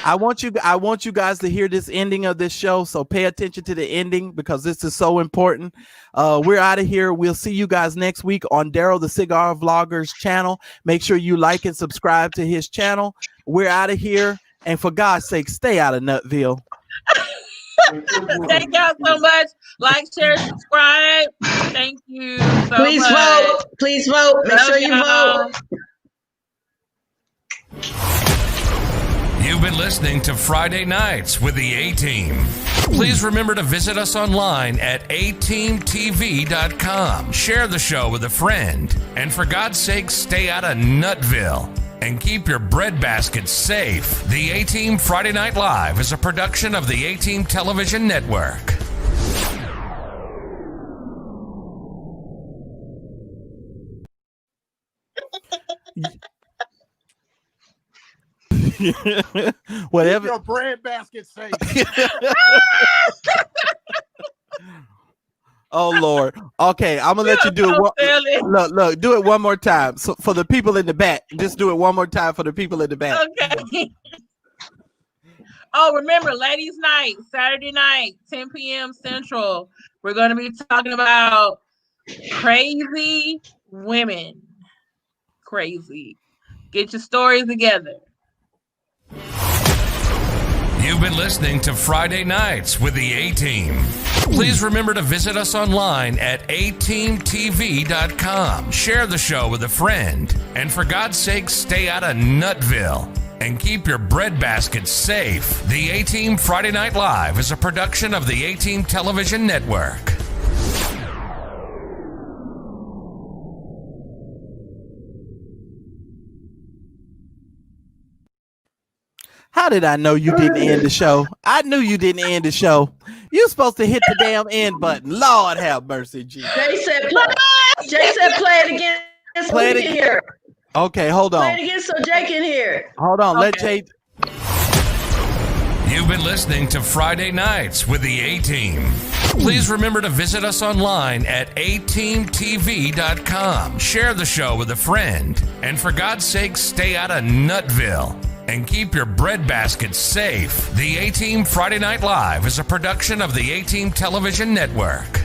I want you guys to hear this ending of this show. So pay attention to the ending, because this is so important. We're out of here. We'll see you guys next week on Daryl the Cigar Vlogger's channel. Make sure you like and subscribe to his channel. We're out of here. And for God's sake, stay out of Nutville. Thank y'all so much. Like, share, subscribe. Thank you so much. Vote. Please vote. Make sure you vote. You've been listening to Friday Nights with the A-Team. Please remember to visit us online at ateamtv.com. Share the show with a friend. And for God's sake, stay out of Nutville. And keep your breadbasket safe. The A-Team Friday Night Live is a production of the A-Team Television Network. Whatever. Keep your breadbasket safe. Oh Lord. Okay, I'm gonna let you do it. Look, do it one more time. So for the people in the back, just do it one more time for the people in the back. Okay. Oh, remember, ladies' night, Saturday night, 10 p.m. Central. We're going to be talking about crazy women. Crazy. Get your stories together. You've been listening to Friday Nights with the A-Team. Please remember to visit us online at ateamtv.com. Share the show with a friend. And for God's sake, stay out of Nutville. And keep your breadbasket safe. The A-Team Friday Night Live is a production of the A-Team Television Network. How did I know you didn't end the show? I knew you didn't end the show. You're supposed to hit the damn end button. Lord have mercy, G. Jay said play it again so we can hear. Okay, hold on. Play it again so Jay can hear. Hold on, let Jay. You've been listening to Friday Nights with the A-Team. Please remember to visit us online at ateamtv.com. Share the show with a friend. And for God's sake, stay out of Nutville. And keep your breadbasket safe. The A-Team Friday Night Live is a production of the A-Team Television Network.